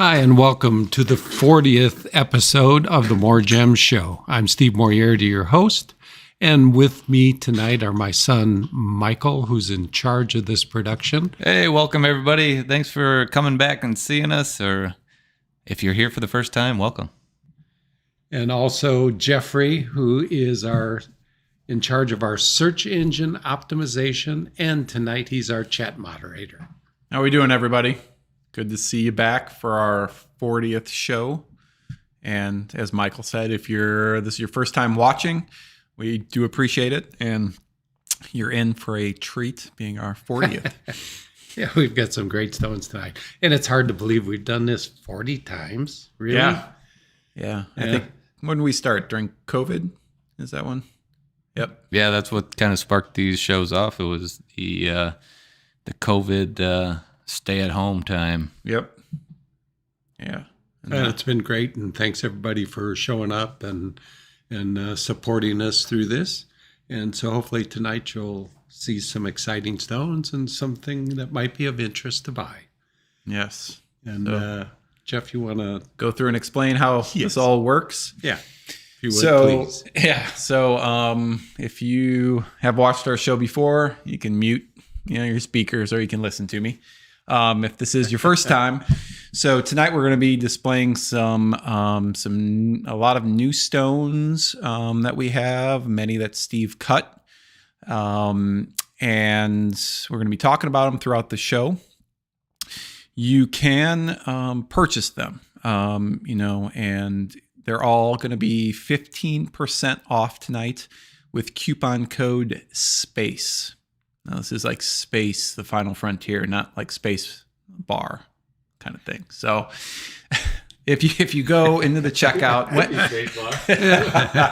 Hi, and welcome to the 40th episode of the MoreGems Show. I'm Steve Moriarty, your host, and with me tonight are my son, Michael, who's in charge of this production. Hey, welcome, everybody. Thanks for coming back and seeing us, or if you're here for the first time, welcome. And also Jeffrey, who is in charge of our search engine optimization, and tonight he's our chat moderator. How are we doing, everybody? Good to see you back for our 40th show. And as Michael said, if this is your first time watching, we do appreciate it. And you're in for a treat being our 40th. Yeah, we've got some great stones tonight. And it's hard to believe we've done this 40 times. Really? Yeah. I think when did we start? During COVID? Is that one? Yep. Yeah, that's what kind of sparked these shows off. It was the COVID stay-at-home time. Yep. Yeah. And it's been great, and thanks everybody for showing up and supporting us through this. And so hopefully tonight you'll see some exciting stones and something that might be of interest to buy. Yes. And Jeff, you want to go through and explain how this all works? Yeah. If you would, please. Yeah. So if you have watched our show before, you can mute your speakers, or you can listen to me. If this is your first time. So tonight we're going to be displaying a lot of new stones that we have, many that Steve cut. And we're going to be talking about them throughout the show. You can purchase them, and they're all going to be 15% off tonight with coupon code SPACE. Now, this is like Space, the Final Frontier, not like Space Bar kind of thing. So if you go into the checkout,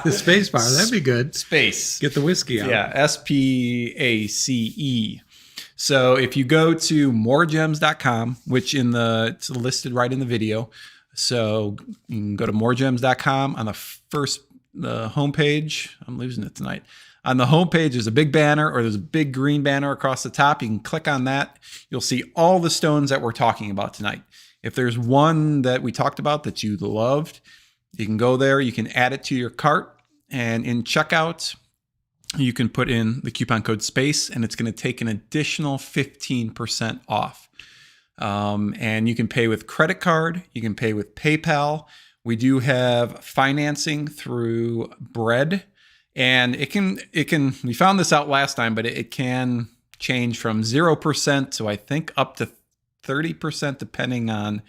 the Space Bar, that'd be good. Space. Get the whiskey out. Yeah, SPACE. So if you go to MoreGems.com, which it's listed right in the video. So you can go to MoreGems.com on the homepage. I'm losing it tonight. On the homepage, there's a big banner, or there's a big green banner across the top. You can click on that. You'll see all the stones that we're talking about tonight. If there's one that we talked about that you loved, you can go there. You can add it to your cart. And in checkout, you can put in the coupon code SPACE, and it's going to take an additional 15% off. And you can pay with credit card. You can pay with PayPal. We do have financing through Bread. And it can, we found this out last time, but it can change from 0% to I think up to 30% depending on,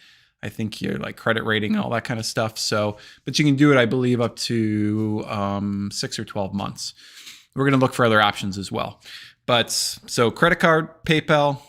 I think, your like credit rating and all that kind of stuff. So, but you can do it, I believe, up to 6 or 12 months. We're going to look for other options as well. But so credit card, PayPal,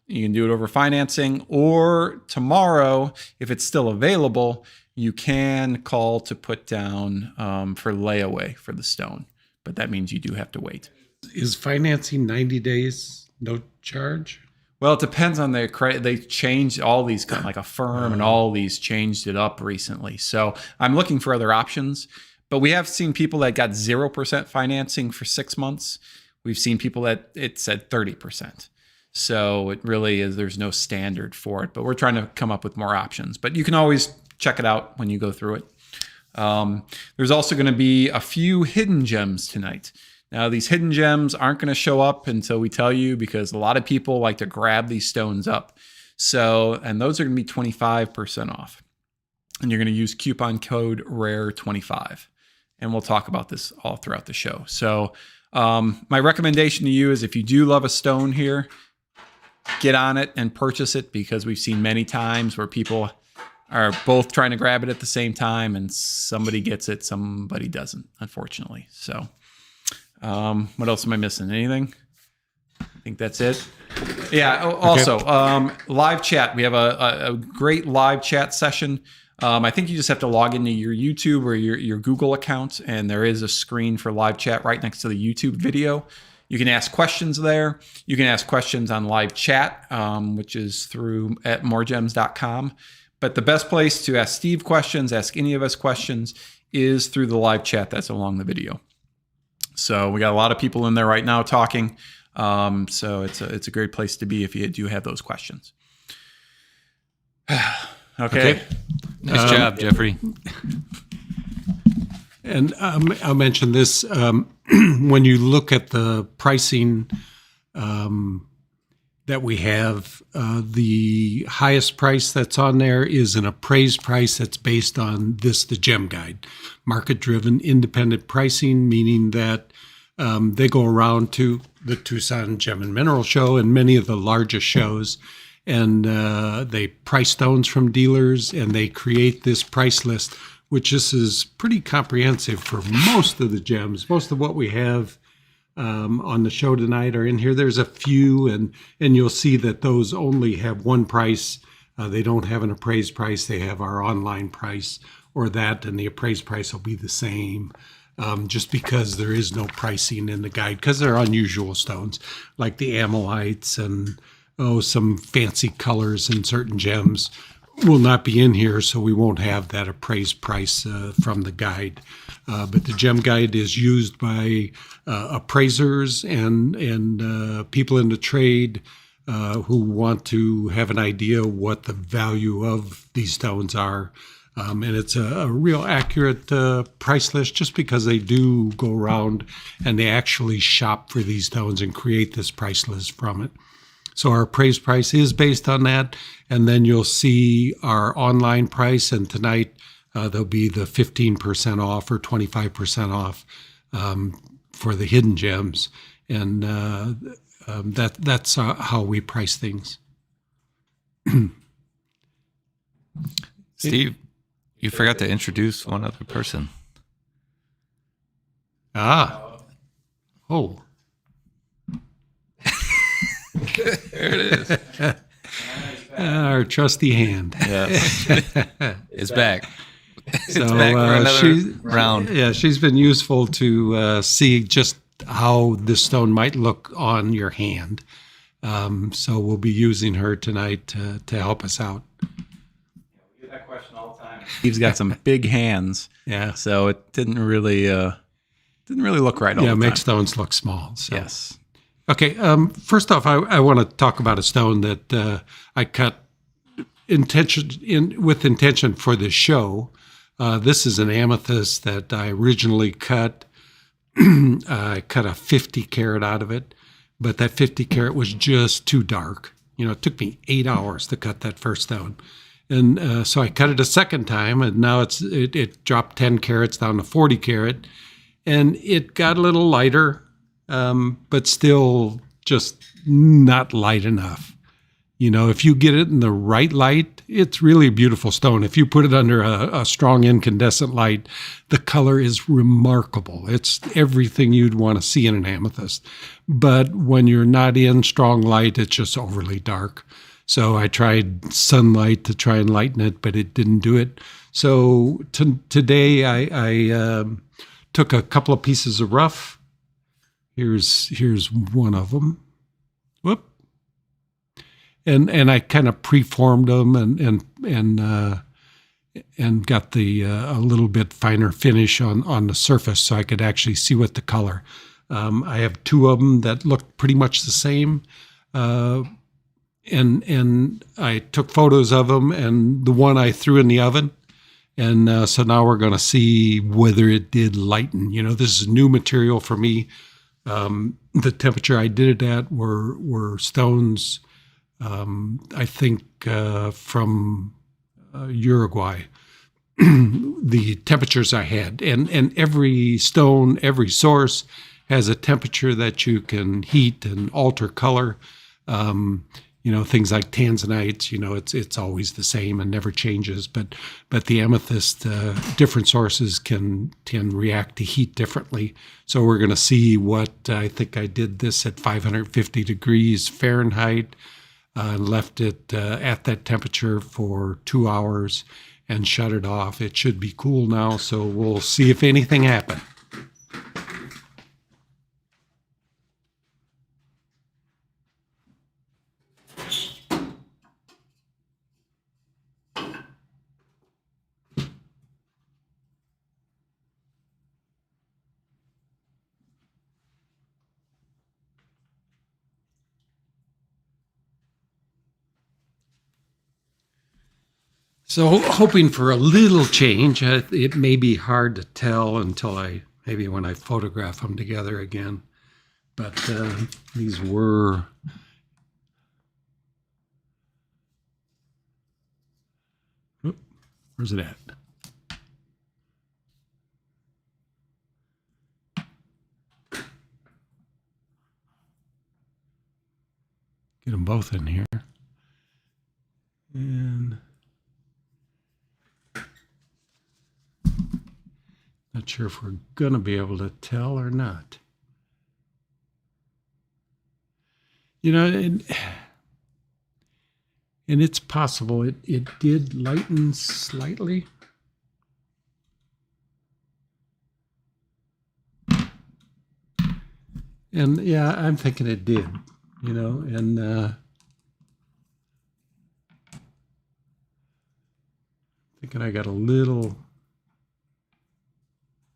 you can do it over financing, or tomorrow, if it's still available, you can call to put down for layaway for the stone. But that means you do have to wait. Is financing 90 days, no charge? Well, it depends on their credit. They changed all these, like a firm and all these changed it up recently. So I'm looking for other options. But we have seen people that got 0% financing for 6 months. We've seen people that it said 30%. So it really is, there's no standard for it. But we're trying to come up with more options. But you can always check it out when you go through it. There's also going to be a few hidden gems tonight. Now, these hidden gems aren't going to show up until we tell you, because a lot of people like to grab these stones up. So, and those are going to be 25% off. And you're going to use coupon code RARE25. And we'll talk about this all throughout the show. So my recommendation to you is, if you do love a stone here, get on it and purchase it, because we've seen many times where people are both trying to grab it at the same time, and somebody gets it, somebody doesn't, unfortunately. So what else am I missing? Anything? I think that's it. Yeah. Also, live chat. We have a great live chat session. I think you just have to log into your YouTube or your Google account, and there is a screen for live chat right next to the YouTube video. You can ask questions there. You can ask questions on live chat, which is through at MoreGems.com. But the best place to ask Steve questions, ask any of us questions, is through the live chat that's along the video. So we got a lot of people in there right now talking. So it's a great place to be if you do have those questions. Okay. Nice job, Jeffrey. And I'll mention this. When you look at the pricing that we have, the highest price that's on there is an appraised price that's based on the Gem Guide. Market-driven independent pricing, meaning that they go around to the Tucson Gem and Mineral Show and many of the largest shows, and they price stones from dealers, and they create this price list, which is pretty comprehensive for most of the gems. Most of what we have on the show tonight are in here. There's a few, and you'll see that those only have one price. They don't have an appraised price. They have our online price or that, and the appraised price will be the same, just because there is no pricing in the guide, because they're unusual stones, like the amylites and some fancy colors in certain gems will not be in here, so we won't have that appraised price from the guide. But the Gem Guide is used by appraisers and people in the trade who want to have an idea what the value of these stones are. And it's a real accurate price list, just because they do go around and they actually shop for these stones and create this price list from it. So our appraised price is based on that. And then you'll see our online price. And tonight there'll be the 15% off or 25% off for the hidden gems. And that's how we price things. Steve, you forgot to introduce one other person. Oh. There it is. Our trusty hand. Yes. It's back. It's So back for another round. Yeah, she's been useful to see just how this stone might look on your hand. So we'll be using her tonight to help us out. We get that question all the time. Steve's got some big hands. Yeah. So it didn't really look right all the time. Yeah, make stones look small. So. Yes. Okay, first off, I want to talk about a stone that I cut with intention for this show. This is an amethyst that I originally cut. I cut a 50 carat out of it, but that 50 carat was just too dark. It took me 8 hours to cut that first stone. And so I cut it a second time, and now it dropped 10 carats down to 40 carat, and it got a little lighter. But still just not light enough. If you get it in the right light, it's really a beautiful stone. If you put it under a strong incandescent light, the color is remarkable. It's everything you'd want to see in an amethyst. But when you're not in strong light, it's just overly dark. So I tried sunlight to try and lighten it, but it didn't do it. So today I took a couple of pieces of rough. Here's one of them. Whoop. And I kind of preformed them and got the a little bit finer finish on the surface so I could actually see what the color. I have two of them that look pretty much the same, and I took photos of them, and the one I threw in the oven, and so now we're going to see whether it did lighten. This is new material for me. The temperature I did it at were stones. I think from Uruguay, the temperatures I had. And every stone, every source has a temperature that you can heat and alter color. Things like Tanzanite, it's always the same and never changes. But the amethyst, different sources can react to heat differently. So we're going to see what I think I did this at 550 degrees Fahrenheit. Left it at that temperature for 2 hours and shut it off. It should be cool now, so we'll see if anything happened. So hoping for a little change. It may be hard to tell until maybe when I photograph them together again. But these were... Oop, where's it at? Get them both in here. And... not sure if we're going to be able to tell or not. And it's possible it did lighten slightly. And yeah, I'm thinking it did, and thinking I got a little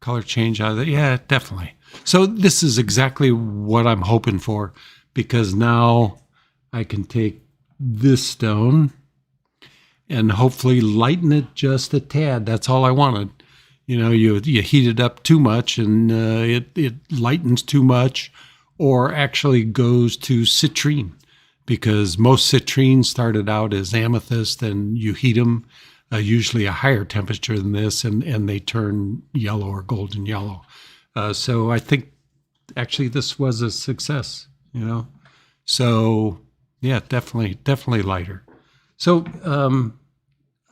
color change out of it. Yeah, definitely. So this is exactly what I'm hoping for, because now I can take this stone and hopefully lighten it just a tad. That's all I wanted. You heat it up too much and it lightens too much, or actually goes to citrine, because most citrine started out as amethyst, and you heat them usually a higher temperature than this, and they turn yellow or golden yellow. So I think actually this was a success, So yeah, definitely lighter. So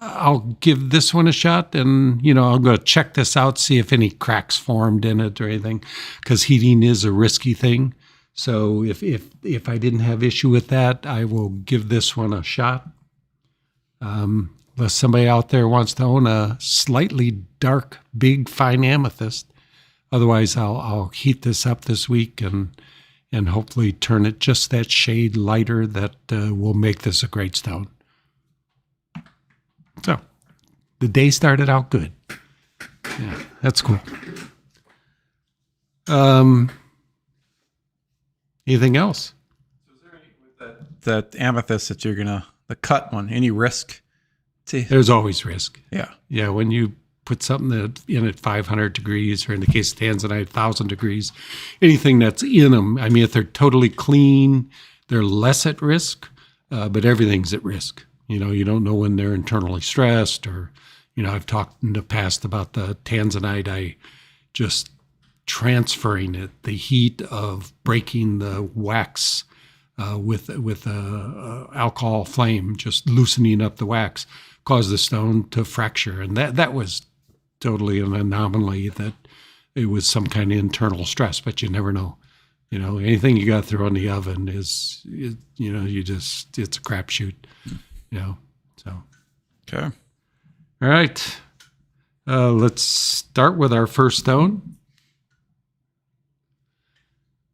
I'll give this one a shot, and I'm going to check this out, see if any cracks formed in it or anything, because heating is a risky thing. So if I didn't have issue with that, I will give this one a shot. Unless somebody out there wants to own a slightly dark, big, fine amethyst. Otherwise, I'll heat this up this week and hopefully turn it just that shade lighter that will make this a great stone. So, the day started out good. Yeah, that's cool. Anything else? So is there any with that amethyst that you're the cut one, any risk? There's always risk. Yeah. Yeah, when you put something in at 500 degrees, or in the case of Tanzanite, 1,000 degrees, anything that's in them, I mean, if they're totally clean, they're less at risk, but everything's at risk. You don't know when they're internally stressed, or, I've talked in the past about the Tanzanite, I just transferring it, the heat of breaking the wax with alcohol flame, just loosening up the wax, caused the stone to fracture. And that was totally an anomaly, that it was some kind of internal stress, but you never know. Anything you got to throw in the oven it's a crapshoot, so. Okay. All right. Let's start with our first stone.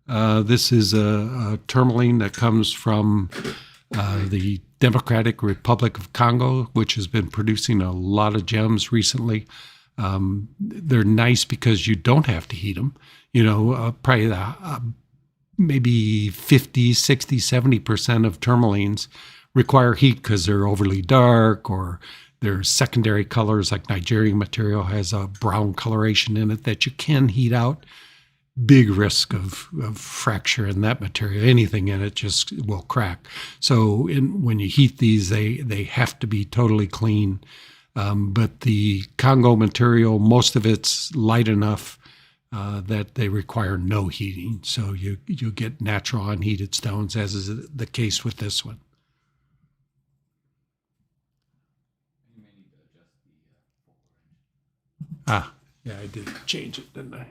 This is a tourmaline that comes from the Democratic Republic of Congo, which has been producing a lot of gems recently. They're nice because you don't have to heat them. Probably maybe 50, 60, 70% of tourmalines require heat because they're overly dark, or their secondary colors, like Nigerian material has a brown coloration in it that you can heat out. Big risk of fracture in that material. Anything in it just will crack. So when you heat these, they have to be totally clean. But the Congo material, most of it's light enough that they require no heating. So you get natural unheated stones, as is the case with this one. Yeah, I did change it, didn't I?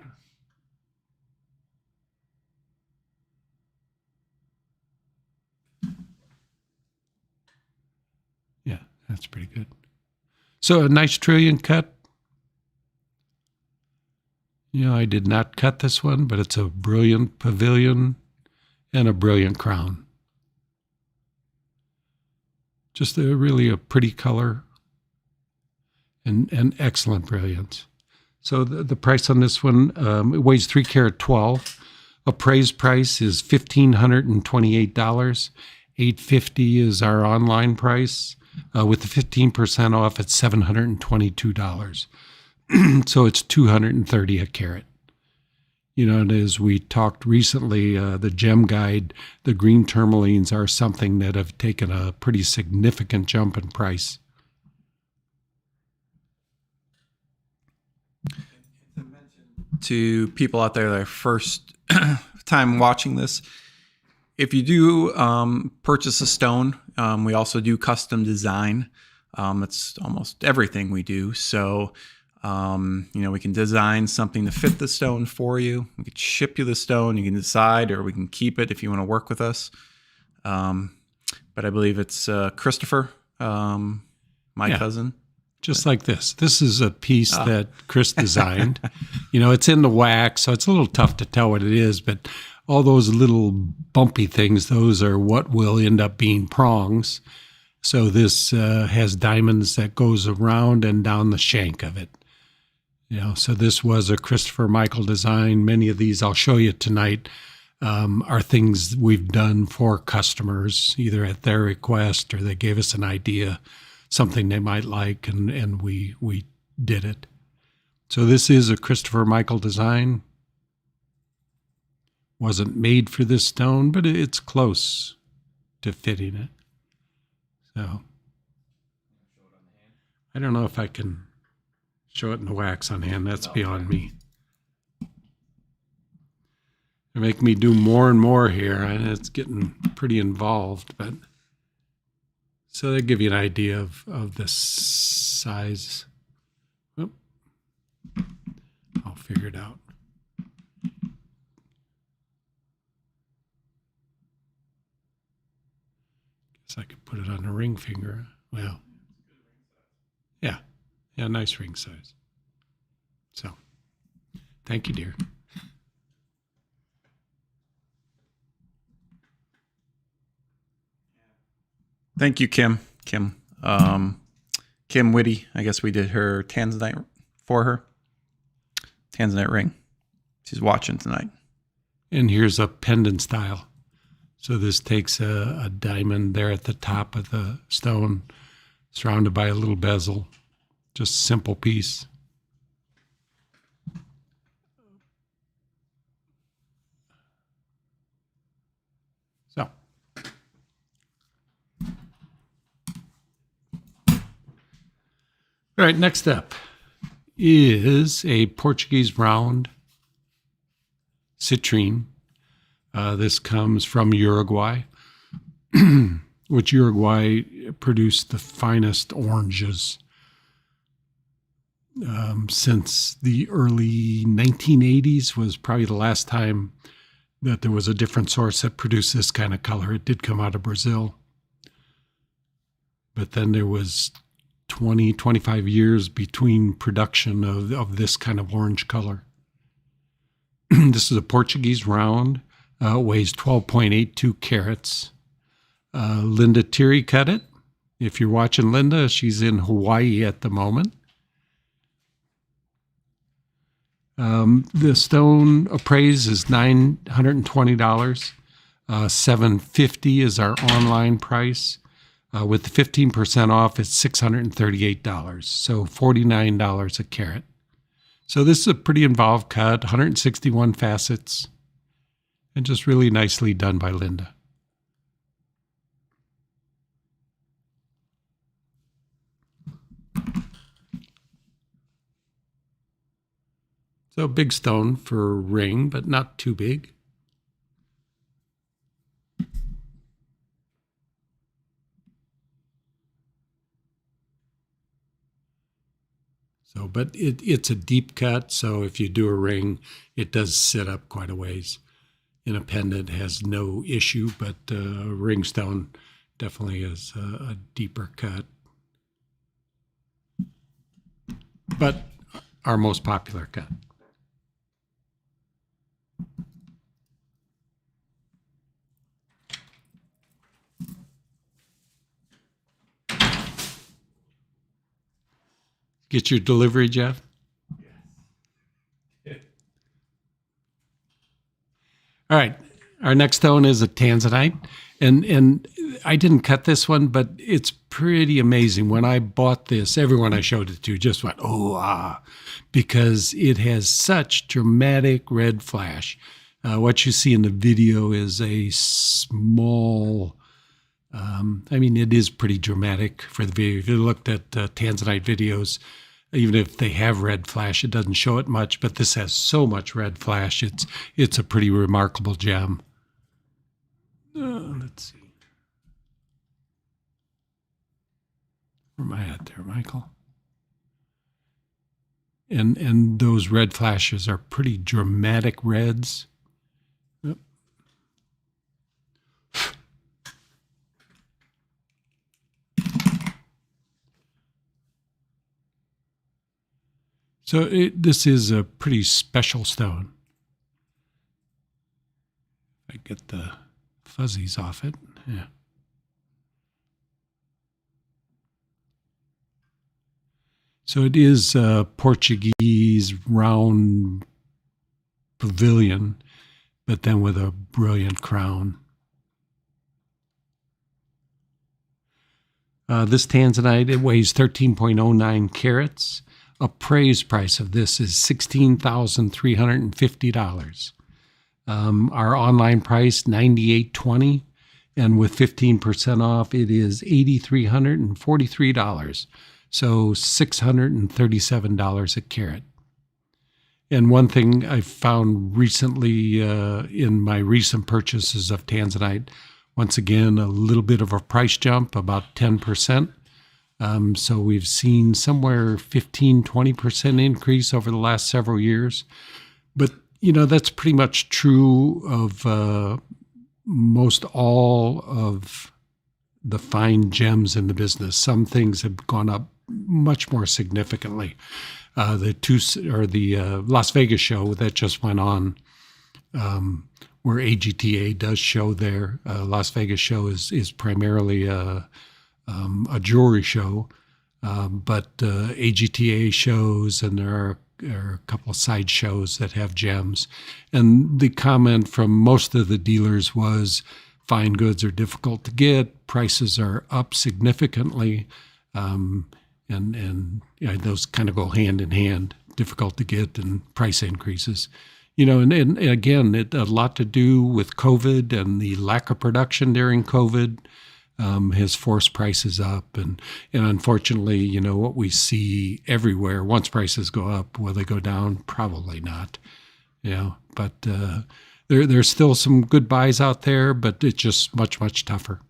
Yeah, that's pretty good. So a nice trillion cut. I did not cut this one, but it's a brilliant pavilion and a brilliant crown. Just really a pretty color and excellent brilliance. So the price on this one, it weighs 3 carat 12. Appraised price is $1,528. $850 is our online price. With the 15% off, it's $722. So it's $230 a carat. And as we talked recently, the Gem Guide, the green tourmalines are something that have taken a pretty significant jump in price. To people out there that are first time watching this, if you do purchase a stone, we also do custom design. It's almost everything we do. So, we can design something to fit the stone for you. We can ship you the stone. You can decide, or we can keep it if you want to work with us. But I believe it's Christopher, my cousin. Just like this. This is a piece that Chris designed. It's in the wax, so it's a little tough to tell what it is, but all those little bumpy things, those are what will end up being prongs. So this has diamonds that goes around and down the shank of it. So this was a Christopher Michael design. Many of these I'll show you tonight are things we've done for customers, either at their request or they gave us an idea, something they might like, and we did it. So this is a Christopher Michael design. Wasn't made for this stone, but it's close to fitting it. So I don't know if I can show it in the wax on hand. That's beyond me. They make me do more and more here, and it's getting pretty involved, but so they give you an idea of the size. Oop. I'll figure it out. Guess I could put it on a ring finger. Well, yeah, nice ring size. So, thank you, dear. Thank you, Kim. Kim Whitty. I guess we did her Tanzanite for her. Tanzanite ring. She's watching tonight. And here's a pendant style. So this takes a diamond there at the top of the stone, surrounded by a little bezel. Just a simple piece. So. All right, next up is a Portuguese round citrine. This comes from Uruguay. which Uruguay produced the finest oranges since the early 1980s was probably the last time that there was a different source that produced this kind of color. It did come out of Brazil. But then there was 20, 25 years between production of this kind of orange color. This is a Portuguese round. Weighs 12.82 carats. Linda Thierry cut it. If you're watching Linda, she's in Hawaii at the moment. The stone appraised is $920. $750 is our online price. With the 15% off, it's $638. So $49 a carat. So this is a pretty involved cut, 161 facets, and just really nicely done by Linda. So big stone for a ring, but not too big. So, but it's a deep cut, so if you do a ring, it does sit up quite a ways. In a pendant has no issue, but a ring stone definitely is a deeper cut. But our most popular cut. Get your delivery, Jeff? Yeah. All right. Our next stone is a Tanzanite. And I didn't cut this one, but it's pretty amazing. When I bought this, everyone I showed it to just went, because it has such dramatic red flash. What you see in the video is a small... it is pretty dramatic for the video. If you looked at Tanzanite videos, even if they have red flash, it doesn't show it much, but this has so much red flash. It's a pretty remarkable gem. Let's see. Where am I at there, Michael? And those red flashes are pretty dramatic reds. Yep. So this is a pretty special stone. I get the fuzzies off it. Yeah. So it is a Portuguese round pavilion, but then with a brilliant crown. This Tanzanite, it weighs 13.09 carats. Appraised price of this is $16,350. Our online price, $98.20, and with 15% off, it is $8,343. So $637 a carat. And one thing I found recently in my recent purchases of Tanzanite, once again, a little bit of a price jump, about 10%. So we've seen somewhere 15-20% increase over the last several years. But, that's pretty much true of most all of the fine gems in the business. Some things have gone up much more significantly. The Las Vegas show that just went on, where AGTA does show there. Las Vegas show is primarily a jewelry show, but AGTA shows, and there are a couple of side shows that have gems. And the comment from most of the dealers was fine goods are difficult to get, prices are up significantly, and those kind of go hand in hand, difficult to get and price increases. And again, it a lot to do with COVID and the lack of production during COVID. Has forced prices up, and unfortunately, what we see everywhere, once prices go up, will they go down? Probably not. But there's still some good buys out there, but it's just much, much tougher.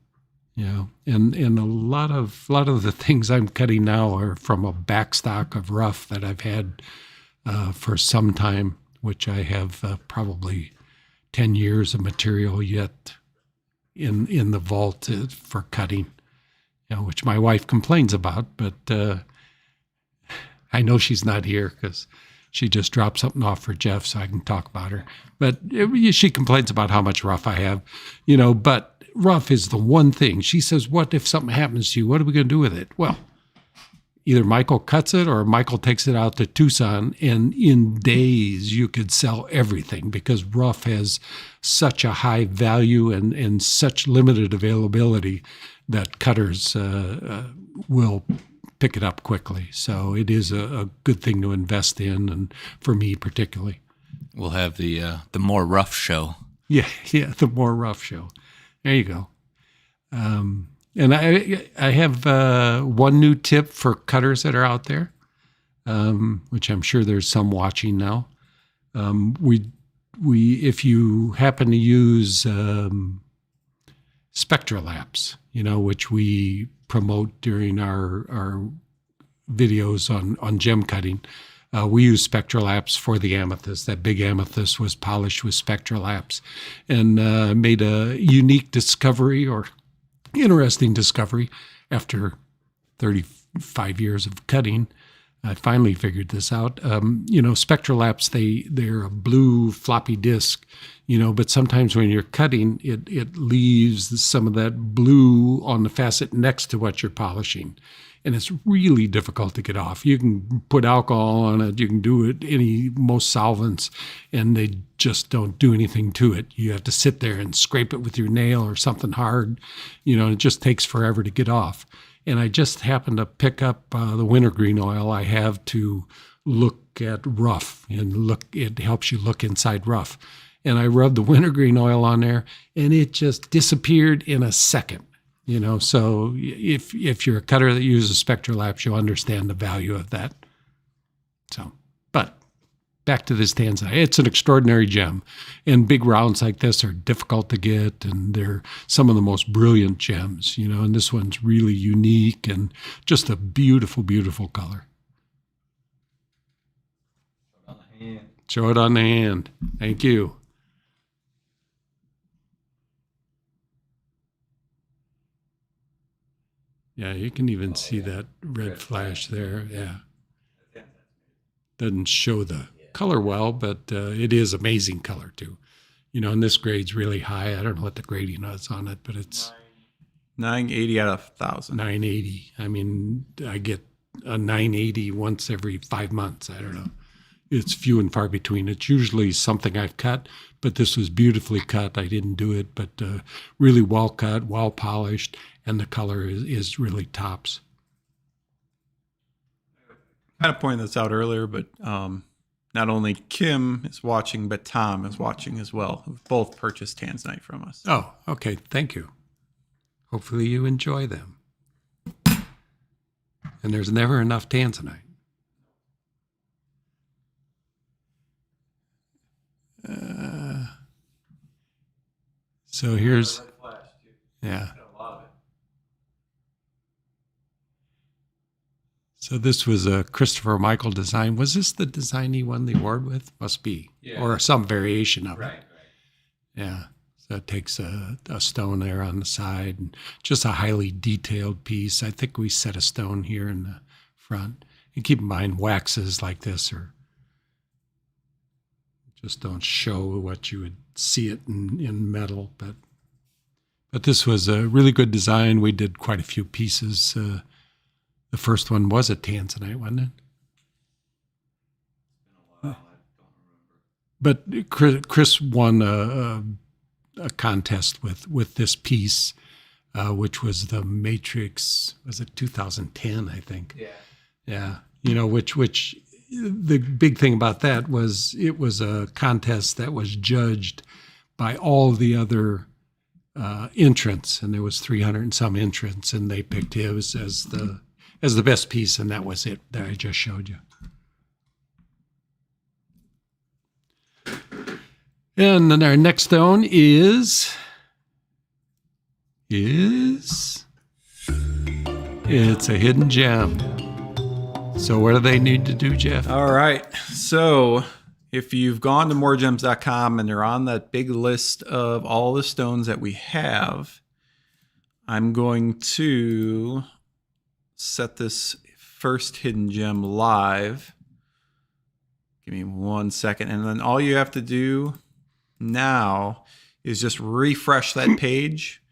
and a lot of the things I'm cutting now are from a backstock of rough that I've had for some time, which I have probably 10 years of material yet in the vault for cutting, which my wife complains about, but I know she's not here because she just dropped something off for Jeff, so I can talk about her. But she complains about how much rough I have, but rough is the one thing. She says, what if something happens to you? What are we going to do with it? Well, either Michael cuts it or Michael takes it out to Tucson, and in days you could sell everything because rough has such a high value and such limited availability that cutters will pick it up quickly. So it is a good thing to invest in, and for me particularly. We'll have the More Rough show. Yeah, the More Rough show. There you go. And I have one new tip for cutters that are out there, which I'm sure there's some watching now. If you happen to use SpectraLapse, which we promote during our videos on gem cutting, we use SpectraLapse for the amethyst. That big amethyst was polished with SpectraLapse, and made a unique discovery or interesting discovery after 35 years of cutting. I finally figured this out. SpectraLapse, they're a blue floppy disk, but sometimes when you're cutting, it leaves some of that blue on the facet next to what you're polishing. And it's really difficult to get off. You can put alcohol on it, you can do it most solvents, and they just don't do anything to it. You have to sit there and scrape it with your nail or something hard. It just takes forever to get off. And I just happened to pick up the wintergreen oil I have to look at rough, and it helps you look inside rough. And I rubbed the wintergreen oil on there, and it just disappeared in a second. So if you're a cutter that uses SpectraLapse, you'll understand the value of that. So, but back to this Tanzanite. It's an extraordinary gem, and big rounds like this are difficult to get, and they're some of the most brilliant gems, and this one's really unique and just a beautiful, beautiful color. Show it on the hand. Thank you. Yeah, you can even see that red flash there. Yeah. Doesn't show the color well, but it is amazing color too. And this grade's really high. I don't know what the grading is on it, but it's 980 out of 1,000. 980. I mean, I get a 980 once every 5 months. I don't know. It's few and far between. It's usually something I've cut, but this was beautifully cut. I didn't do it, but really well cut, well polished, and the color is really tops. I kind of pointed this out earlier, but not only Kim is watching, but Tom is watching as well, who both purchased Tanzanite from us. Oh, okay. Thank you. Hopefully you enjoy them. And there's never enough Tanzanite. So here's, yeah. So this was a Christopher Michael design. Was this the design he won the award with? Must be. Yeah. Or some variation of it. Right. Yeah. So it takes a stone there on the side, and just a highly detailed piece. I think we set a stone here in the front. And keep in mind, waxes like this just don't show what you would see it in metal. But this was a really good design. We did quite a few pieces. The first one was a Tanzanite, wasn't it? It's been a while. I don't remember. But Chris won a contest with this piece, which was the Matrix. Was it 2010? I think. Yeah. Yeah. Which the big thing about that was it was a contest that was judged by all the other entrants, and there was 300 and some entrants, and they picked his as the best piece, and that was it that I just showed you. And then our next stone is is it's a hidden gem. So what do they need to do, Jeff? All right. So if you've gone to MoreGems.com and they're on that big list of all the stones that we have, I'm going to set this first hidden gem live. Give me 1 second. And then all you have to do now is just refresh that page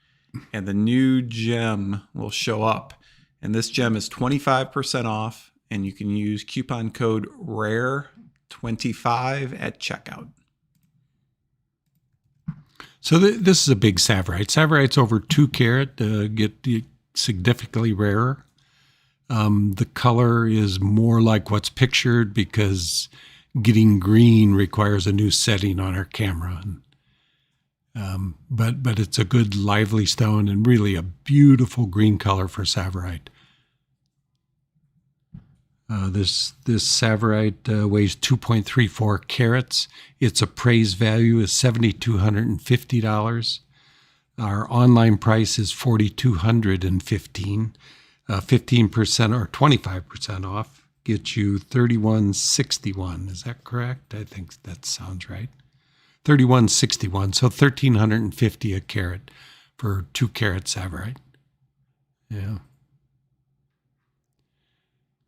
and the new gem will show up. And this gem is 25% off, and you can use coupon code RARE25 at checkout. So this is a big savorite. Savorite's over 2 carat, get significantly rarer. The color is more like what's pictured because getting green requires a new setting on our camera. But it's a good lively stone and really a beautiful green color for savorite. This savorite weighs 2.34 carats. Its appraised value is $7,250. Our online price is $4,215. 15% or 25% off gets you $3,161. Is that correct? I think that sounds right. $3,161. So $1,350 a carat for 2 carat savorite. Yeah.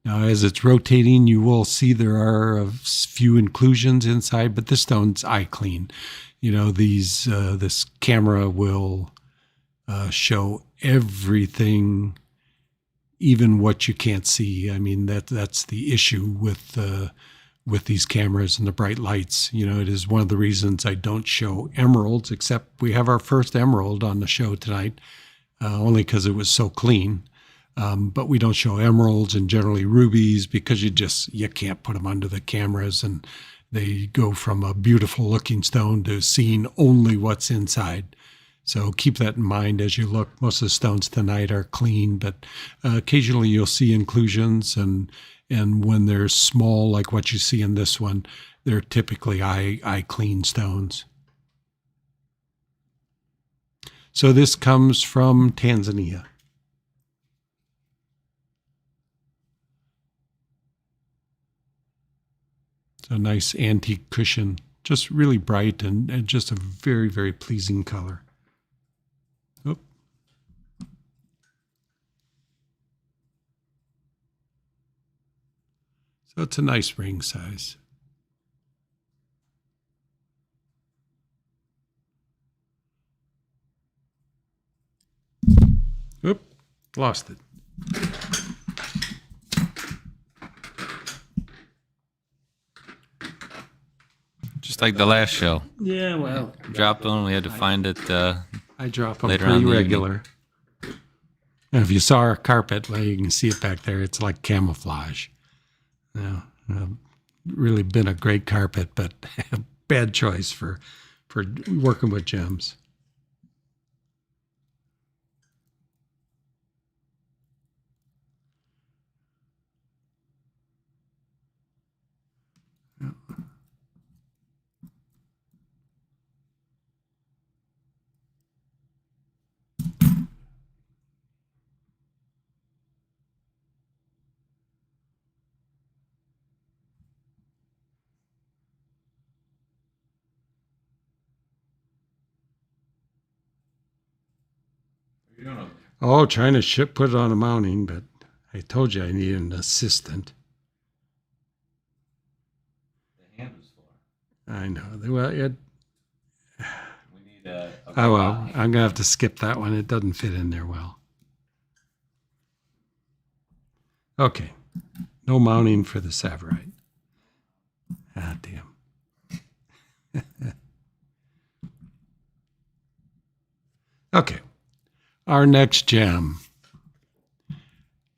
Now, as it's rotating, you will see there are a few inclusions inside, but this stone's eye clean. You know, this camera will show everything, even what you can't see. I mean, that's the issue with these cameras and the bright lights. You know, it is one of the reasons I don't show emeralds, except we have our first emerald on the show tonight, only because it was so clean. But we don't show emeralds and generally rubies because you can't put them under the cameras, and they go from a beautiful looking stone to seeing only what's inside. So keep that in mind as you look. Most of the stones tonight are clean, but occasionally you'll see inclusions, and when they're small, like what you see in this one, they're typically eye clean stones. So this comes from Tanzania. It's a nice antique cushion, just really bright and just a very, very pleasing color. Oh. So it's a nice ring size. Oop, lost it. Just like the last show. Yeah, well. Dropped one. We had to find it. I drop them later pretty on in the regular. And if you saw our carpet, well, you can see it back there. It's like camouflage. Yeah, really been a great carpet, but bad choice for working with gems. Oh, trying to put it on a mounting, but I told you I needed an assistant. The hand was for. I know. Well, We need a oh well, I'm gonna have to skip that one. It doesn't fit in there well. Okay, no mounting for the savorite. Ah, damn. Okay. Our next gem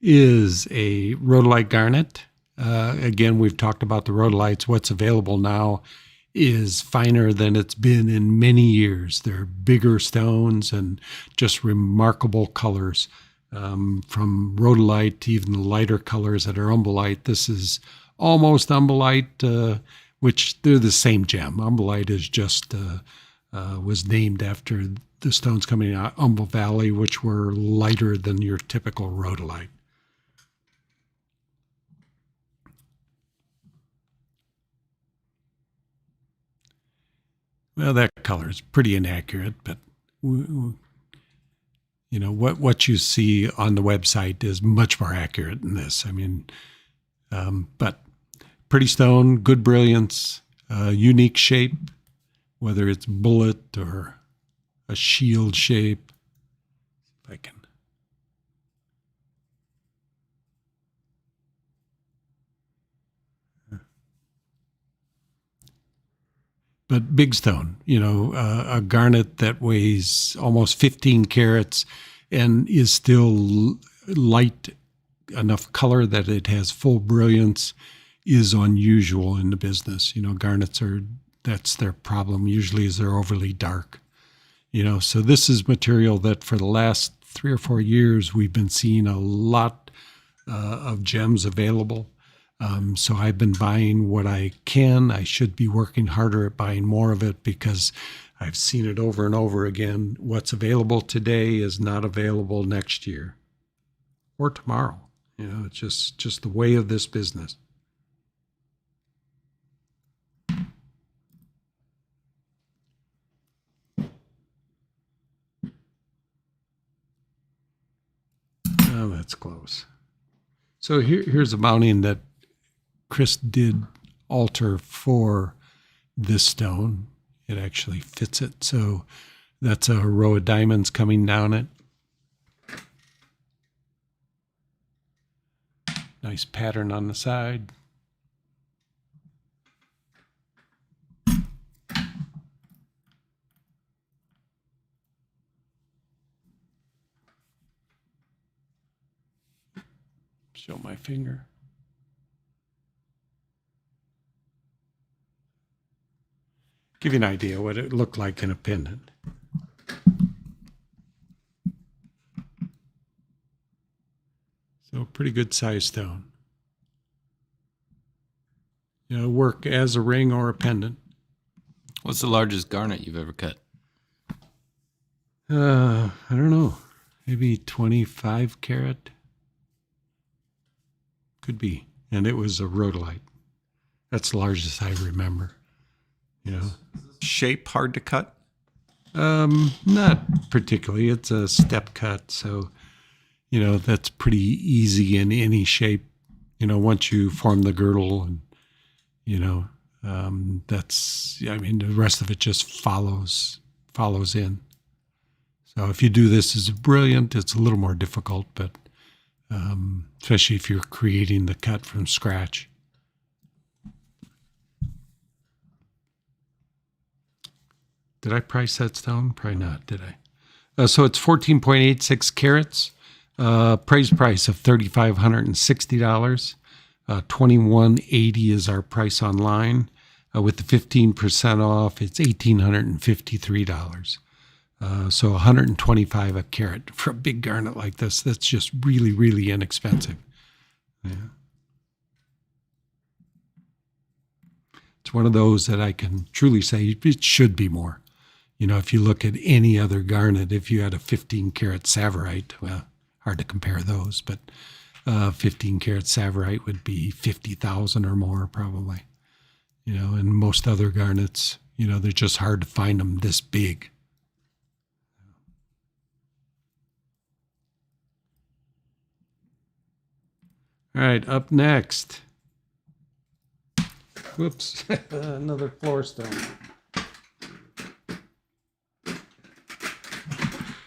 is a rhodolite garnet. Again, we've talked about the rhodolites. What's available now is finer than it's been in many years. They're bigger stones and just remarkable colors, from rhodolite to even the lighter colors that are umbellite. This is almost umbellite, which they're the same gem. Umbellite is just was named after the stones coming out of Humble Valley, which were lighter than your typical rhodolite. Well, that color is pretty inaccurate, but what you see on the website is much more accurate than this. I mean, but pretty stone, good brilliance, unique shape, whether it's bullet or a shield shape. If I can. But big stone, a garnet that weighs almost 15 carats and is still light enough color that it has full brilliance is unusual in the business. Garnets that's their problem usually, is they're overly dark. So this is material that for the last 3 or 4 years, we've been seeing a lot of gems available. So I've been buying what I can. I should be working harder at buying more of it because I've seen it over and over again. What's available today is not available next year or tomorrow. It's just the way of this business. Oh, that's close. So here's a mounting that Chris did alter for this stone. It actually fits it. So that's a row of diamonds coming down it. Nice pattern on the side. Show my finger. Give you an idea what it looked like in a pendant. So pretty good size stone. Work as a ring or a pendant. What's the largest garnet you've ever cut? I don't know. Maybe 25 carat. Could be. And it was a rhodolite. That's the largest I remember. Shape hard to cut? Not particularly. It's a step cut, so that's pretty easy in any shape. Once you form the girdle, and the rest of it just follows in. So if you do this as brilliant, it's a little more difficult, but especially if you're creating the cut from scratch. Did I price that stone? Probably not, did I? So it's 14.86 carats. Appraised price of $3,560. $2,180 is our price online. With the 15% off, it's $1,853. So $125 a carat for a big garnet like this. That's just really, really inexpensive. Yeah. It's one of those that I can truly say it should be more. If you look at any other garnet, if you had a 15 karat savorite, well, hard to compare those, but 15 karat savorite would be 50,000 or more probably. And most other garnets, they're just hard to find them this big. All right, up next. Whoops, another floor stone.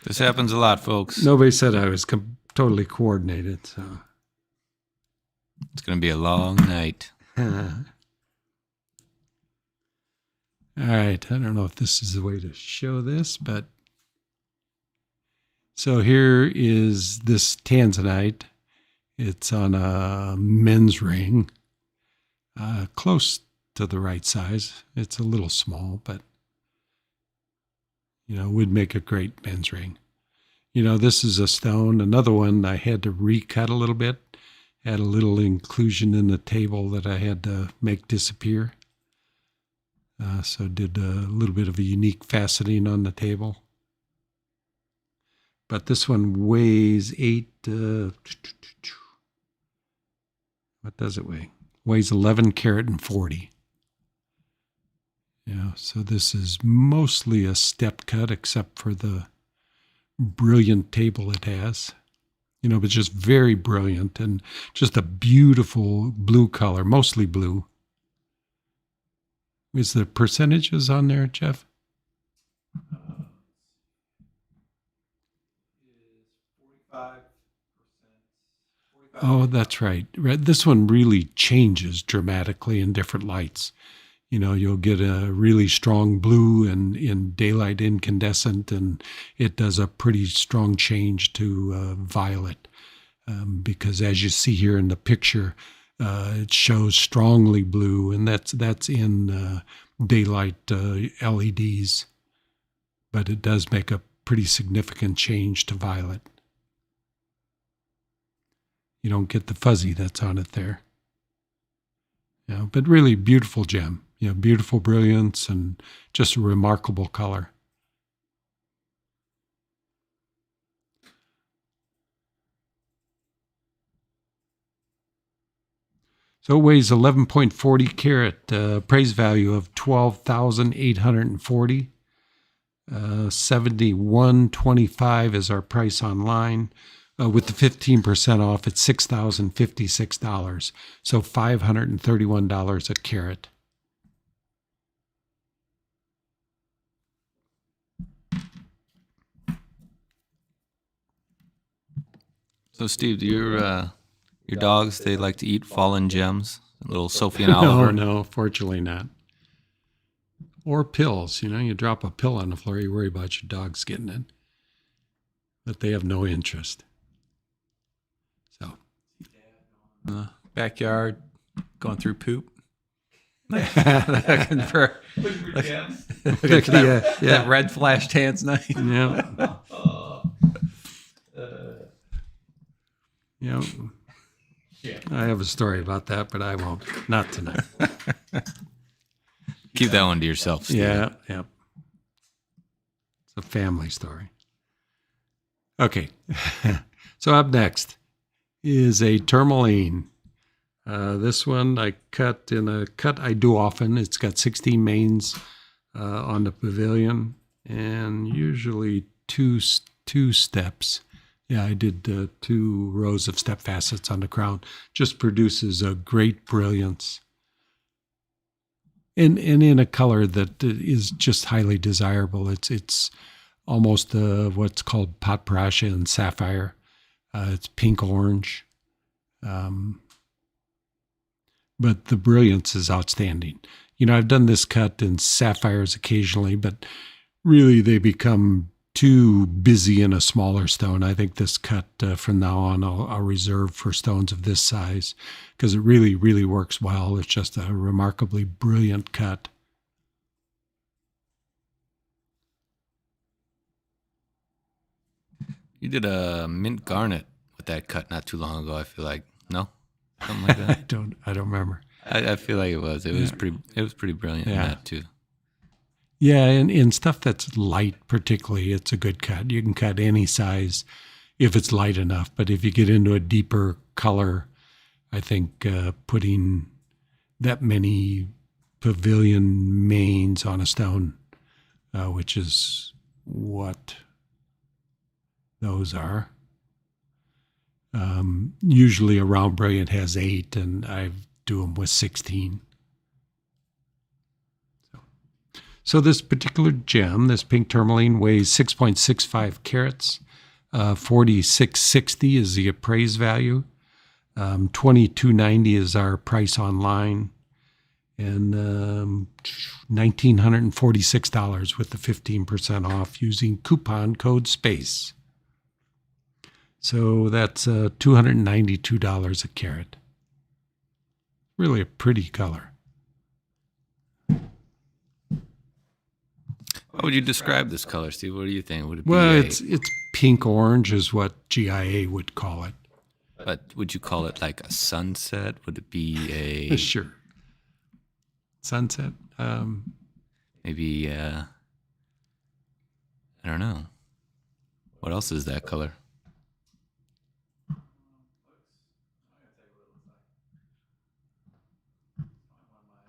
This happens a lot, folks. Nobody said I was totally coordinated, so. It's going to be a long night. All right, I don't know if this is the way to show this, but. So here is this Tanzanite. It's on a men's ring, close to the right size. It's a little small, but, would make a great men's ring. This is a stone. Another one I had to recut a little bit. Had a little inclusion in the table that I had to make disappear. So did a little bit of a unique faceting on the table. But this one weighs what does it weigh? Weighs 11 carat and 40. Yeah, so this is mostly a step cut except for the brilliant table it has. But just very brilliant and just a beautiful blue color, mostly blue. Is the percentages on there, Jeff? Oh, that's right. This one really changes dramatically in different lights. You'll get a really strong blue and in daylight incandescent, and it does a pretty strong change to violet. Because as you see here in the picture, it shows strongly blue, and that's in daylight LEDs. But it does make a pretty significant change to violet. You don't get the fuzzy that's on it there. But really beautiful gem. Beautiful brilliance and just a remarkable color. So it weighs 11.40 carat, appraised value of $12,840. $71.25 is our price online. With the 15% off, it's $6,056. So $531 a carat. So, Steve, do your dogs, they like to eat fallen gems? A little Sophie and Oliver? No, fortunately not. Or pills. You drop a pill on the floor, you worry about your dogs getting it. But they have no interest. So. Backyard, going through poop. Looking for that red flash Tanzanite. Yeah. I have a story about that, but I won't. Not tonight. Keep that one to yourself, Steve. Yeah. It's a family story. Okay. So up next is a Tourmaline. This one I cut in a cut I do often. It's got 16 mains on the pavilion and usually two steps. Yeah, I did 2 rows of step facets on the crown. Just produces a great brilliance. And in a color that is just highly desirable. It's almost what's called pot parasha and sapphire. It's pink orange. But the brilliance is outstanding. I've done this cut in sapphires occasionally, but really they become too busy in a smaller stone. I think this cut from now on I'll reserve for stones of this size because it really, really works well. It's just a remarkably brilliant cut. You did a mint garnet with that cut not too long ago, I feel like. No? Something like that? I don't remember. I feel like it was. It was pretty brilliant in that too. Yeah, and in stuff that's light particularly, it's a good cut. You can cut any size if it's light enough. But if you get into a deeper color, I think putting that many pavilion mains on a stone, which is what those are. Usually a round brilliant has 8, and I do them with 16. So this particular gem, this pink tourmaline, weighs 6.65 carats. 46.60 is the appraised value. $22.90 is our price online, and $1,946 with the 15% off using coupon code SPACE. So that's $292 a carat. Really a pretty color. How would you describe this color, Steve? What do you think? Would it be it's pink orange is what GIA would call it. But would you call it like a sunset? Would it be a Sure. Sunset. maybe I don't know. What else is that color?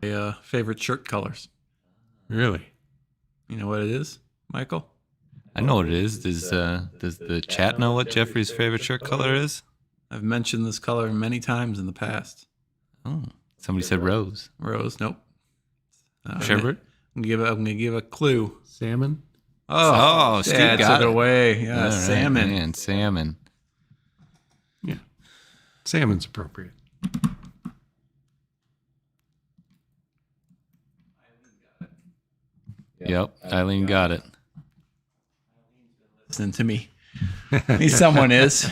My favorite shirt colors. Really? You know what it is, Michael? I know what it is. Does the chat know what Jeffrey's favorite shirt color is? I've mentioned this color many times in the past. Oh, somebody said rose. Rose, nope. Sherbert? I'm gonna give a clue. Salmon? Oh, Steve yeah, got took it. away. Yeah, All right, salmon. man, salmon. Yeah. Salmon's appropriate. Yep, Eileen got it. Listen to me. At least someone is.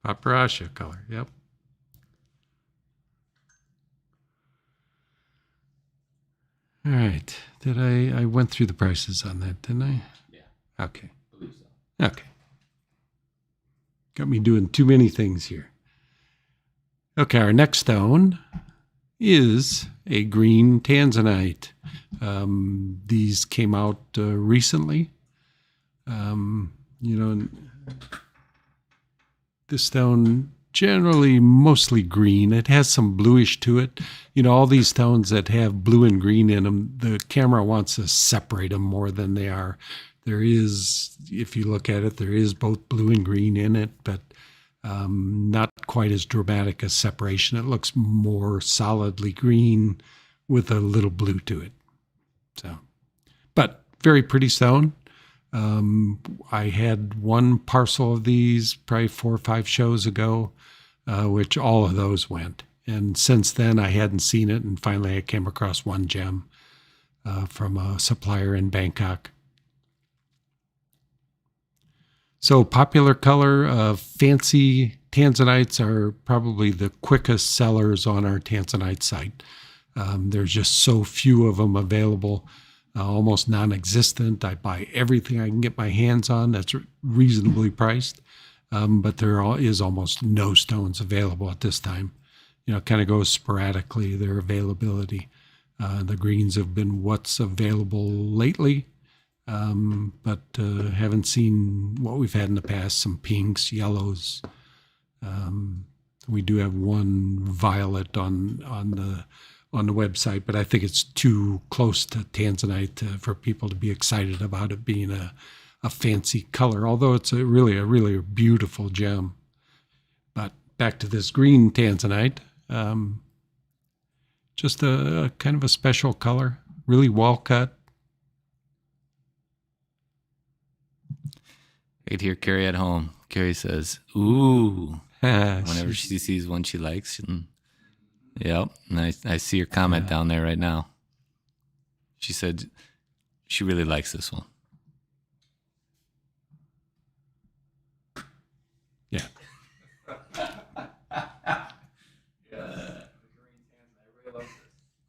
Paprasha color. Yep. All right. Did I went through the prices on that, didn't I? Yeah. Okay. I believe so. Okay. Got me doing too many things here. Okay, our next stone is a green Tanzanite. These came out recently. This stone generally mostly green. It has some bluish to it. All these stones that have blue and green in them, the camera wants to separate them more than they are. There is, if you look at it, there is both blue and green in it, but not quite as dramatic a separation. It looks more solidly green with a little blue to it. So, but very pretty stone. I had one parcel of these probably 4 or 5 shows ago, which all of those went. And since then, I hadn't seen it. And finally, I came across one gem from a supplier in Bangkok. So popular color, fancy Tanzanites are probably the quickest sellers on our Tanzanite site. There's just so few of them available, almost non-existent. I buy everything I can get my hands on that's reasonably priced, but there is almost no stones available at this time. It kind of goes sporadically, their availability. The greens have been what's available lately. But haven't seen what we've had in the past, some pinks, yellows. We do have one violet on the website, but I think it's too close to Tanzanite for people to be excited about it being a fancy color, although it's a really beautiful gem. But back to this green Tanzanite, just a kind of a special color, really well cut. Right here, Carrie at home. Carrie says, "Ooh," whenever she sees one she likes. Yep, and I see your comment down there right now. She said she really likes this one. Yeah.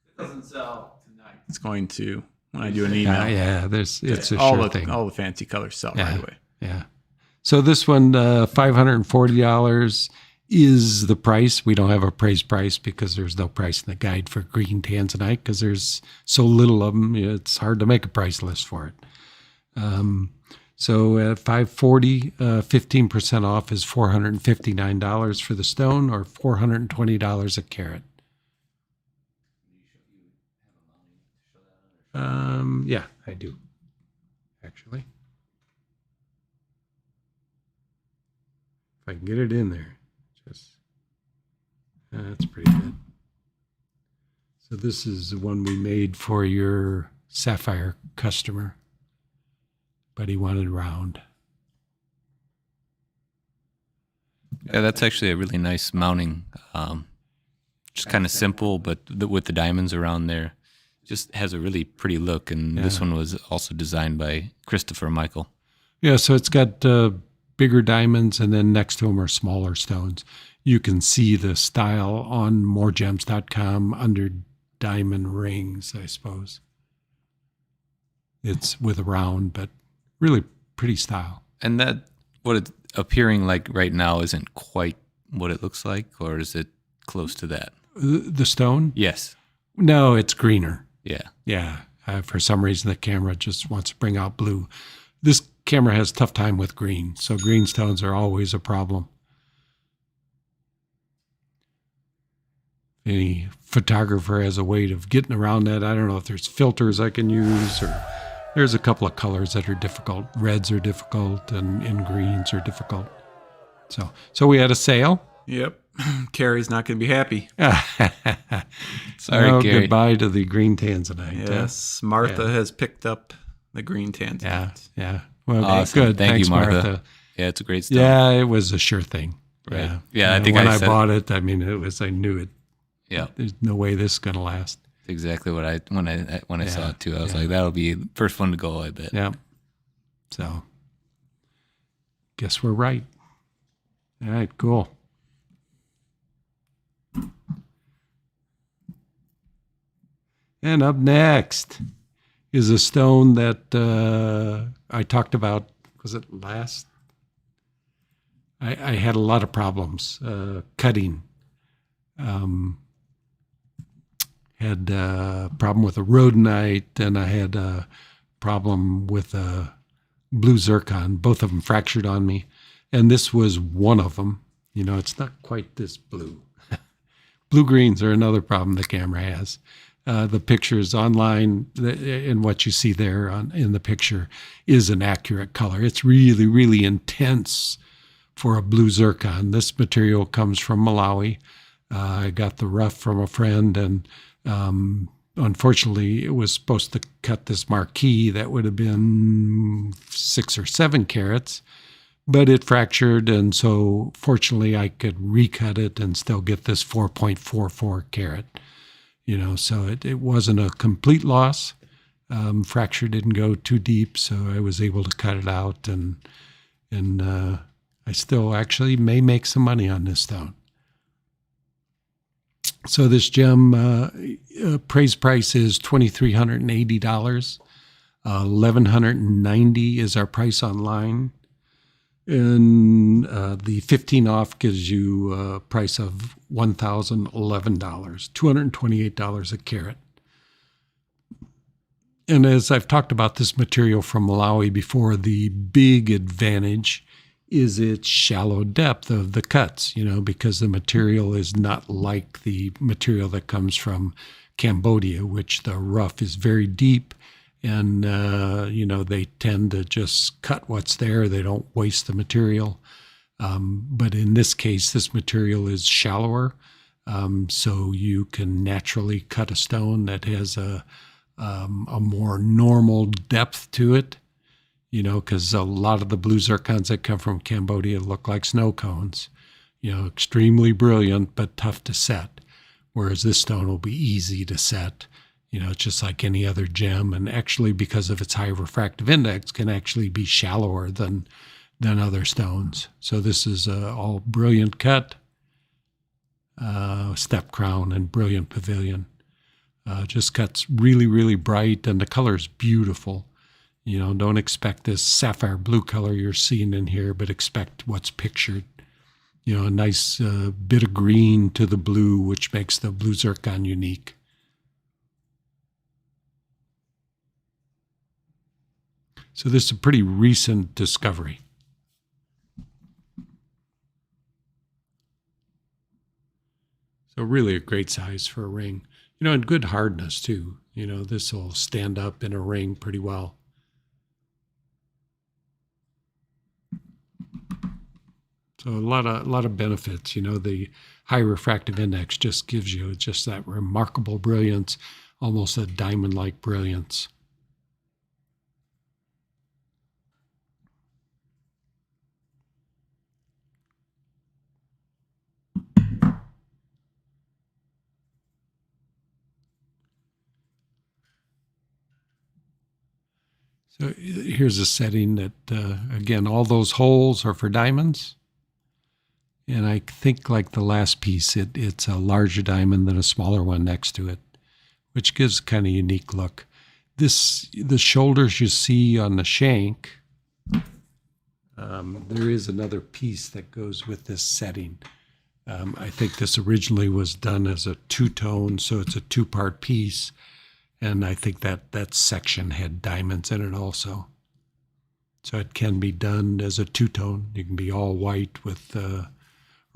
It doesn't sell tonight. It's going to when I do an email. Yeah, it's a all sure the thing. all the fancy colors sell right away. Yeah. So this one, $540 is the price. We don't have a price because there's no price in the guide for green Tanzanite because there's so little of them. It's hard to make a price list for it. So at $540, 15% off is $459 for the stone or $420 a carat. Yeah, I do, actually. If I can get it in there, that's pretty good. So this is the one we made for your Sapphire customer, but he wanted round. Yeah, that's actually a really nice mounting. Just kind of simple, but with the diamonds around there, just has a really pretty look. And this one was also designed by Christopher Michael. Yeah, so it's got bigger diamonds, and then next to them are smaller stones. You can see the style on MoreGems.com under diamond rings, I suppose. It's with a round, but really pretty style. And that, what it's appearing like right now isn't quite what it looks like, or is it close to that? The stone? Yes. No, it's greener. Yeah. Yeah. For some reason, the camera just wants to bring out blue. This camera has a tough time with green, so green stones are always a problem. Any photographer has a way of getting around that. I don't know if there's filters I can use, or there's a couple of colors that are difficult. Reds are difficult, and greens are difficult. So we had a sale. Yep. Carrie's not going to be happy. Sorry, Gary. Goodbye to the green Tanzanite. Yes, Martha has picked up the green Tanzanite. Yeah. Well, Awesome. good. Thank Thanks, you, Martha. Yeah, it's a great stone. Yeah, it was a sure thing. Right. Yeah. Yeah, I think when I I said bought it, I mean, I knew it. Yeah. There's no way this is going to last. Exactly what when I saw it too. I was like, that'll be the first one to go, I bet. Yeah. So, guess we're right. All right, cool. And up next is a stone that I talked about. Was it last? I had a lot of problems cutting. Had a problem with a rhodolite, and I had a problem with a blue zircon. Both of them fractured on me, and this was one of them. You know, it's not quite this blue. Blue greens are another problem the camera has. The pictures online and what you see there in the picture is an accurate color. It's really, really intense for a blue zircon. This material comes from Malawi. I got the rough from a friend, and unfortunately, it was supposed to cut this marquee that would have been 6 or 7 carats, but it fractured, and so fortunately, I could recut it and still get this 4.44 carat. You know, so it wasn't a complete loss. Fracture didn't go too deep, so I was able to cut it out, and I still actually may make some money on this stone. So this gem appraise price is $2,380. $1,190 is our price online. And the 15 off gives you a price of $1,011, $228 a carat. And as I've talked about this material from Malawi before, the big advantage is its shallow depth of the cuts, you know, because the material is not like the material that comes from Cambodia, which the rough is very deep. And, you know, they tend to just cut what's there. They don't waste the material. But in this case, this material is shallower. So you can naturally cut a stone that has a more normal depth to it, you know, because a lot of the blue zircons that come from Cambodia look like snow cones, you know, extremely brilliant, but tough to set. Whereas this stone will be easy to set. You know, it's just like any other gem, and actually, because of its high refractive index, can actually be shallower than other stones. So this is all brilliant cut, step crown, and brilliant pavilion. Just cuts really, really bright, and the color is beautiful. You know, don't expect this sapphire blue color you're seeing in here, but expect what's pictured. You know, a nice bit of green to the blue, which makes the blue zircon unique. So this is a pretty recent discovery. So really a great size for a ring. You know, and good hardness too. You know, this will stand up in a ring pretty well. So a lot of benefits. You know, the high refractive index just gives you just that remarkable brilliance, almost a diamond-like brilliance. So here's a setting that, again, all those holes are for diamonds. And I think like the last piece, it's a larger diamond than a smaller one next to it, which gives kind of unique look. The shoulders you see on the shank, there is another piece that goes with this setting. I think this originally was done as a two-tone, so it's a two-part piece. And I think that section had diamonds in it also. So it can be done as a two-tone. You can be all white with,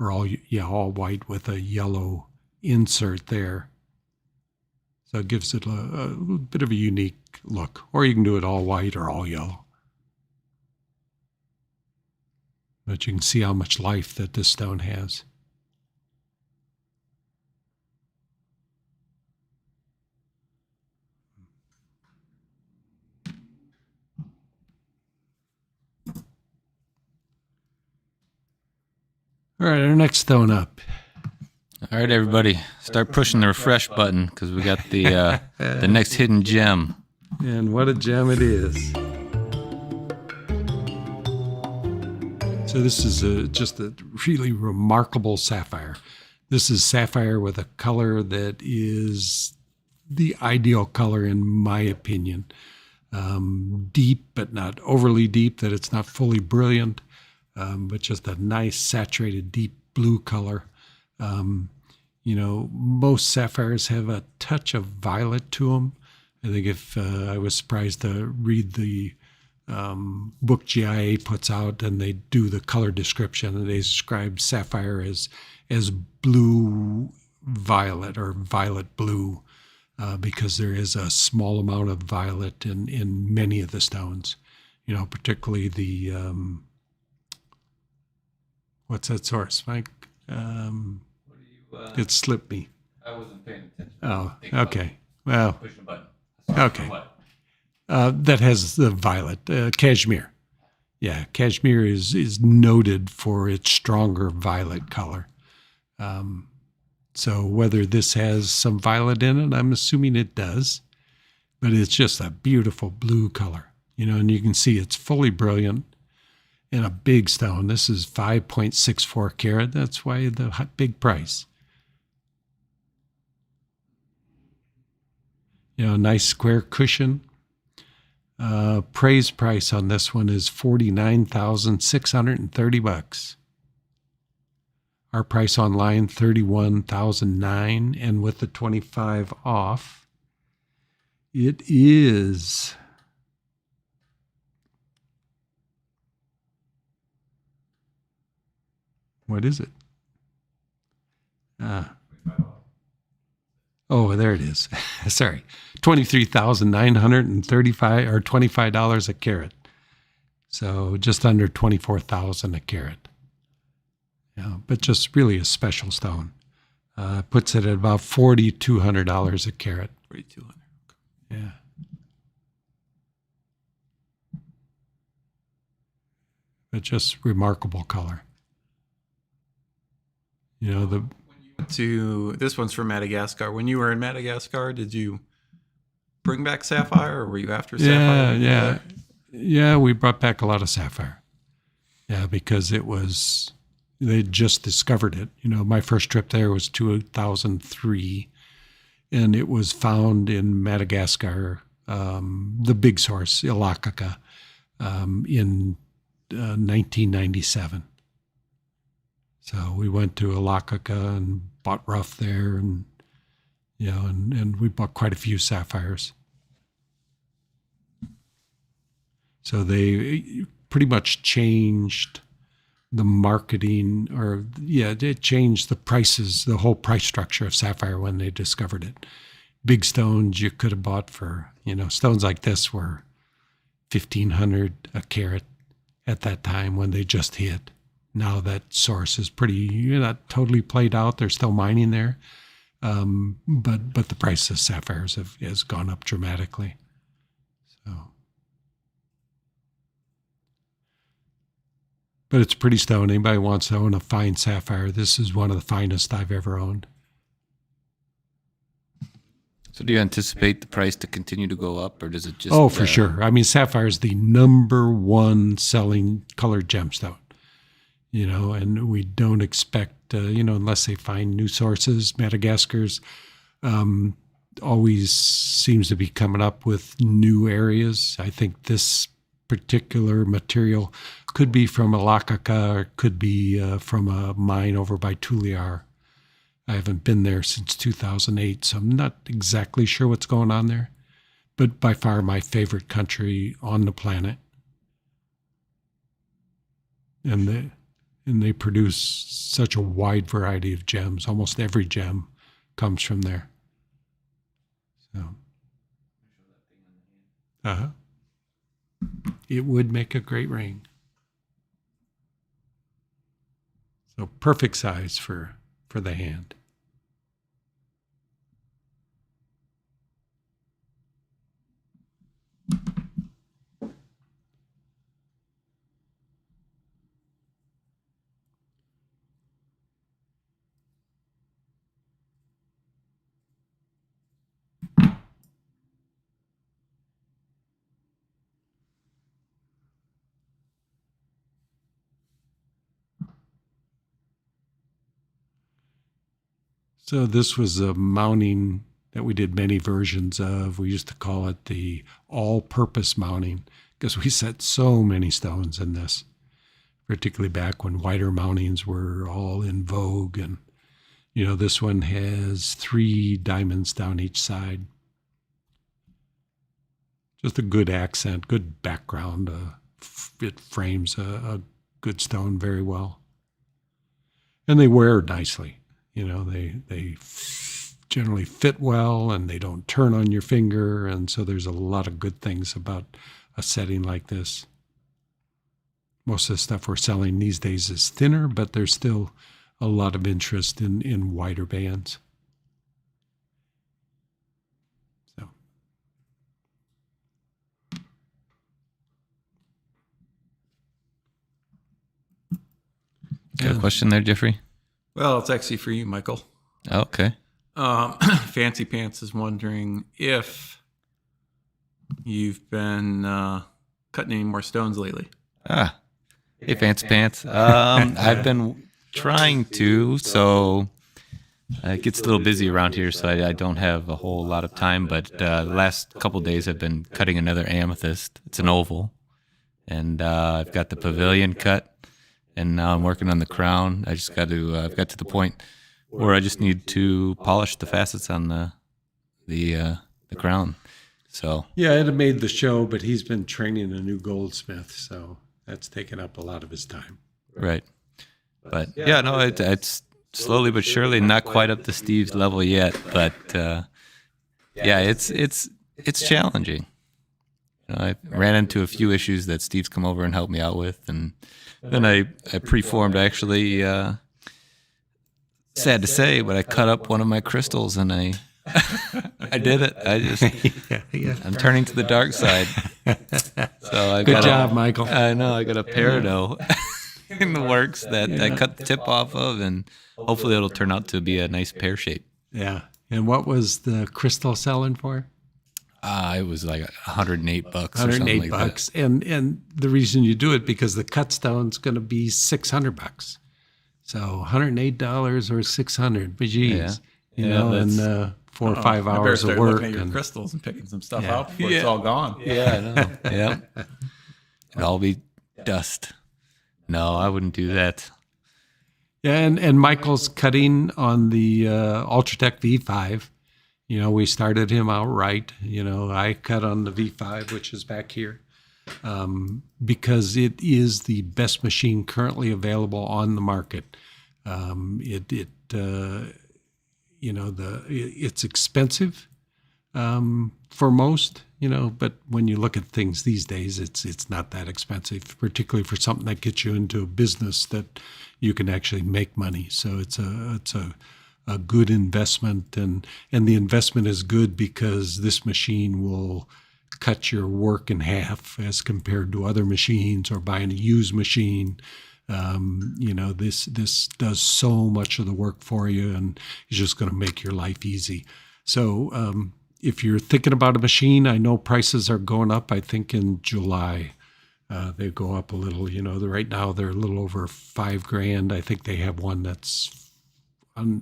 all white with a yellow insert there. So it gives it a bit of a unique look. Or you can do it all white or all yellow. But you can see how much life that this stone has. All right, our next stone up. All right, everybody, start pushing the refresh button because we got the next hidden gem. And what a gem it is. So this is just a really remarkable sapphire. This is sapphire with a color that is the ideal color in my opinion. Deep, but not overly deep, that it's not fully brilliant. But just a nice saturated deep blue color. Most sapphires have a touch of violet to them. I think if I was surprised to read the book GIA puts out and they do the color description and they describe sapphire as blue violet or violet blue because there is a small amount of violet in many of the stones, particularly the what's that source, Mike? It slipped me. I wasn't paying attention. Oh, okay. Well, Push the button. okay. That has the violet, cashmere. Yeah, cashmere is noted for its stronger violet color. So whether this has some violet in it, I'm assuming it does. But it's just a beautiful blue color, and you can see it's fully brilliant. And a big stone. This is 5.64 carat. That's why the big price. Nice square cushion. Praise price on this one is $49,630. Our price online, $31,009, and with the 25 off, it is what is it? Oh, there it is. Sorry. $23,935 or $25 a carat. So just under $24,000 a carat. But just really a special stone. Puts it at about $4,200 a carat. $4,200. Yeah. But just remarkable color. This one's from Madagascar. When you were in Madagascar, did you bring back sapphire, or were you after sapphire? Yeah. We brought back a lot of sapphire. Yeah, because they just discovered it. My first trip there was 2003, and it was found in Madagascar, the big source, Ilakaka, in 1997. So we went to Ilakaka and bought rough there, and and we bought quite a few sapphires. So they pretty much changed the marketing, they changed the prices, the whole price structure of sapphire when they discovered it. Big stones you could have bought for, stones like this were $1,500 a carat at that time when they just hit. Now that source is pretty, not totally played out. They're still mining there. But the price of sapphires has gone up dramatically. So, but it's a pretty stone. Anybody wants to own a fine sapphire, this is one of the finest I've ever owned. So do you anticipate the price to continue to go up, or does it just... Oh, for sure. I mean, sapphire is the number one selling colored gemstone. And we don't expect, unless they find new sources. Madagascar's always seems to be coming up with new areas. I think this particular material. Could be from Alakaka, or could be from a mine over by Tuliar. I haven't been there since 2008, so I'm not exactly sure what's going on there. But by far my favorite country on the planet. And they produce such a wide variety of gems. Almost every gem comes from there. So, it would make a great ring. So perfect size for the hand. So this was a mounting that we did many versions of. We used to call it the all-purpose mounting because we set so many stones in this, particularly back when wider mountings were all in vogue. And, this one has 3 diamonds down each side. Just a good accent, good background. It frames a good stone very well. And they wear nicely. They generally fit well and they don't turn on your finger. And so there's a lot of good things about a setting like this. Most of the stuff we're selling these days is thinner, but there's still a lot of interest in wider bands. So. Got a question there, Jeffrey? Well, it's actually for you, Michael. Okay. Fancy Pants is wondering if you've been cutting any more stones lately. Hey, Fancy Pants. I've been trying to, so it gets a little busy around here, so I don't have a whole lot of time. But the last couple of days, I've been cutting another amethyst. It's an oval, and I've got the pavilion cut. And now I'm working on the crown. I've got to the point where I just need to polish the facets on the crown. So yeah, it had made the show, but he's been training a new goldsmith, so that's taken up a lot of his time. Right, but yeah, no, it's slowly but surely, not quite up to Steve's level yet, but yeah, it's challenging. I ran into a few issues that Steve's come over and helped me out with, and then I preformed. Actually, sad to say, but I cut up one of my crystals and I did it. I'm turning to the dark side. So Good job, Michael. I know I got a peridot in the works that I cut the tip off of, and hopefully it'll turn out to be a nice pear shape. Yeah. And what was the crystal selling for? It was like $108 or $108, something like that. And the reason you do it because the cut stone's going to be $600. So $108 or $600, but geez, and 4 or 5 hours of work. Looking at your crystals and picking some stuff out before it's all gone. Yeah, I know. Yeah, it'll all be dust. No, I wouldn't do that. Yeah, and Michael's cutting on the Ultratech V5. We started him out right. I cut on the V5, which is back here, because it is the best machine currently available on the market. It's expensive for most, but when you look at things these days, it's not that expensive, particularly for something that gets you into a business that you can actually make money. So it's a good investment, and the investment is good because this machine will cut your work in half as compared to other machines or buying a used machine. This does so much of the work for you, and it's just going to make your life easy. So if you're thinking about a machine, I know prices are going up. I think in July they go up a little. Right now they're a little over $5,000. I think they have one that's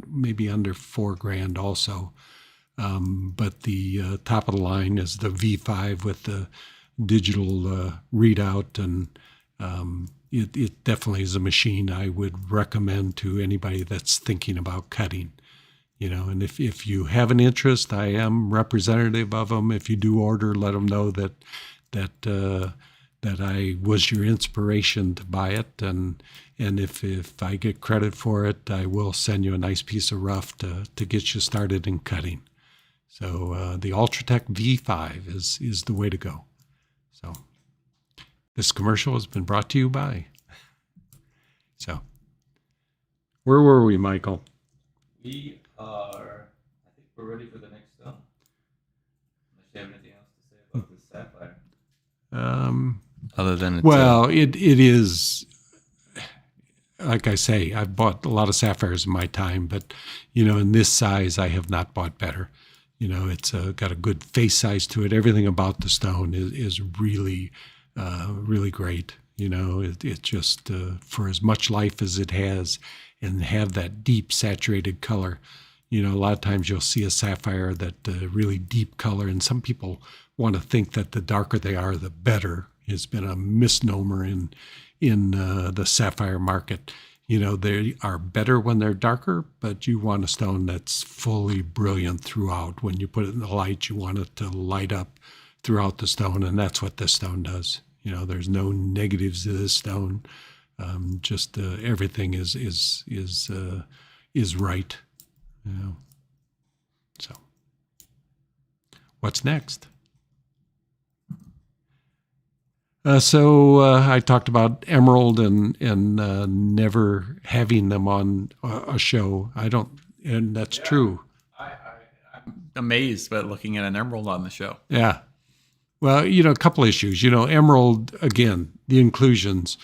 maybe under $4,000 also. But the top of the line is the V5 with the digital readout, and it definitely is a machine I would recommend to anybody that's thinking about cutting. And if you have an interest, I am representative of them. If you do order, let them know that I was your inspiration to buy it, and if I get credit for it, I will send you a nice piece of rough to get you started in cutting. So the Ultratech V5 is the way to go. So this commercial has been brought to you by. So where were we, Michael? We are, I think we're ready for the next stone. Unless you have anything else to say about this sapphire. Other than it is, like I say, I've bought a lot of sapphires in my time, but in this size I have not bought better. It's got a good face size to it. Everything about the stone is really really great. It just for as much life as it has, and have that deep saturated color. A lot of times you'll see a sapphire that really deep color, and some people want to think that the darker they are, the better. It's been a misnomer in the sapphire market. They are better when they're darker, but you want a stone that's fully brilliant throughout. When you put it in the light, you want it to light up throughout the stone, and that's what this stone does. There's no negatives to this stone. Just everything is right. So what's next? So I talked about emerald and never having them on a show. I don't, and that's true. I'm amazed by looking at an emerald on the show. Yeah. Well, a couple issues. Emerald, again, the inclusions,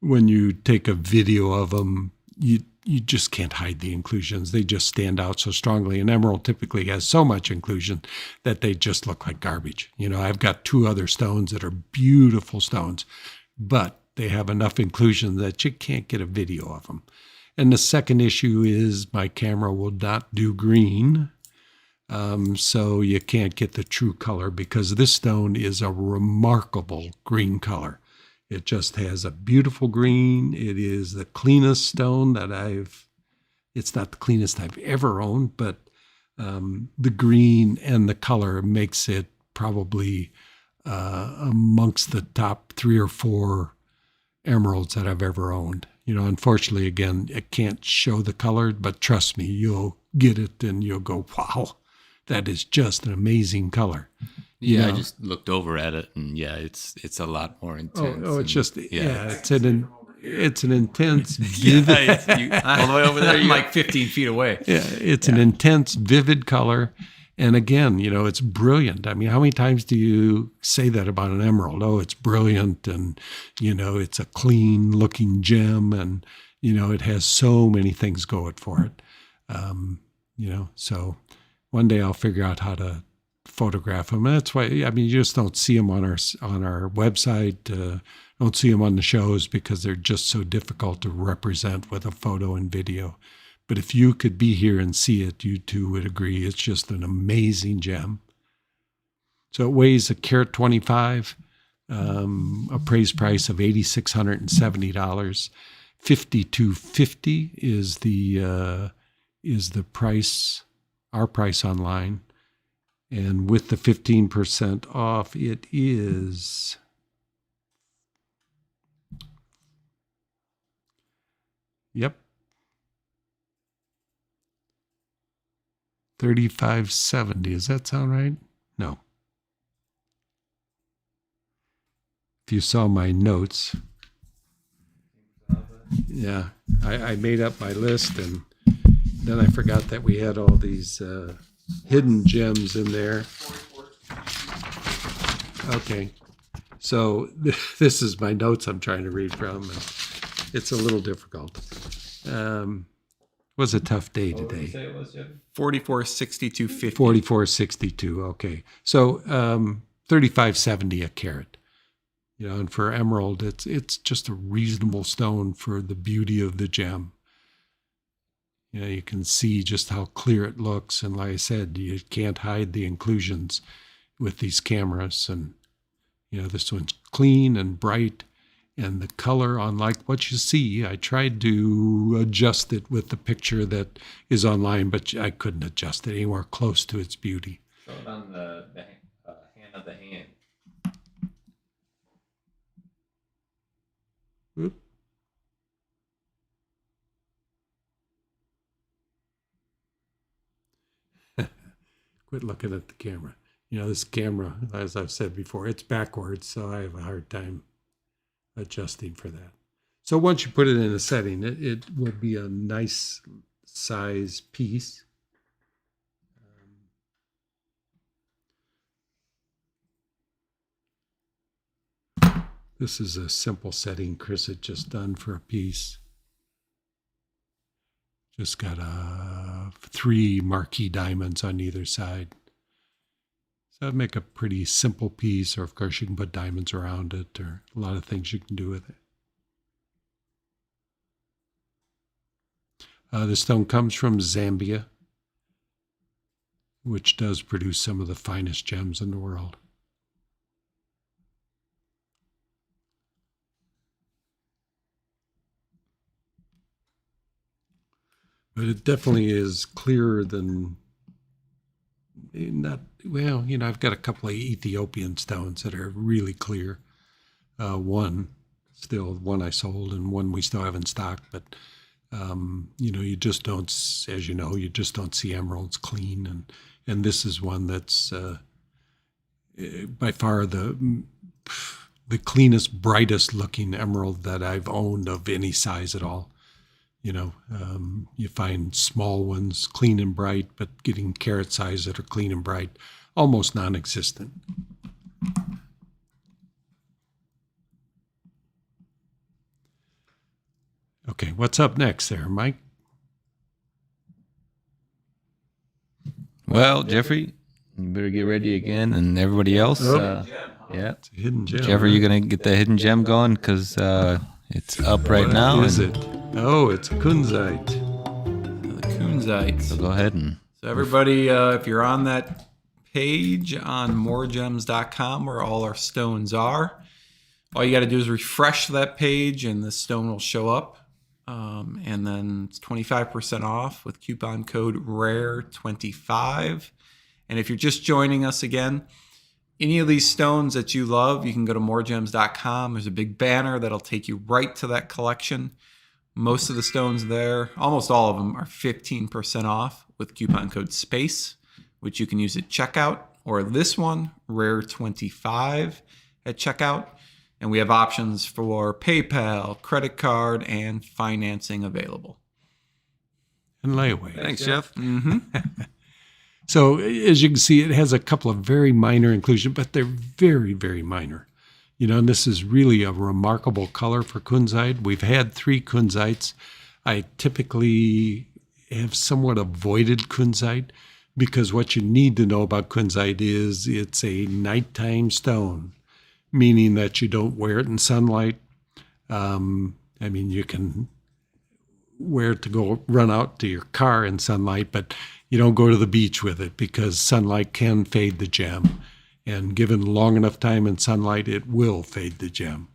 when you take a video of them, you just can't hide the inclusions. They just stand out so strongly. And emerald typically has so much inclusion that they just look like garbage. I've got two other stones that are beautiful stones, but they have enough inclusion that you can't get a video of them. And the second issue is my camera will not do green. So you can't get the true color, because this stone is a remarkable green color. It just has a beautiful green. It is the cleanest stone that it's not the cleanest I've ever owned, but the green and the color makes it probably amongst the top 3 or 4 emeralds that I've ever owned. Unfortunately, again, I can't show the color, but trust me, you'll get it and you'll go, wow, that is just an amazing color. Yeah, I just looked over at it, and it's a lot more intense. It's just it's an intense, vivid. All the way over there, you're like 15 feet away. Yeah, it's an intense, vivid color, and again, it's brilliant. I mean, how many times do you say that about an emerald? Oh, it's brilliant, and it's a clean-looking gem, and it has so many things going for it. So one day I'll figure out how to photograph them. And that's why, you just don't see them on our website, don't see them on the shows, because they're just so difficult to represent with a photo and video. But if you could be here and see it, you too would agree it's just an amazing gem. So it weighs 1.25 carats, appraised price of $8,670. $5,250 is the price, our price online. And with the 15% off, it is $35.70. Does that sound right? No. If you saw my notes, yeah, I made up my list, and then I forgot that we had all these hidden gems in there. Okay, so this is my notes I'm trying to read from, and it's a little difficult. Was a tough day today. What did you say it was, Jeff? 44.62.50. 44.62. Okay, so $35.70 a carat. And for emerald, it's just a reasonable stone for the beauty of the gem. You can see just how clear it looks, and like I said, you can't hide the inclusions with these cameras, and This one's clean and bright, and the color, unlike what you see, I tried to adjust it with the picture that is online, but I couldn't adjust it anywhere close to its beauty. Show it on the hand of the hand. Oop. Quit looking at the camera. This camera, as I've said before, it's backwards, so I have a hard time adjusting for that. So once you put it in a setting, it will be a nice size piece. This is a simple setting Chris had just done for a piece. Just got 3 marquee diamonds on either side. So that'd make a pretty simple piece, or of course you can put diamonds around it, or a lot of things you can do with it. The stone comes from Zambia, which does produce some of the finest gems in the world. But it definitely is clearer than, I've got a couple of Ethiopian stones that are really clear. One I sold, and one we still have in stock. But you just don't, as you just don't see emeralds clean, and this is one that's by far the cleanest, brightest looking emerald that I've owned of any size at all. You find small ones clean and bright, but getting carat size that are clean and bright, almost non-existent. Okay, what's up next there, Mike? Well, Jeffrey, you better get ready again, and everybody else. Yeah, It's a hidden gem. Jeffrey, you're gonna get the hidden gem going because it's up right now. What is it? Oh, it's kunzite. The kunzite. So go ahead and. So everybody, if you're on that page on MoreGems.com where all our stones are, all you got to do is refresh that page and the stone will show up. And then it's 25% off with coupon code RARE25. And if you're just joining us again, any of these stones that you love, you can go to MoreGems.com. There's a big banner that'll take you right to that collection. Most of the stones there, almost all of them, are 15% off with coupon code SPACE, which you can use at checkout, or this one, RARE25, at checkout. And we have options for PayPal, credit card, and financing available. And layaway. Thanks, Jeff. Mm-hmm. So as you can see, it has a couple of very minor inclusions, but they're very, very minor. And this is really a remarkable color for kunzite. We've had 3 kunzites. I typically have somewhat avoided kunzite because what you need to know about kunzite is it's a nighttime stone, meaning that you don't wear it in sunlight. You can wear it to go run out to your car in sunlight, but you don't go to the beach with it because sunlight can fade the gem. And given long enough time in sunlight, it will fade the gem.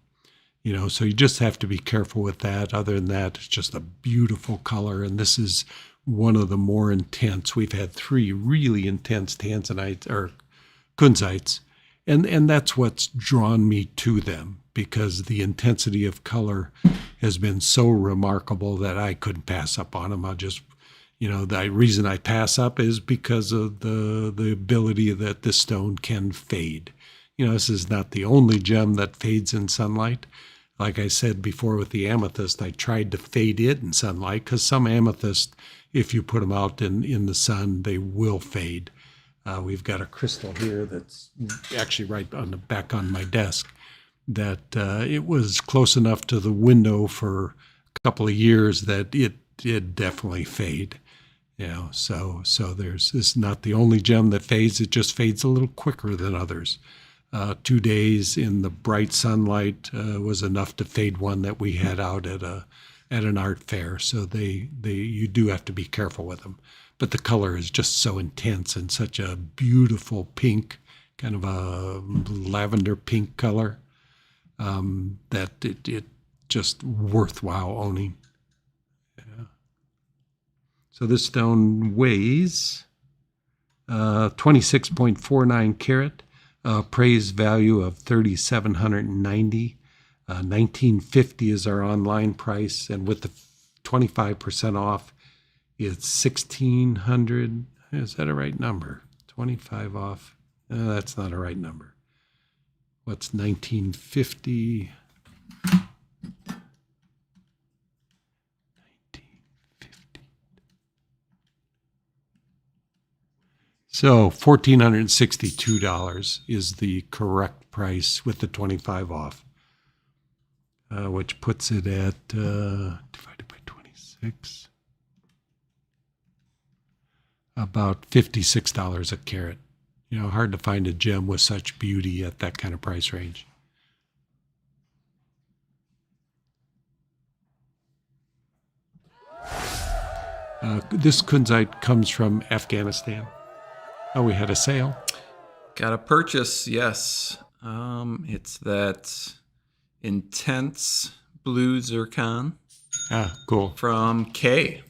So you just have to be careful with that. Other than that, it's just a beautiful color. And this is one of the more intense. We've had 3 really intense tanzanite or kunzites. And that's what's drawn me to them, because the intensity of color has been so remarkable that I couldn't pass up on them. The reason I pass up is because of the ability that this stone can fade. This is not the only gem that fades in sunlight. Like I said before with the amethyst, I tried to fade it in sunlight because some amethyst, if you put them out in the sun, they will fade. We've got a crystal here that's actually right on the back on my desk that it was close enough to the window for a couple of years that it did definitely fade. So this is not the only gem that fades. It just fades a little quicker than others. 2 days in the bright sunlight was enough to fade one that we had out at an art fair. So you do have to be careful with them. But the color is just so intense and such a beautiful pink kind of a lavender pink color. That it just worthwhile owning. Yeah. So this stone weighs 26.49 carat, appraised value of $3,790. $1,950 is our online price, and with the 25% off, it's $1,600. Is that a right number? 25 off. That's not a right number. What's 1950? 1950. So $1,462 is the correct price with the 25 off, which puts it at divided by 26, about $56 a carat. Hard to find a gem with such beauty at that kind of price range. This kunzite comes from Afghanistan. Oh, we had a sale. Got a purchase, yes. It's that intense blue zircon. Cool. From Kay.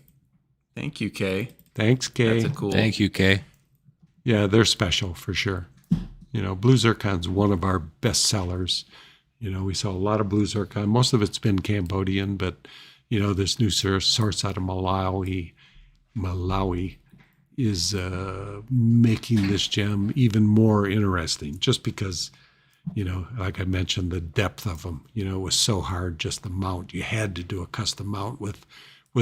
Thank you, Kay. Thanks, Kay. That's a cool. Thank you, Kay. Yeah, they're special for sure. Blue zircon's one of our best sellers. We sell a lot of blue zircon. Most of it's been Cambodian, but this new source out of Malawi is making this gem even more interesting. Just because, like I mentioned, the depth of them. It was so hard just the mount. You had to do a custom mount with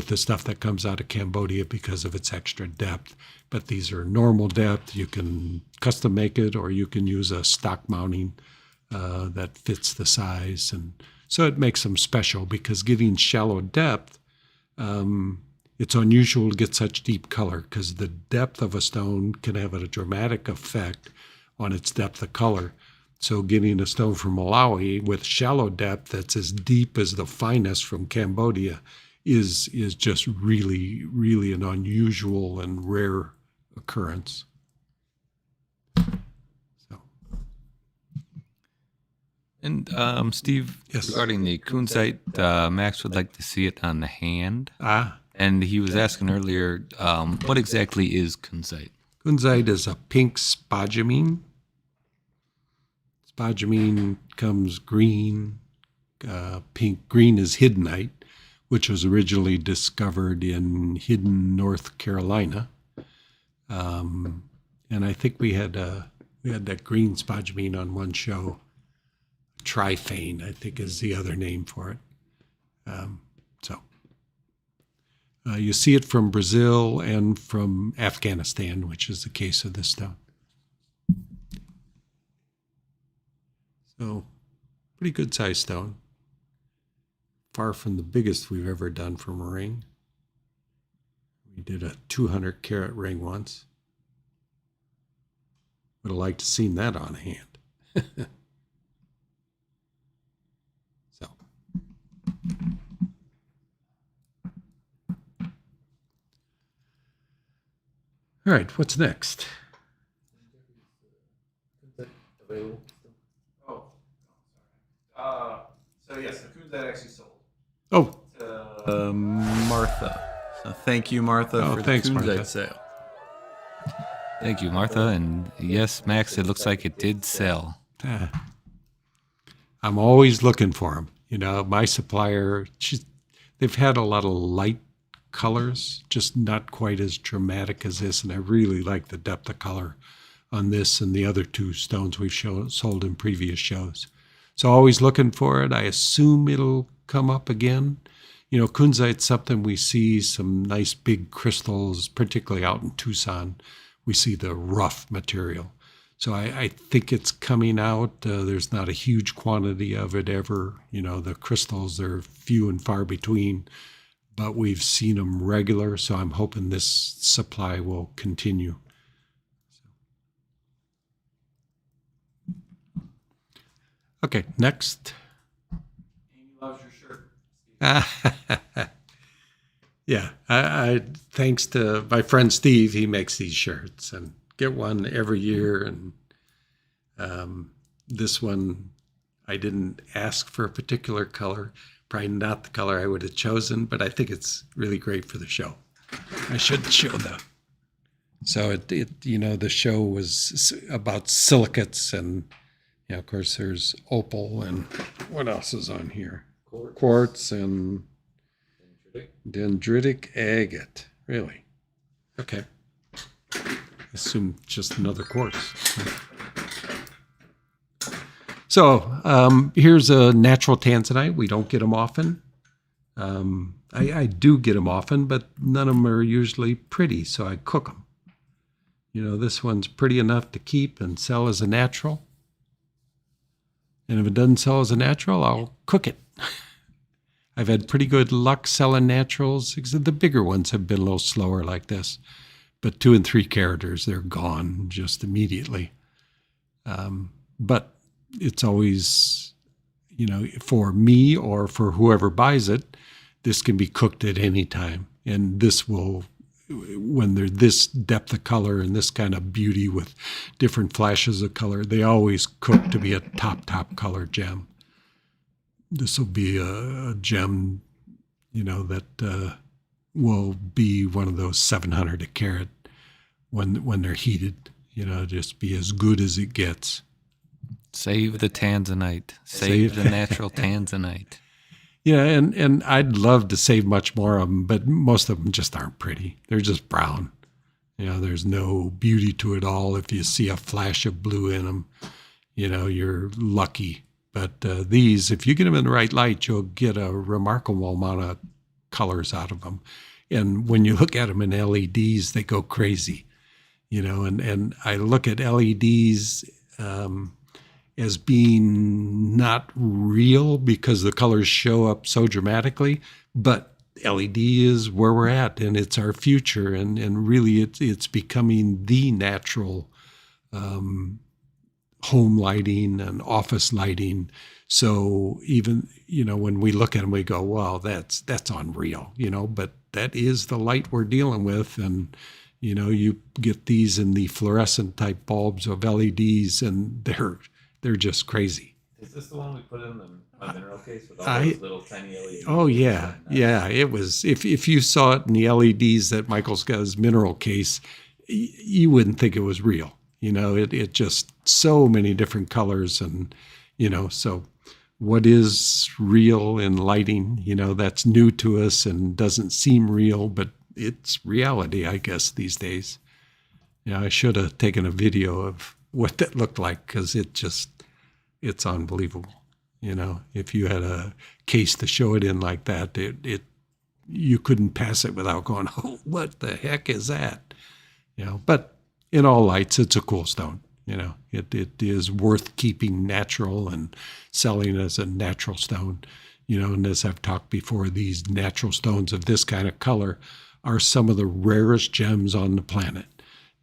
the stuff that comes out of Cambodia because of its extra depth. But these are normal depth. You can custom make it, or you can use a stock mounting that fits the size. And so it makes them special because getting shallow depth, it's unusual to get such deep color because the depth of a stone can have a dramatic effect on its depth of color. So getting a stone from Malawi with shallow depth that's as deep as the finest from Cambodia is just really, really an unusual and rare occurrence. So. And Steve, yes. Regarding the kunzite, Max would like to see it on the hand. And he was asking earlier, what exactly is kunzite? Kunzite is a pink spodumene. Spodumene comes green. Pink green is hiddenite, which was originally discovered in Hidden, North Carolina. And I think we had that green spodumene on one show. Trifane, I think, is the other name for it. You see it from Brazil and from Afghanistan, which is the case of this stone. So, pretty good sized stone. Far from the biggest we've ever done from a ring. We did a 200 carat ring once. Would have liked to seen that on hand. So. All right, what's next? Available still? So yes, the kunzite actually sold. Oh. Martha. So thank you, Martha, for thanks, the kunzite Martha. sale. Thank you, Martha. And yes, Max, it looks like it did sell. I'm always looking for them. My supplier, they've had a lot of light colors, just not quite as dramatic as this. And I really like the depth of color on this and the other two stones we've sold in previous shows. So always looking for it. I assume it'll come up again. Kunzite's something we see some nice big crystals, particularly out in Tucson. We see the rough material. So I think it's coming out. There's not a huge quantity of it ever. The crystals are few and far between, but we've seen them regular. So I'm hoping this supply will continue. Okay, next. Amy loves your shirt. Yeah, I thanks to my friend Steve, he makes these shirts and get one every year, and This one, I didn't ask for a particular color, probably not the color I would have chosen, but I think it's really great for the show. I should show the. So the show was about silicates, and of course there's opal, and what else is on here? Quartz and dendritic agate. Really? Okay. Assume just another quartz. So here's a natural tanzanite. We don't get them often. I do get them often, but none of them are usually pretty, so I cook them. This one's pretty enough to keep and sell as a natural. And if it doesn't sell as a natural, I'll cook it. I've had pretty good luck selling naturals, except the bigger ones have been a little slower like this. But 2 and 3 caraters, they're gone just immediately. But it's always, for me or for whoever buys it, this can be cooked at any time. And this will, when they're this depth of color and this kind of beauty with different flashes of color, they always cook to be a top color gem. This will be a gem, that will be one of those 700 a carat when they're heated, just be as good as it gets. Save the Tanzanite. Save the natural Tanzanite. Yeah, and I'd love to save much more of them, but most of them just aren't pretty. They're just brown. There's no beauty to it all. If you see a flash of blue in them, you're lucky. But these, if you get them in the right light, you'll get a remarkable amount of colors out of them. And when you look at them in LEDs, they go crazy. And I look at LEDs as being not real because the colors show up so dramatically, but LED is where we're at, and it's our future, and really it's becoming the natural home lighting and office lighting. So even, when we look at them, we go, wow, that's unreal, but that is the light we're dealing with. And, you get these in the fluorescent type bulbs of LEDs, and they're just crazy. Is this the one we put in the mineral case with all those little tiny LEDs? Oh, yeah. Yeah, it was. If you saw it in the LEDs that Michael's got his mineral case, you wouldn't think it was real. It just so many different colors, and, so what is real in lighting, that's new to us and doesn't seem real, but it's reality, I guess, these days. I should have taken a video of what that looked like, because it's unbelievable. If you had a case to show it in like that, you couldn't pass it without going, oh, what the heck is that? But in all lights, it's a cool stone. It is worth keeping natural and selling as a natural stone. And as I've talked before, these natural stones of this kind of color are some of the rarest gems on the planet.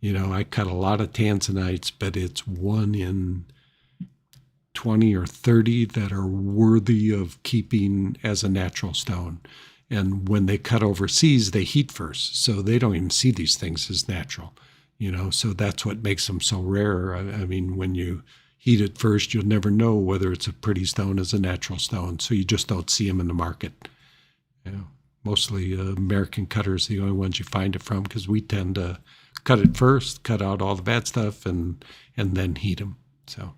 I cut a lot of tanzanites, but it's 1 in 20 or 30 that are worthy of keeping as a natural stone. And when they cut overseas, they heat first, so they don't even see these things as natural. So that's what makes them so rare. I mean, when you heat it first, you'll never know whether it's a pretty stone as a natural stone. So you just don't see them in the market. Mostly American cutters, the only ones you find it from, because we tend to cut it first, cut out all the bad stuff, and then heat them. So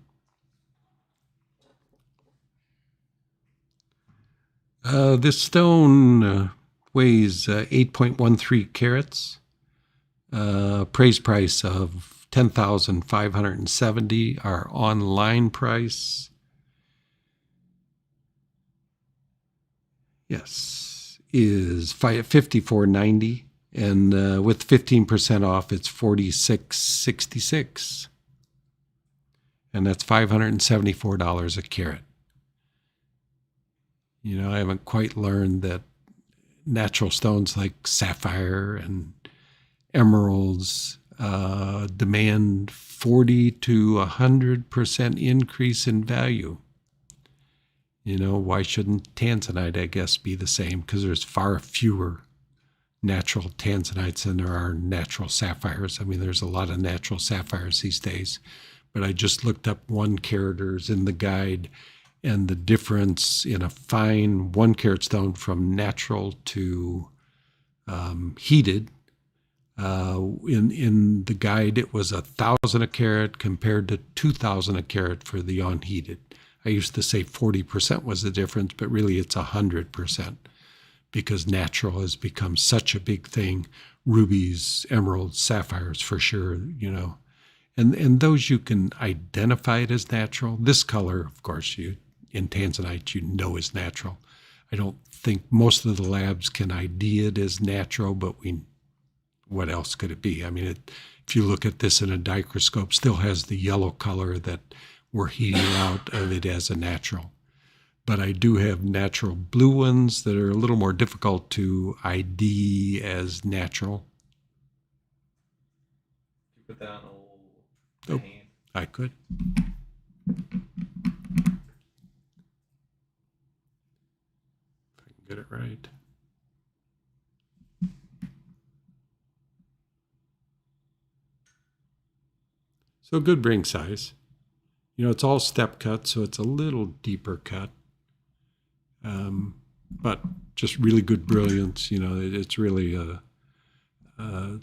this stone weighs 8.13 carats. Appraised price of $10,570. Our online price, yes, is $54.90, and with 15% off, it's $46.66, and that's $574 a carat. I haven't quite learned that natural stones like sapphire and emeralds demand 40 to 100% increase in value. Why shouldn't tanzanite, I guess, be the same? Because there's far fewer natural tanzanites than there are natural sapphires. I mean, there's a lot of natural sapphires these days, but I just looked up 1 caraters in the guide, and the difference in a fine 1 carat stone from natural to heated. In the guide, it was 1,000 a carat compared to 2,000 a carat for the unheated. I used to say 40% was the difference, but really it's 100% because natural has become such a big thing. Rubies, emeralds, sapphires for sure, and those you can identify it as natural. This color, of course, in Tanzanite, is natural. I don't think most of the labs can ID it as natural, but what else could it be? I mean, if you look at this in a microscope, still has the yellow color that we're heating out of it as a natural. But I do have natural blue ones that are a little more difficult to ID as natural. Put that on Oh, I could. If I can get it right. So good ring size. It's all step cut, so it's a little deeper cut. But just really good brilliance. It's really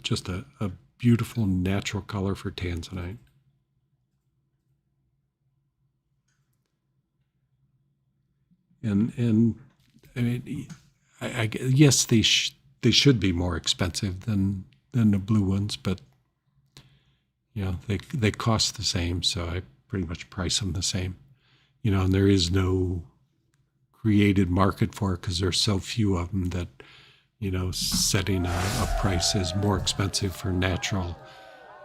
just a beautiful natural color for Tanzanite. And I mean, yes, they should be more expensive than the blue ones, but they cost the same, so I pretty much price them the same. And there is no created market for it because there's so few of them that setting a price as more expensive for natural.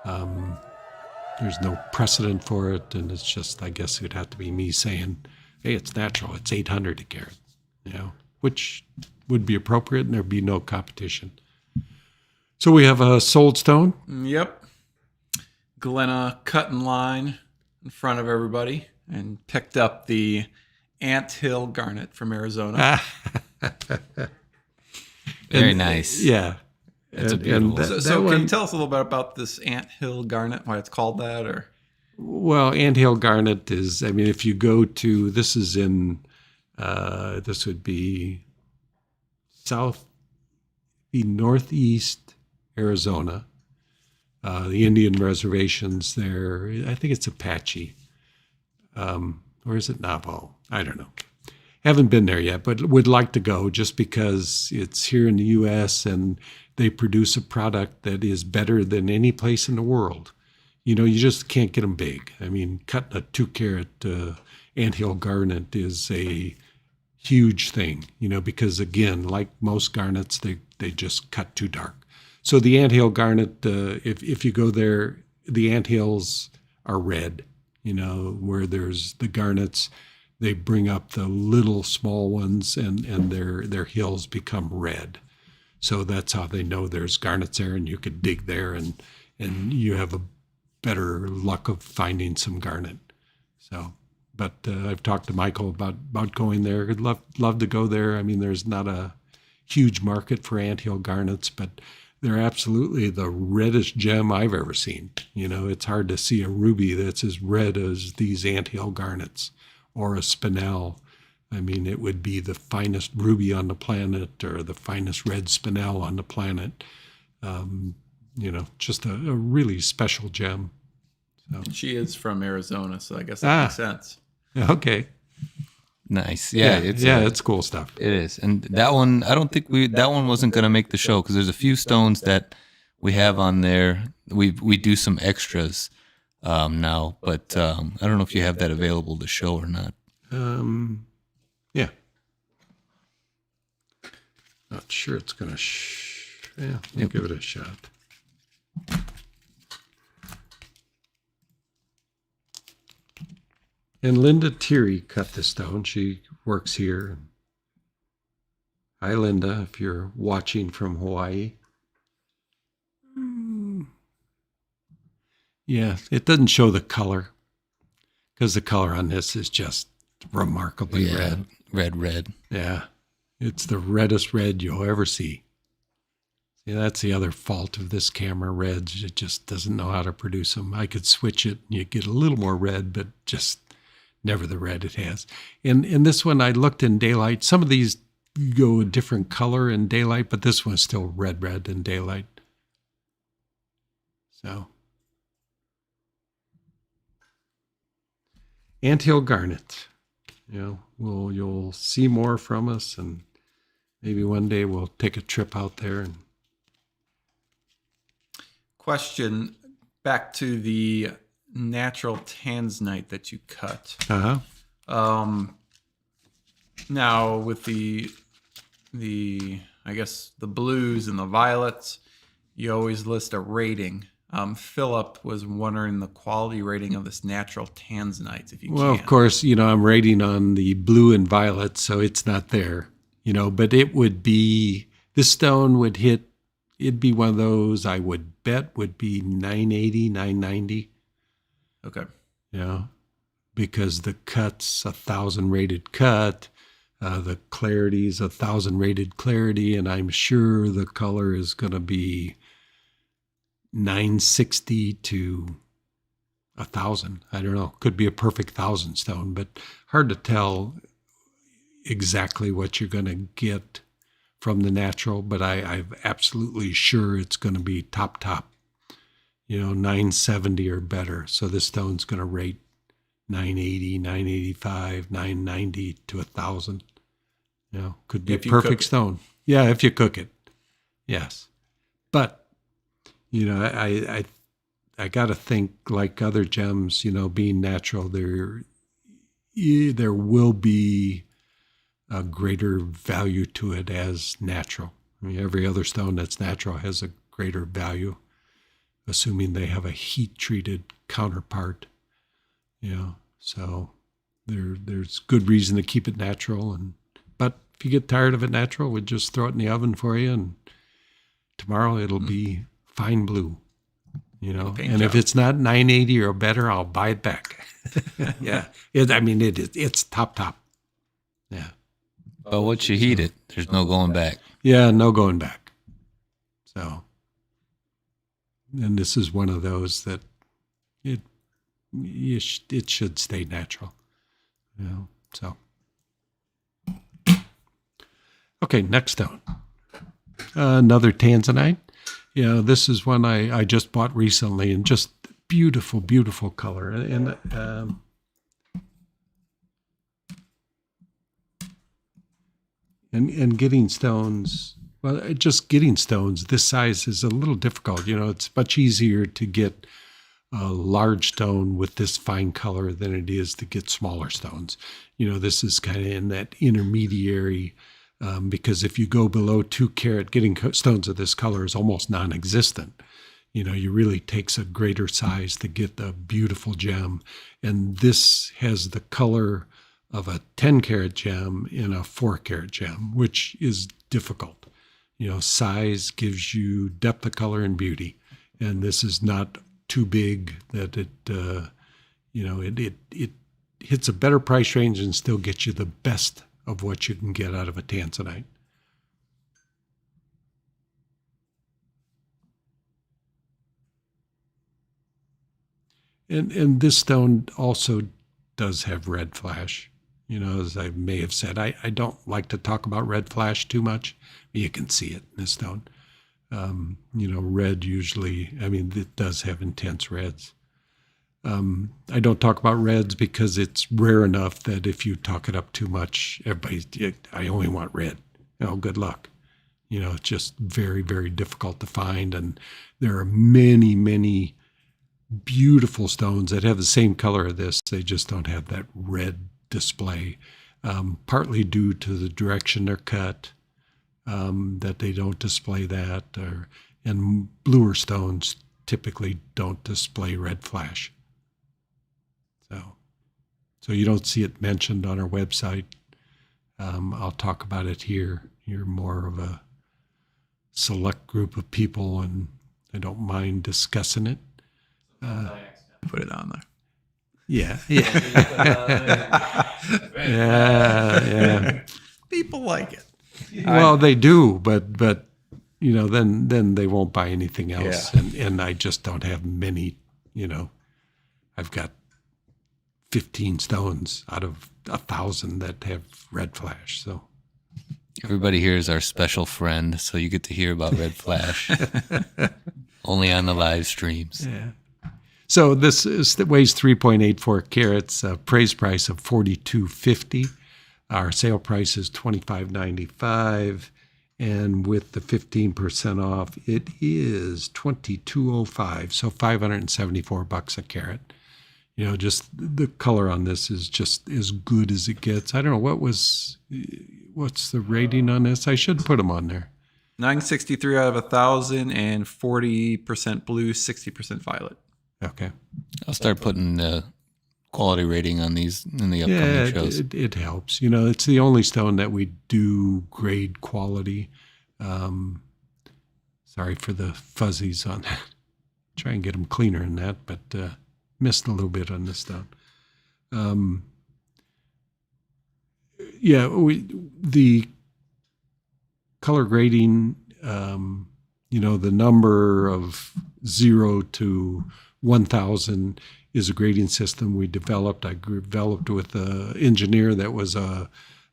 There's no precedent for it, and it's just, I guess it'd have to be me saying, hey, it's natural, it's 800 a carat, which would be appropriate, and there'd be no competition. So we have a sold stone. Yep. Glenna cut in line in front of everybody and picked up the Anthill garnet from Arizona. Very nice. Yeah. It's a beautiful. So can you tell us a little bit about this Anthill garnet, why it's called that? Or Well, Anthill garnet is, I mean, if you go to, this is in, this would be northeast Arizona. The Indian reservations there, I think it's Apache. Or is it Navajo? I don't know. Haven't been there yet, but would like to go just because it's here in the U.S. and they produce a product that is better than any place in the world. You just can't get them big. I mean, cutting a 2-carat Anthill garnet is a huge thing, because again, like most garnets, they just cut too dark. So the Anthill garnet, if you go there, the anthills are red, where there's the garnets, they bring up the little small ones and their hills become red. So that's how they know there's garnets there, and you could dig there and you have a better luck of finding some garnet. So, but I've talked to Michael about going there. I'd love to go there. I mean, there's not a huge market for anthill garnets, but they're absolutely the reddest gem I've ever seen. It's hard to see a ruby that's as red as these anthill garnets or a spinel. I mean, it would be the finest ruby on the planet or the finest red spinel on the planet. Just a really special gem. So. She is from Arizona, so I guess that makes sense. Okay. Nice. Yeah, it's cool stuff. It is. And that one, I don't think that one wasn't going to make the show because there's a few stones that we have on there. We do some extras now, but I don't know if you have that available to show or not. Yeah. Not sure it's going to we'll give it a shot. And Linda Thierry cut the stone. She works here. Hi, Linda, if you're watching from Hawaii. Yeah, it doesn't show the color because the color on this is just remarkably red. Red. Yeah, it's the reddest red you'll ever see. See, that's the other fault of this camera, reds. It just doesn't know how to produce them. I could switch it and you get a little more red, but just never the red it has. In this one, I looked in daylight. Some of these go a different color in daylight, but this one's still red in daylight. So, anthill garnet. You'll see more from us, and maybe one day we'll take a trip out there. And question back to the natural tanzanite that you cut. Now with the I guess the blues and the violets, you always list a rating. Philip was wondering the quality rating of this natural tanzanite, if you can. Well, of course, I'm rating on the blue and violet, so it's not there. But it would be, this stone would hit, it'd be one of those I would bet would be 980, 990. Okay. Because the cut's 1,000 rated cut, the clarity's 1,000 rated clarity, and I'm sure the color is going to be 960 to 1,000. I don't know. Could be a perfect 1,000 stone, but hard to tell exactly what you're going to get from the natural. But I'm absolutely sure it's going to be top. 970 or better. So this stone's going to rate 980, 985, 990 to 1,000. Could be a perfect stone. Yeah, if you cook it. Yes. But I got to think, like other gems, being natural, there will be a greater value to it as natural. Every other stone that's natural has a greater value, assuming they have a heat-treated counterpart. So there's good reason to keep it natural. But if you get tired of it natural, we'd just throw it in the oven for you, and tomorrow it'll be fine blue, and if it's not 980 or better, I'll buy it back. Yeah. It's top. Yeah. But once you heat it, there's no going back. Yeah, no going back. So, and this is one of those that it should stay natural. So. Okay, next stone. Another Tanzanite. This is one I just bought recently, and just beautiful, beautiful color. And getting stones, just getting stones this size is a little difficult. It's much easier to get a large stone with this fine color than it is to get smaller stones. This is kind of in that intermediary. Because if you go below 2 carat, getting stones of this color is almost non-existent. You really takes a greater size to get a beautiful gem. And this has the color of a 10 carat gem in a 4 carat gem, which is difficult. Size gives you depth of color and beauty. And this is not too big that it hits a better price range and still gets you the best of what you can get out of a Tanzanite. And this stone also does have red flash. As I may have said, I don't like to talk about red flash too much. You can see it in this stone. Red usually, it does have intense reds. I don't talk about reds because it's rare enough that if you talk it up too much, I only want red. Good luck. It's just very, very difficult to find. And there are many, many beautiful stones that have the same color as this. They just don't have that red display, partly due to the direction they're cut, that they don't display that. And bluer stones typically don't display red flash. So you don't see it mentioned on our website. I'll talk about it here. You're more of a select group of people, and I don't mind discussing it. Put it on there. Yeah. Yeah. People like it. Well, they do, but then they won't buy anything else. Yeah. And I just don't have many, I've got 15 stones out of 1,000 that have red flash. So Everybody here is our special friend, so you get to hear about red flash only on the live streams. yeah. So this weighs 3.84 carats, praise price of $42.50. Our sale price is $25.95. And with the 15% off, it is $22.05, so $574 a carat. Just the color on this is just as good as it gets. I don't know what's the rating on this. I should put them on there. 963 out of 1,000 and 40% blue, 60% violet. Okay. I'll start putting the quality rating on these in the upcoming shows. It helps. It's the only stone that we do grade quality. Sorry for the fuzzies on that. Try and get them cleaner than that, but missed a little bit on this stone. The color grading, the number of 0 to 1,000 is a grading system we developed. I developed with an engineer that was an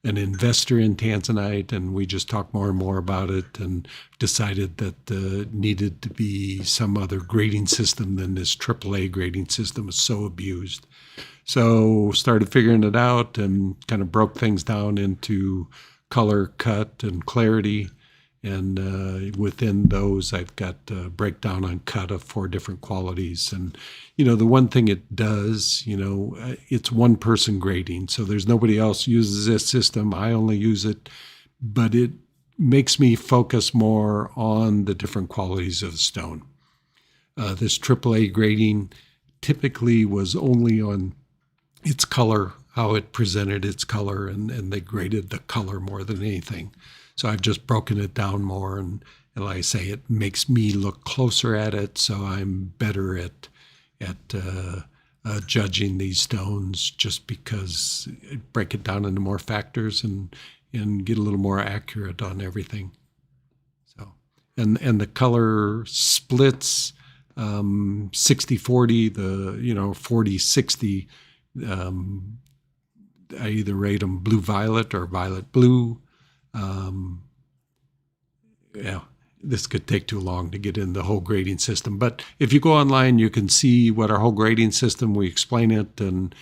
investor in Tanzanite, and we just talked more and more about it and decided that needed to be some other grading system than this AAA grading system was so abused. So started figuring it out and kind of broke things down into color, cut, and clarity. And within those, I've got a breakdown on cut of 4 different qualities. And, the one thing it does, it's one person grading. So there's nobody else uses this system. I only use it. But it makes me focus more on the different qualities of the stone. This AAA grading typically was only on its color, how it presented its color, and they graded the color more than anything. So I've just broken it down more, and like I say, it makes me look closer at it, so I'm better at judging these stones, just because I break it down into more factors and get a little more accurate on everything. So, and the color splits 60-40, the 40-60. I either rate them blue-violet or violet-blue. This could take too long to get in the whole grading system. But if you go online, you can see what our whole grading system. We explain it and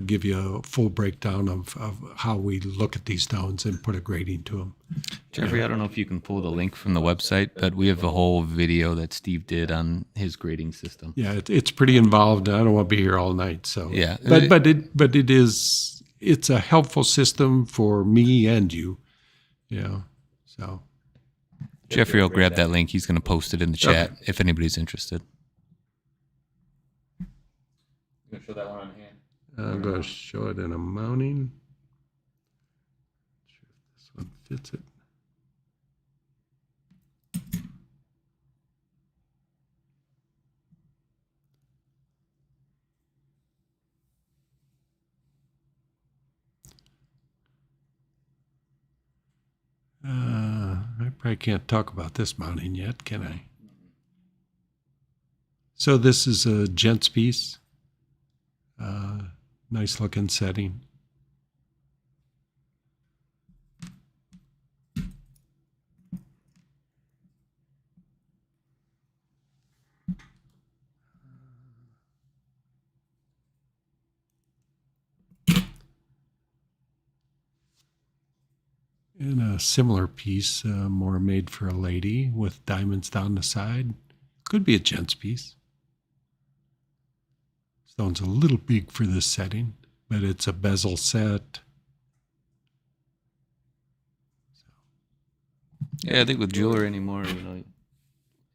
give you a full breakdown of how we look at these stones and put a grading to them. Jeffrey, I don't know if you can pull the link from the website, but we have a whole video that Steve did on his grading system. Yeah, it's pretty involved. I don't want to be here all night. So yeah, it's a helpful system for me and you. So Jeffrey will grab that link. He's going to post it in the chat if anybody's interested. You going to show that one on hand? I'm going to show it in a mounting. Not sure if this one fits it. I probably can't talk about this mounting yet, can I? So this is a gents piece. Nice looking setting. And a similar piece, more made for a lady with diamonds down the side. Could be a gents piece. Stone's a little big for this setting, but it's a bezel set. Yeah, I think with jewelry anymore,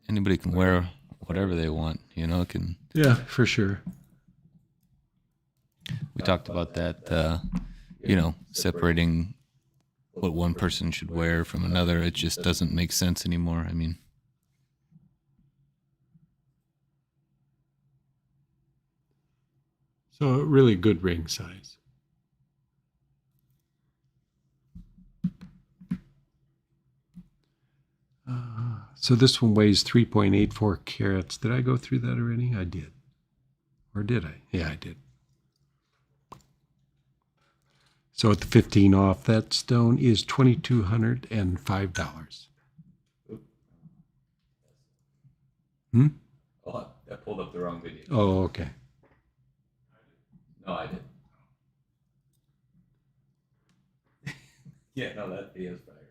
anybody can wear whatever they want. Can. Yeah, for sure. We talked about that. Separating what one person should wear from another. It just doesn't make sense anymore. So a really good ring size. So this one weighs 3.84 carats. Did I go through that already? I did. Or did I? Yeah, I did. So at the 15 off, that stone is $2,205. Hmm? Oh, I pulled up the wrong video. Oh, okay. No, I didn't. Yeah, no, that video's probably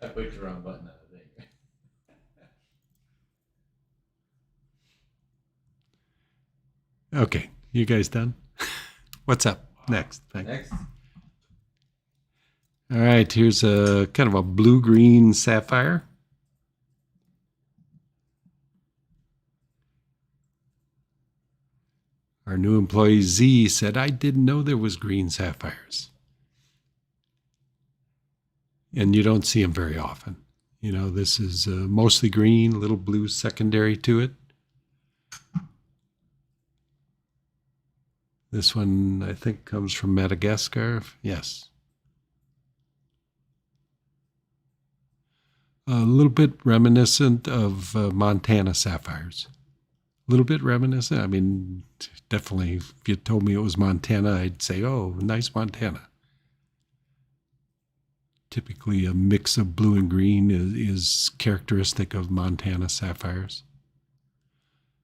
right. I put the wrong button on the thing. Okay, you guys done? What's up next? Next. All right, here's a kind of a blue-green sapphire. Our new employee Z said, I didn't know there was green sapphires. And you don't see them very often. You know, this is mostly green, little blue secondary to it. This one, I think, comes from Madagascar. Yes. A little bit reminiscent of Montana sapphires. A little bit reminiscent. I mean, definitely, if you told me it was Montana, I'd say, oh, nice Montana. Typically, a mix of blue and green is characteristic of Montana sapphires.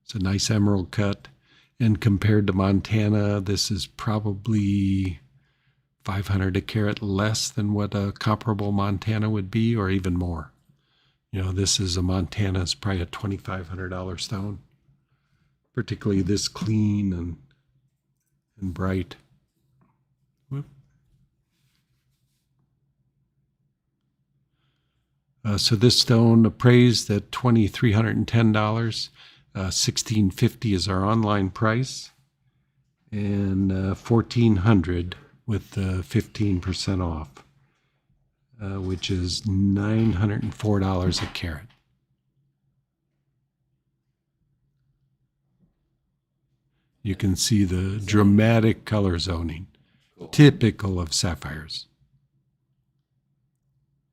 It's a nice emerald cut. And compared to Montana, this is probably 500 a carat less than what a comparable Montana would be, or even more. You know, this is a Montana, it's probably a $2,500 stone. Particularly this clean and bright. Whoop. So this stone appraised at $2,310. $1,650 is our online price, and $1,400 with 15% off, which is $904 a carat. You can see the dramatic color zoning, typical of sapphires.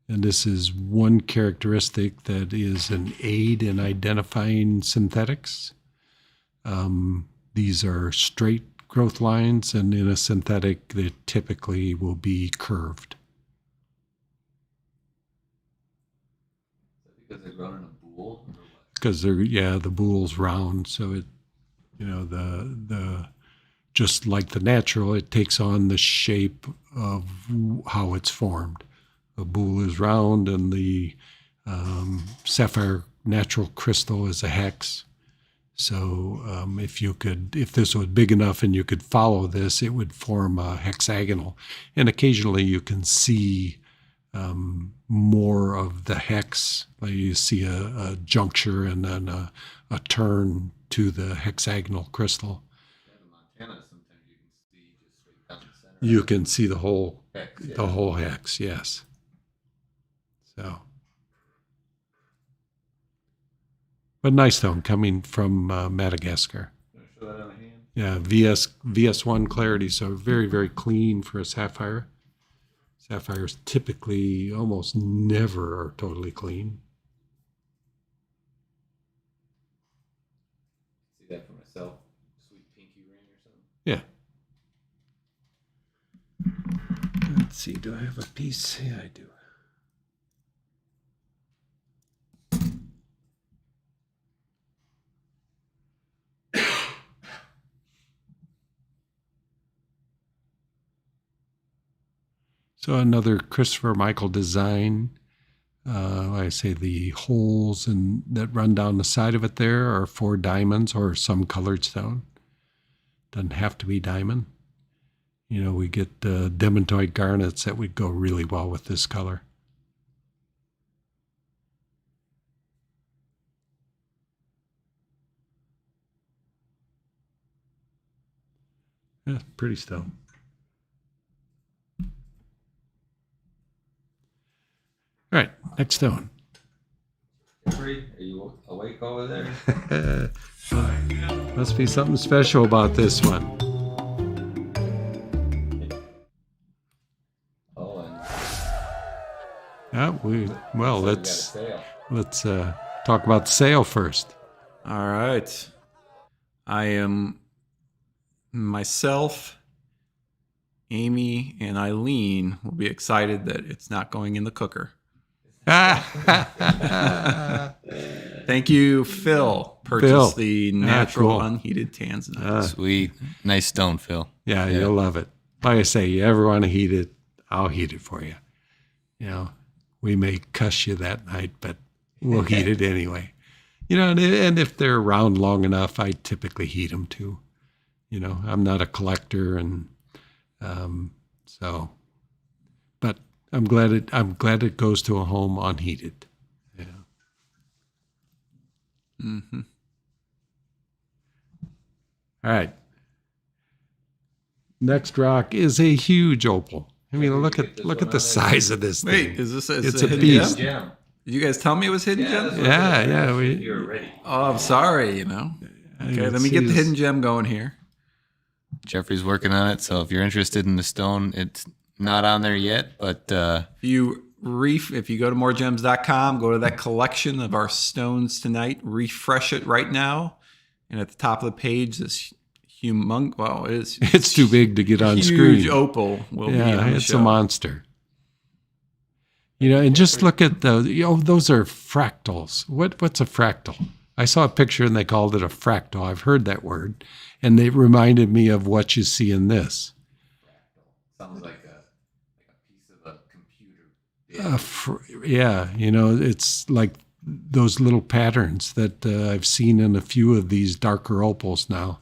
And this is one characteristic that is an aid in identifying synthetics. These are straight growth lines, and in a synthetic, they typically will be curved. Because they're grown in a boule? Because the boule's round, so it, you know, the just like the natural, it takes on the shape of how it's formed. A boule is round, and the sapphire natural crystal is a hex. So if this was big enough and you could follow this, it would form a hexagonal. And occasionally you can see more of the hex. Like you see a juncture and then a turn to the hexagonal crystal. Yeah, in Montana, sometimes you can see just straight down the center. You can see the whole Hex, yeah. the whole hex, yes. So, but nice stone coming from Madagascar. Can I show that on a hand? Yeah, VS1 clarity, so very, very clean for a sapphire. Sapphires typically almost never are totally clean. See that for myself? Sweet pinky ring or something? Yeah. Let's see, do I have a piece? Yeah, I do. So another Christopher Michael design. I say the holes that run down the side of it there are 4 diamonds or some colored stone. Doesn't have to be diamond. You know, we get demantoid garnets that would go really well with this color. Yeah, pretty stone. All right, next stone. Jeffrey, are you awake over there? Must be something special about this one. Oh, and Yeah, well, so we got a let's sale. let's talk about the sale first. All right. I am myself, Amy, and Eileen will be excited that it's not going in the cooker. Thank you, Phil. Purchased the natural cool. unheated Tanzanite. Sweet. Nice stone, Phil. Yeah, you'll love it. Like I say, you ever want to heat it, I'll heat it for you. You know, we may cuss you that night, but we'll heat it anyway. You know, and if they're around long enough, I typically heat them too. You know, I'm not a collector, and so, but I'm glad it goes to a home unheated. Yeah. Mm-hmm. All right. Next rock is a huge opal. I mean, look at the size of this thing. Wait, is this It's a a hidden beast. gem? Did you guys tell me it was hidden gem? Yeah. You're ready. Oh, I'm sorry. Okay, let me get the hidden gem going here. Jeffrey's working on it, so if you're interested in the stone, it's not on there yet, but If you go to MoreGems.com, go to that collection of our stones tonight, refresh it right now, and at the top of the page, this it is. It's too big to get on huge screen. opal will be on the It's show. a monster. You know, and just look at those. Those are fractals. What's a fractal? I saw a picture and they called it a fractal. I've heard that word, and it reminded me of what you see in this. Sounds like a piece of a computer. Yeah, you know, it's like those little patterns that I've seen in a few of these darker opals now.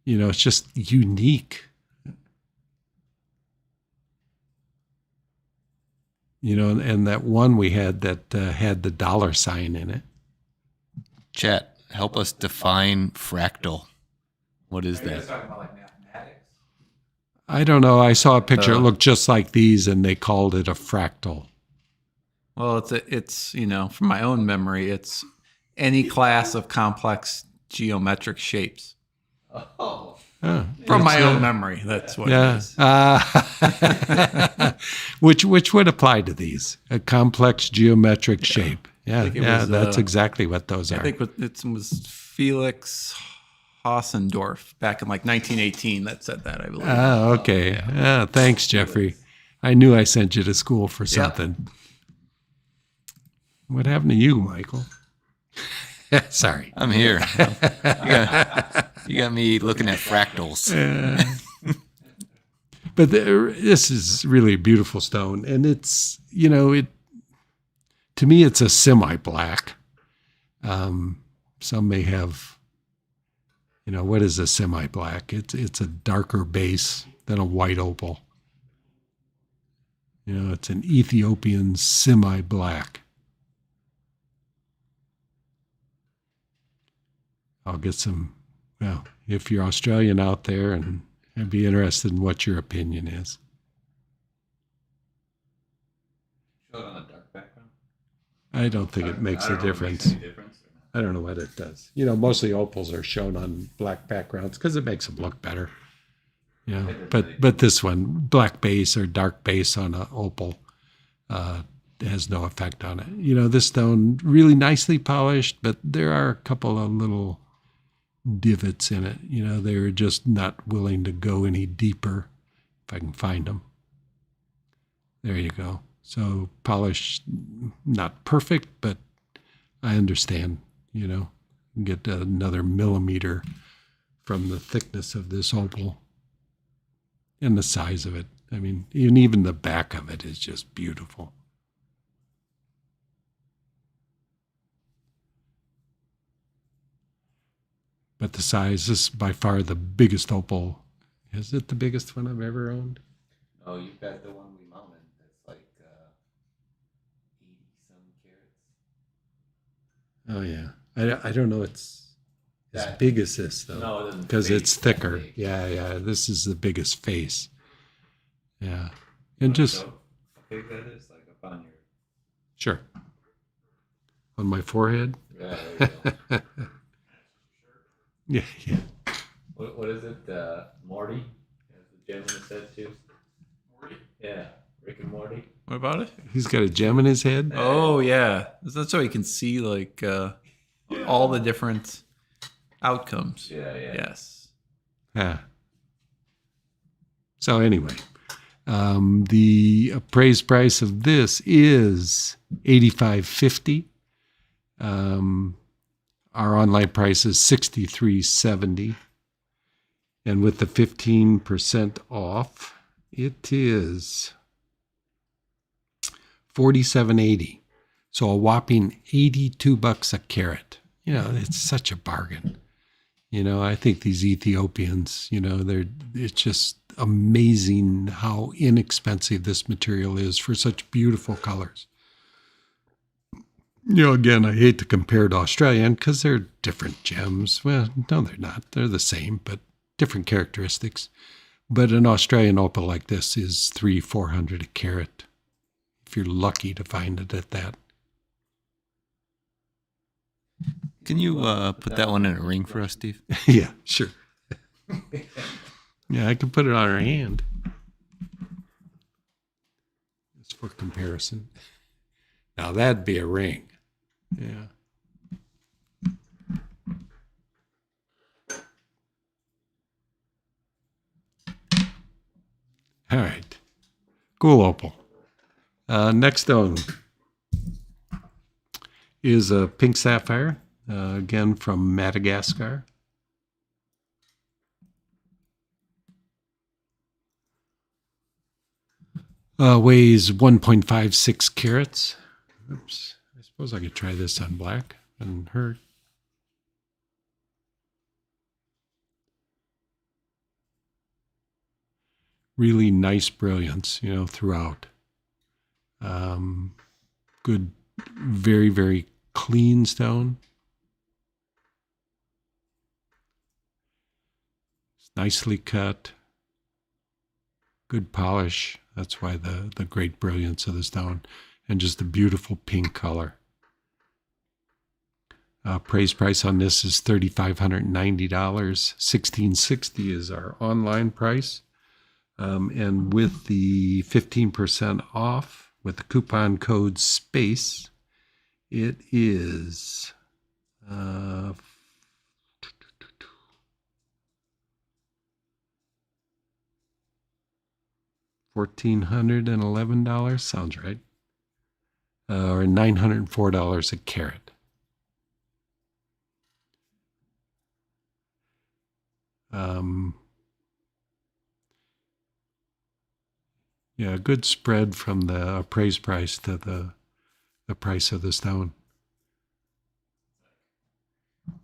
You know, it's just unique. You know, and that one we had that had the dollar sign in it. chat, help us define fractal. What is that? Talking about like mathematics. I don't know. I saw a picture. It looked just like these, and they called it a fractal. Well, it's from my own memory, it's any class of complex geometric shapes. Oh. From my own memory, that's what it is. Which would apply to these, a complex geometric shape. Yeah, think it was, that's exactly what those are. I think it was Felix Hausendorff back in like 1918 that said that, I believe. Oh, okay. Thanks, Jeffrey. I knew I sent you to school for something. What happened to you, Michael? Sorry. I'm here. You got me looking at fractals. But this is really a beautiful stone, and it's, to me, it's a semi-black. Some may have, what is a semi-black? It's a darker base than a white opal. It's an Ethiopian semi-black. I'll get some, if you're Australian out there, and I'd be interested in what your opinion is. Show it on a dark background. I don't think it makes a difference. I don't know what it does. Mostly opals are shown on black backgrounds because it makes them look better. But this one, black base or dark base on an opal, has no effect on it. This stone, really nicely polished, but there are a couple of little divots in it. They're just not willing to go any deeper, if I can find them. There you go. So polished, not perfect, but I understand, get another millimeter from the thickness of this opal and the size of it. I mean, even the back of it is just beautiful. But the size is by far the biggest opal. Is it the biggest one I've ever owned? Oh, you've got the one we mounted that's like 80-some carats. Oh, yeah. I don't know it's as big as this, though. No, it isn't. Because it's thicker. Yeah. This is the biggest face. Yeah. And just... How big that is, like up on your... Sure. On my forehead? Yeah, there you go. Yeah. What is it? Morty? As the gentleman said too. Morty? Yeah. Rick and Morty. What about it? He's got a gem in his head. Oh yeah, that's so you can see like all the different outcomes. Yeah. Yes. Ah. So anyway, the appraised price of this is $85.50. Our online price is $63.70, and with the 15% off, it is $47.80. So a whopping $82 a carat. You know, it's such a bargain. You know, I think these Ethiopians, you know, it's just amazing how inexpensive this material is for such beautiful colors. You know, again, I hate to compare to Australian because they're different gems. Well, no, they're not. They're the same, but different characteristics. But an Australian opal like this is $300-400 a carat, if you're lucky to find it at that. Can you put that one in a ring for us, Steve? Yeah, sure. Yeah, I can put it on her hand. Just for comparison. Now that'd be a ring. Yeah. All right. Cool opal. Next stone is a pink sapphire, again from Madagascar. Weighs 1.56 carats. Oops. I suppose I could try this on black. Doesn't hurt. Really nice brilliance, you know, throughout. Good, very, very clean stone. It's nicely cut. Good polish. That's why the great brilliance of the stone. And just a beautiful pink color. Praise price on this is $3,590. $1,660 is our online price. And with the 15% off, with the coupon code SPACE, it is $1,411, sounds right, or $904 a carat. Yeah, a good spread from the appraised price to the price of the stone. I was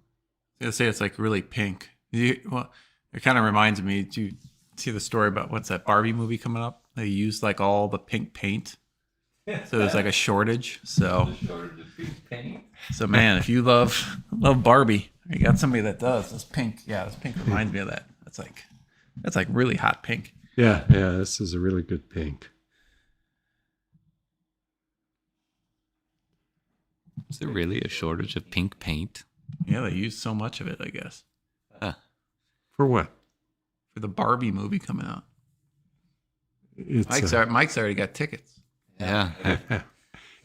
gonna say it's like really pink. Well, it kind of reminds me. Do you see the story about what's that Barbie movie coming up? They used like all the pink paint, so there's like a shortage. So man, if you love Barbie, or you got somebody that does this pink. Yeah, this pink reminds me of that. That's like really hot pink. Yeah, this is a really good pink. Is there really a shortage of pink paint? Yeah, they use so much of it, I guess. For what? For the Barbie movie coming out. It's Mike's already got tickets. Yeah.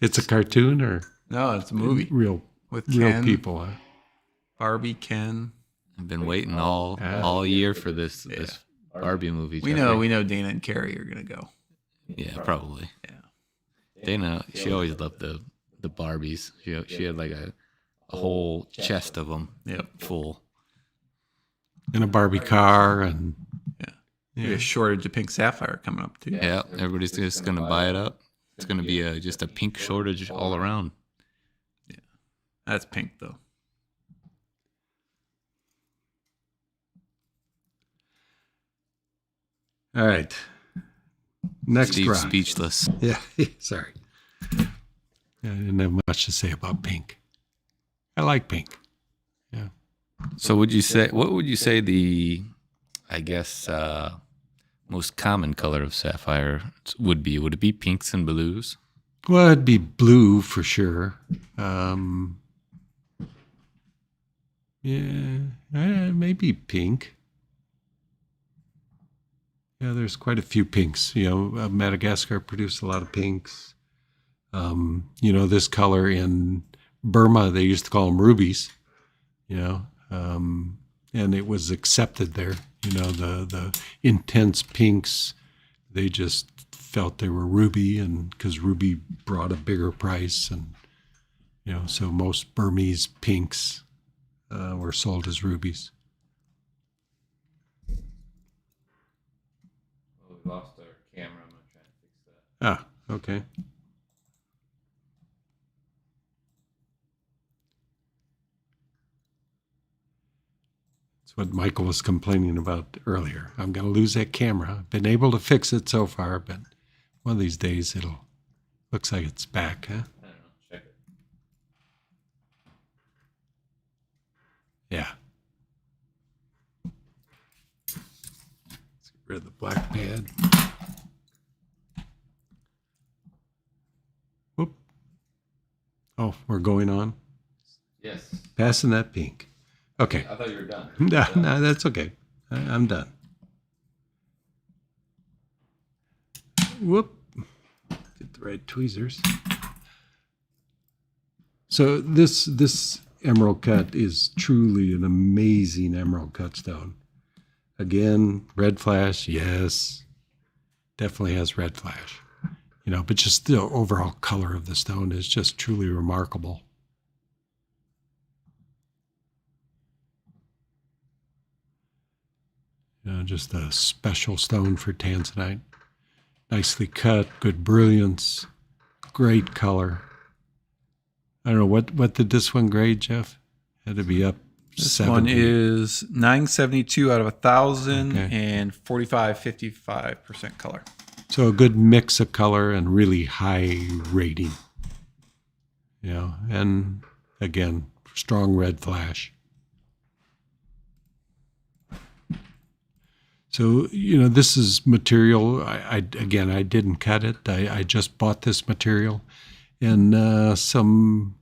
it's a cartoon or No, it's a movie real with real Ken, people. Huh? Barbie, Ken. I've been waiting all year for this Barbie movie. We know Dana and Carrie are gonna go. Yeah, probably. Yeah. Dana, she always loved the Barbies. She had like a whole chest of them. Yep. Full. In a Barbie car and There's a shortage of pink sapphire coming up too. Yeah, everybody's just gonna buy it up. It's gonna be just a pink shortage all around. Yeah, that's pink though. all right. Next Steve's rock. speechless. Yeah, sorry. I didn't have much to say about pink. I like pink. Yeah. So what would you say the, I guess, most common color of sapphire would be? Would it be pinks and blues? Well, it'd be blue for sure. Maybe pink. Yeah, there's quite a few pinks. Madagascar produced a lot of pinks. This color in Burma, they used to call them rubies, and it was accepted there. The intense pinks, they just felt they were ruby, and because ruby brought a bigger price, and so most Burmese pinks were sold as rubies. Well, we lost our camera. I'm gonna try and fix that. Ah, okay. That's what Michael was complaining about earlier. I'm going to lose that camera. I've been able to fix it so far, but one of these days looks like it's back, huh? I don't know. Check it. Yeah. Let's get rid of the black pad. Whoop. Oh, we're going on. Yes. Passing that pink. Okay. I thought you were done. No, that's okay. I'm done. Whoop. Get the right tweezers. So this emerald cut is truly an amazing emerald cut stone. Again, red flash, yes. Definitely has red flash. But just the overall color of the stone is just truly remarkable. Just a special stone for Tanzanite. Nicely cut, good brilliance, great color. I don't know, what did this one grade, Jeff? Had to be up This 70. one is 972 out of 1,000 Okay. and 55% color. So a good mix of color and really high rating. And again, strong red flash. So, this is material. I didn't cut it. I just bought this material. And some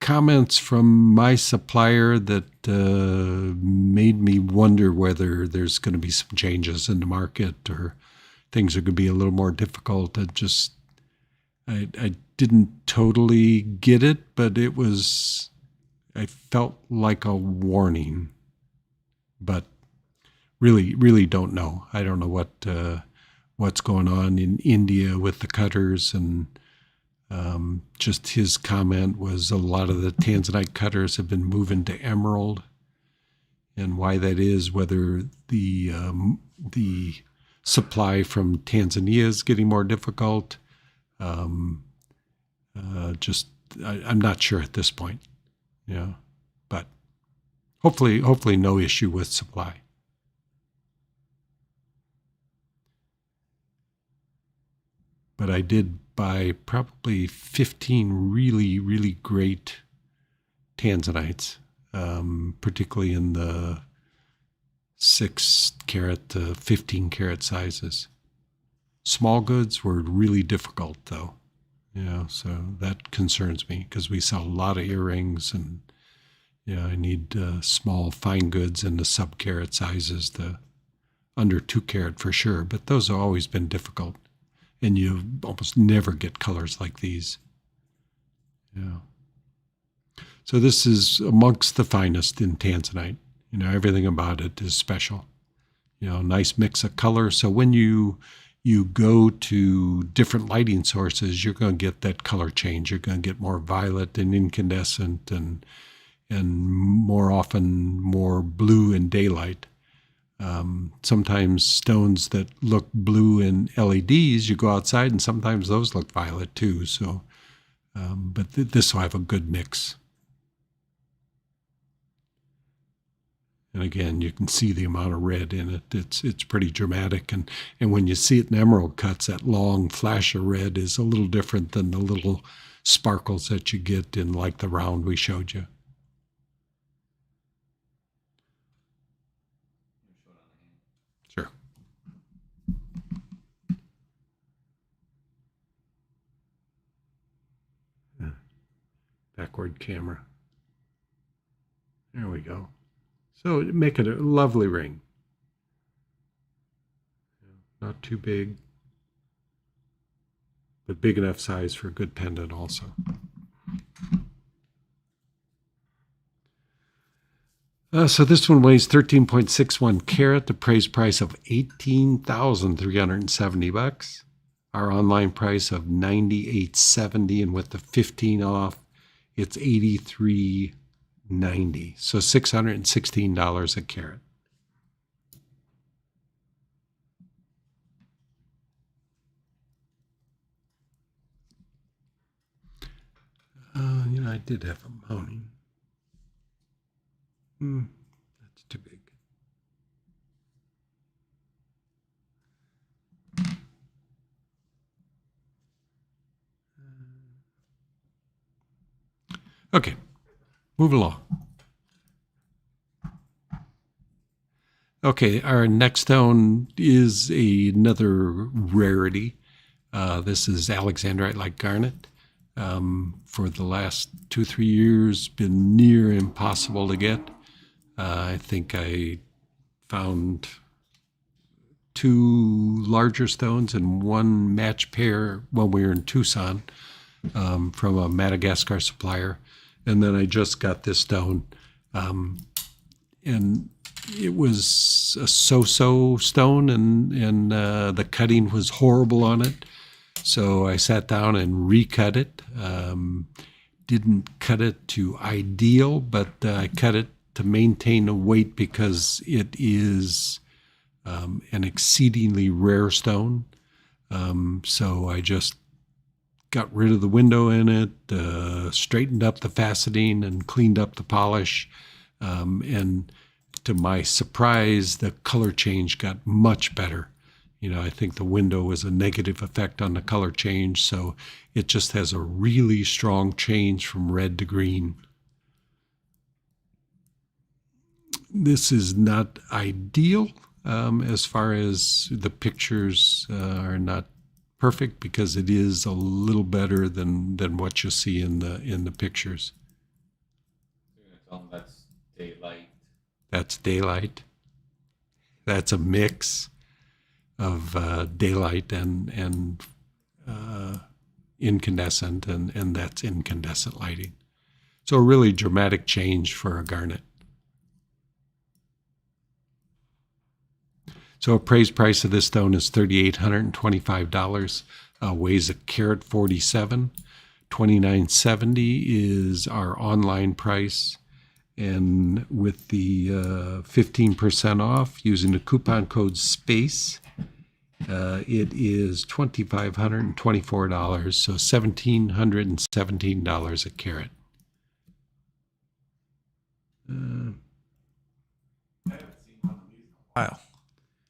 comments from my supplier that made me wonder whether there's going to be some changes in the market or things are going to be a little more difficult. I didn't totally get it, but I felt like a warning. But really don't know. I don't know what's going on in India with the cutters, and just his comment was a lot of the Tanzanite cutters have been moving to emerald, and why that is, whether the supply from Tanzania is getting more difficult. I'm not sure at this point. But hopefully no issue with supply. But I did buy probably 15 really, really great Tanzanites, particularly in the 6 carat to 15 carat sizes. Small goods were really difficult, though. So that concerns me because we sell a lot of earrings, and I need small fine goods in the sub carat sizes, the under 2 carat for sure. But those have always been difficult. And you almost never get colors like these. So this is amongst the finest in Tanzanite. Everything about it is special. Nice mix of color. So when you go to different lighting sources, you're going to get that color change. You're going to get more violet and incandescent, and more often more blue in daylight. Sometimes stones that look blue in LEDs, you go outside and sometimes those look violet too. So, but this will have a good mix. And again, you can see the amount of red in it. It's pretty dramatic. And when you see it in emerald cuts, that long flash of red is a little different than the little sparkles that you get in like the round we showed you. Sure. Backward camera. There we go. So make it a lovely ring. Not too big, but big enough size for a good pendant also. So this one weighs 13.61 carat, appraised price of $18,370. Our online price of $98.70, and with the 15 off, it's $83.90. So $616 a carat. I did have a mounting. That's too big. Okay, move along. Okay, our next stone is another rarity. This is Alexandrite like garnet. For the last 2-3 years, been near impossible to get. I think I found 2 larger stones and 1 match pair when we were in Tucson from a Madagascar supplier. And then I just got this stone. And it was a so-so stone, and the cutting was horrible on it. So I sat down and recut it. Didn't cut it to ideal, but I cut it to maintain a weight because it is an exceedingly rare stone. So I just got rid of the window in it, straightened up the faceting and cleaned up the polish. And to my surprise, the color change got much better. I think the window was a negative effect on the color change, so it just has a really strong change from red to green. This is not ideal as far as the pictures are not perfect, because it is a little better than what you see in the pictures. That's daylight. That's daylight. That's a mix of daylight and incandescent, and that's incandescent lighting. So a really dramatic change for a garnet. So appraised price of this stone is $3,825. Weighs a carat 47. $29.70 is our online price. And with the 15% off using the coupon code SPACE, it is $2,524, so $1,717 a carat. Wow.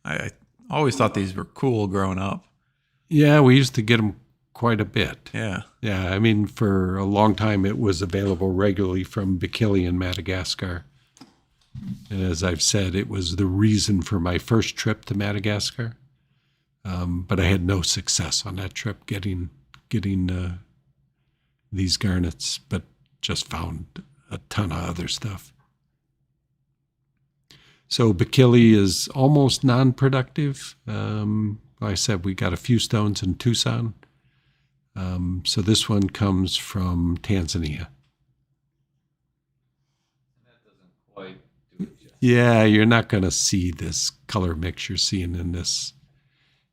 I always thought these were cool growing up. Yeah, we used to get them quite a bit. Yeah. Yeah, I mean, for a long time it was available regularly from Bikili in Madagascar. And as I've said, it was the reason for my first trip to Madagascar. But I had no success on that trip getting these garnets, but just found a ton of other stuff. So Bikili is almost non-productive. Like I said, we got a few stones in Tucson. So this one comes from Tanzania. That doesn't quite do it justice. Yeah, you're not going to see this color mix you're seeing in this.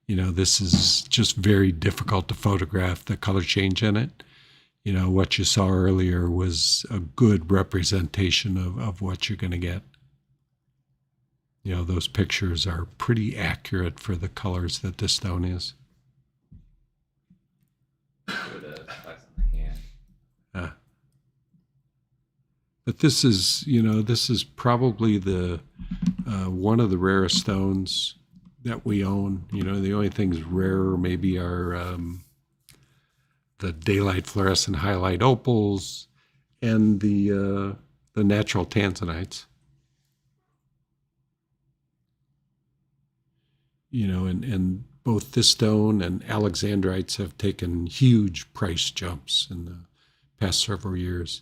This is just very difficult to photograph, the color change in it. What you saw earlier was a good representation of what you're going to get. Those pictures are pretty accurate for the colors that this stone is. Put a spice on the hand. But this is probably the one of the rarest stones that we own. The only things rarer maybe are the daylight fluorescent highlight opals and the natural tanzanites. And both this stone and alexandrites have taken huge price jumps in the past several years.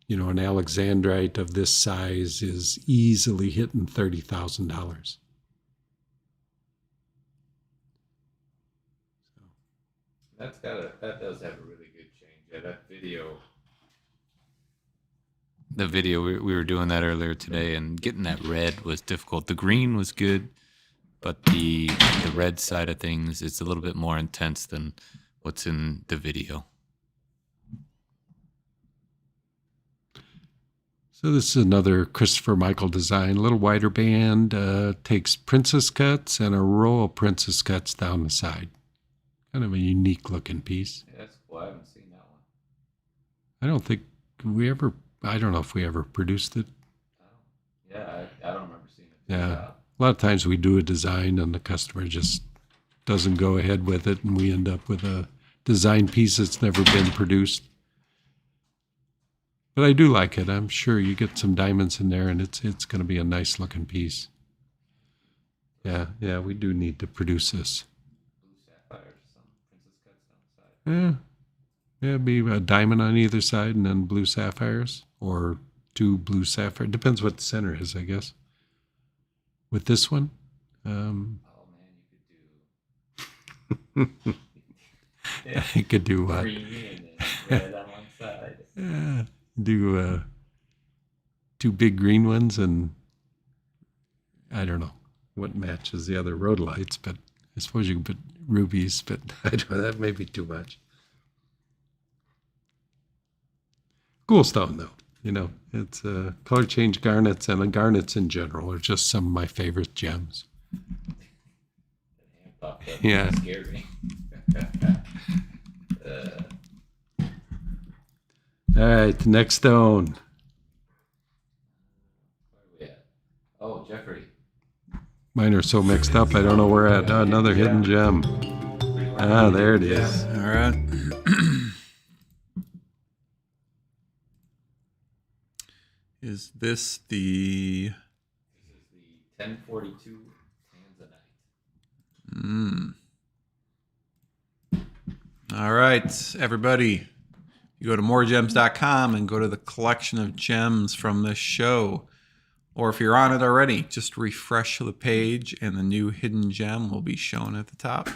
An alexandrite of this size is easily hitting $30,000. That does have a really good change. Yeah, that video. The video we were doing that earlier today, and getting that red was difficult. The green was good, but the red side of things, it's a little bit more intense than what's in the video. So this is another Christopher Michael design, a little wider band, takes princess cuts and a row of princess cuts down the side. Kind of a unique looking piece. Yeah, that's cool. I haven't seen that one. I don't think I don't know if we ever produced it. Yeah, I don't remember seeing it. Yeah. A lot of times we do a design and the customer just doesn't go ahead with it, and we end up with a design piece that's never been produced. But I do like it. I'm sure you get some diamonds in there, and it's going to be a nice looking piece. Yeah, we do need to produce this. Blue sapphires, some princess cuts down the side. Yeah, it'd be a diamond on either side and then blue sapphires, or 2 blue sapphires. Depends what the center is, I guess. With this one, Oh man, you could do I could do what? green and then red on one side. Yeah, do 2 big green ones, and I don't know what matches the other rhodolites, but I suppose you can put rubies, but I don't know, that may be too much. Cool stone, though. You know, it's color change garnets, and garnets in general are just some of my favorite gems. The hand popped up. Yeah. It scared me. All right, the next stone. Where are we at? Oh, Jeffrey. Mine are so mixed up, I don't know where at. Oh, another hidden gem. Ah, there it is. All right. Is this the... This is the 1042 Tanzanite. All right, everybody. You go to MoreGems.com and go to the collection of gems from this show. Or if you're on it already, just refresh the page and the new hidden gem will be shown at the top.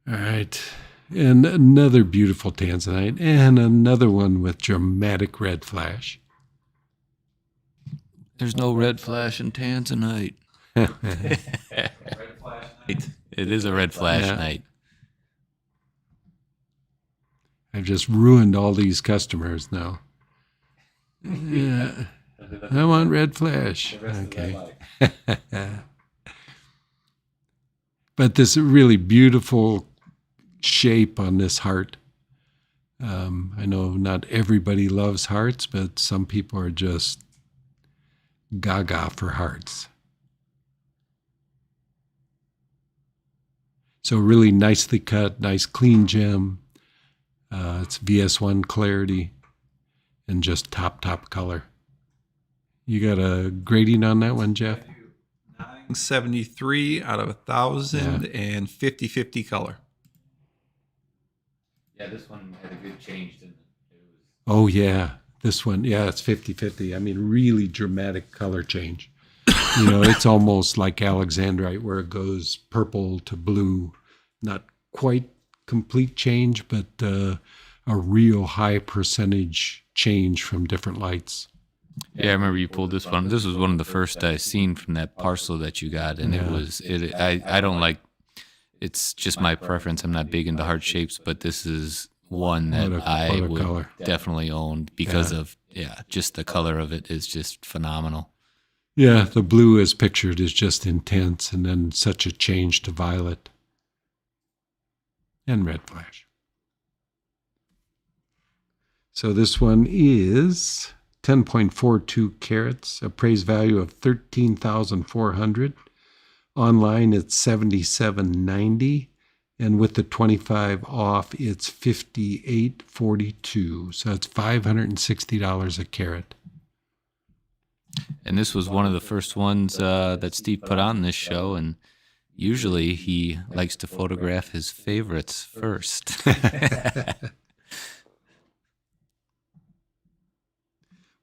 All right. And another beautiful Tanzanite, and another one with dramatic red flash. There's no red flash in Tanzanite. Red flash night. It is a red flash Yeah. night. I've just ruined all these customers now. Yeah, I want red flash. The rest of their Okay. life. But this really beautiful shape on this heart. I know not everybody loves hearts, but some people are just gaga for hearts. So really nicely cut, nice clean gem. It's VS1 clarity and just top color. You got a grading on that one, Jeff? 973 out of 1,000 and 50-50 color. Yeah, this one had a good change, didn't it? It was Oh, yeah. This one, yeah, it's 50-50. I mean, really dramatic color change. You know, it's almost like Alexandrite where it goes purple to blue. Not quite complete change, but a real high percentage change from different lights. Yeah, I remember you pulled this one. This was one of the first I seen from that parcel that you got, and I don't like. It's just my preference. I'm not big into heart shapes, but this is one that I What a would color. definitely own because of just the color of it is just phenomenal. Yeah, the blue as pictured is just intense, and then such a change to violet and red flash. So this one is 10.42 carats, appraised value of $13,400. Online, it's $77.90, and with the 25 off, it's $58.42. So it's $560 a carat. And this was one of the first ones that Steve put on this show, and usually he likes to photograph his favorites first.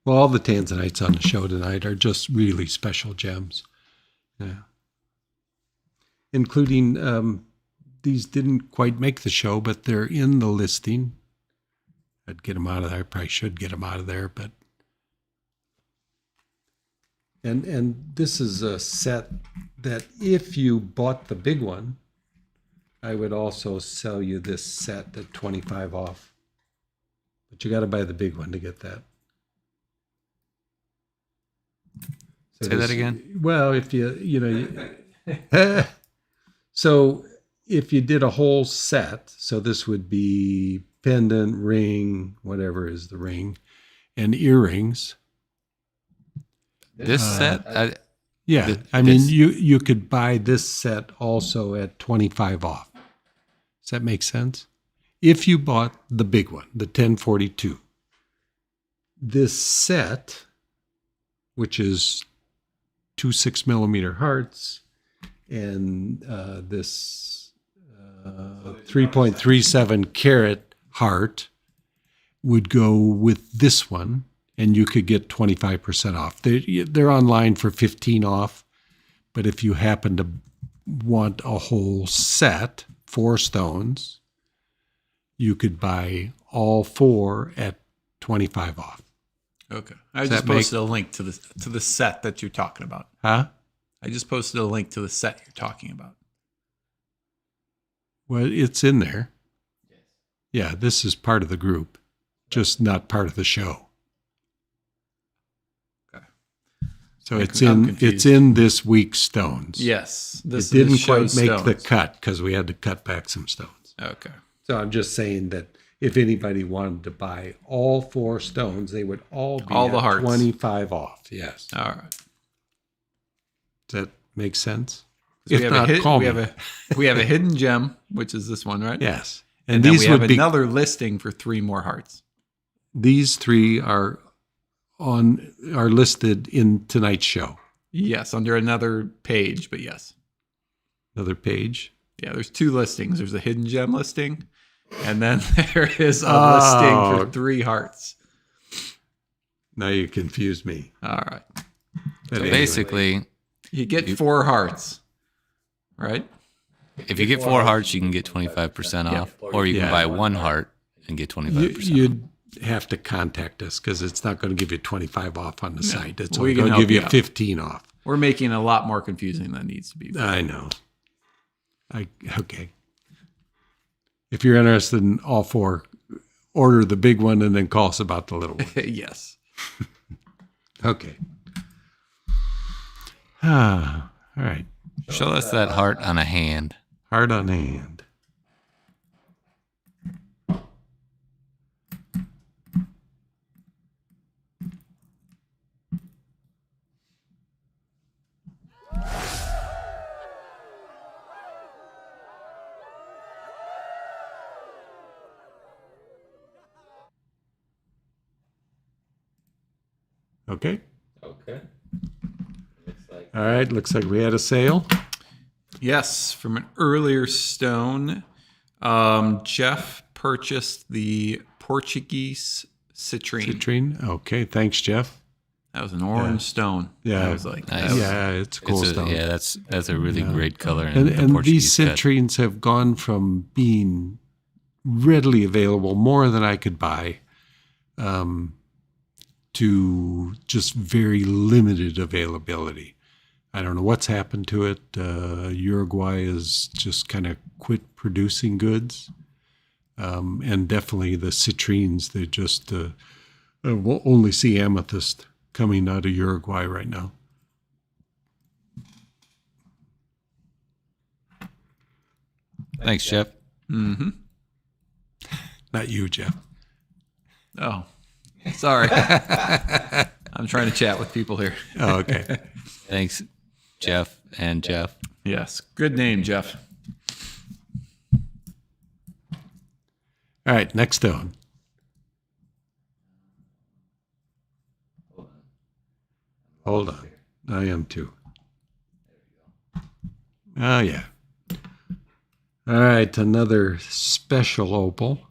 Well, all the Tanzanites on the show tonight are just really special gems. Yeah. Including, these didn't quite make the show, but they're in the listing. I'd get them out of there. I probably should get them out of there, but. And this is a set that if you bought the big one, I would also sell you this set at 25 off. But you got to buy the big one to get that. So Say that again? Well, if so if you did a whole set, so this would be pendant, ring, whatever is the ring, and earrings. This set? Yeah, I mean, you could buy this set also at 25 off. Does that make sense? If you bought the big one, the 1042. This set, which is 2 6mm hearts and this 3.37 carat heart, would go with this one. And you could get 25% off. They're online for 15 off. But if you happen to want a whole set, 4 stones, you could buy all 4 at 25 off. Okay. I just posted a link to the set that you're talking about. Huh? I just posted a link to the set you're talking about. Well, it's in there. Yeah, this is part of the group, just not part of the show. So it's in this week's stones. Yes. It didn't quite make the cut because we had to cut back some stones. Okay. So I'm just saying that if anybody wanted to buy all 4 stones, they would all be all the at hearts. 25 off. Yes. All right. Does that make sense? We have a hidden gem, which is this one, right? Yes. And then we have another listing for 3 more hearts. These 3 are listed in tonight's show. Yes, under another page, but yes. Another page? Yeah, there's 2 listings. There's a hidden gem listing, and then there is a listing for 3 hearts. Now you confused me. All right. So basically, you get 4 hearts, right? If you get 4 hearts, you can get 25% off, or you can buy 1 heart and get 25%. You'd have to contact us because it's not going to give you 25 off on the site. It's We only can going to help give you you out. 15 off. We're making it a lot more confusing than it needs to be. I know. Okay. If you're interested in all 4, order the big one and then call us about the little one. Yes. Okay. All right. Show us that heart on a hand. Heart on hand. Okay. Okay. Looks like All right. Looks like we had a sale. Yes, from an earlier stone. Jeff purchased the Portuguese Citrine. Citrine. Okay. Thanks, Jeff. That was an orange stone. Yeah. I was like, Nice. Yeah, it's a cool stone. Yeah, that's a really great color. And the these Portuguese cut. citrines have gone from being readily available, more than I could buy, to just very limited availability. I don't know what's happened to it. Uruguay has just kind of quit producing goods. And definitely the citrines, they just we'll only see amethyst coming out of Uruguay right now. Thanks, Jeff. mm-hmm. Not you, Jeff. Oh, sorry. I'm trying to chat with people here. Oh, okay. Thanks, Jeff and Jeff. Yes. Good name, Jeff. All right, next stone. Hold on. I am too. Oh, yeah. All right, another special opal.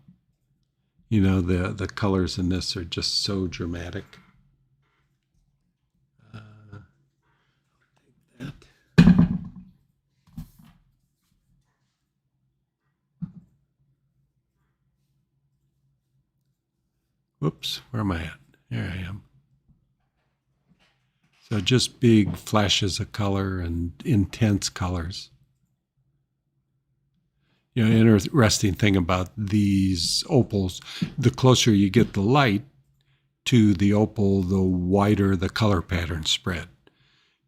You know, the colors in this are just so dramatic. Whoops, where am I at? There I am. So just big flashes of color and intense colors. You know, interesting thing about these opals, the closer you get the light to the opal, the wider the color pattern spread.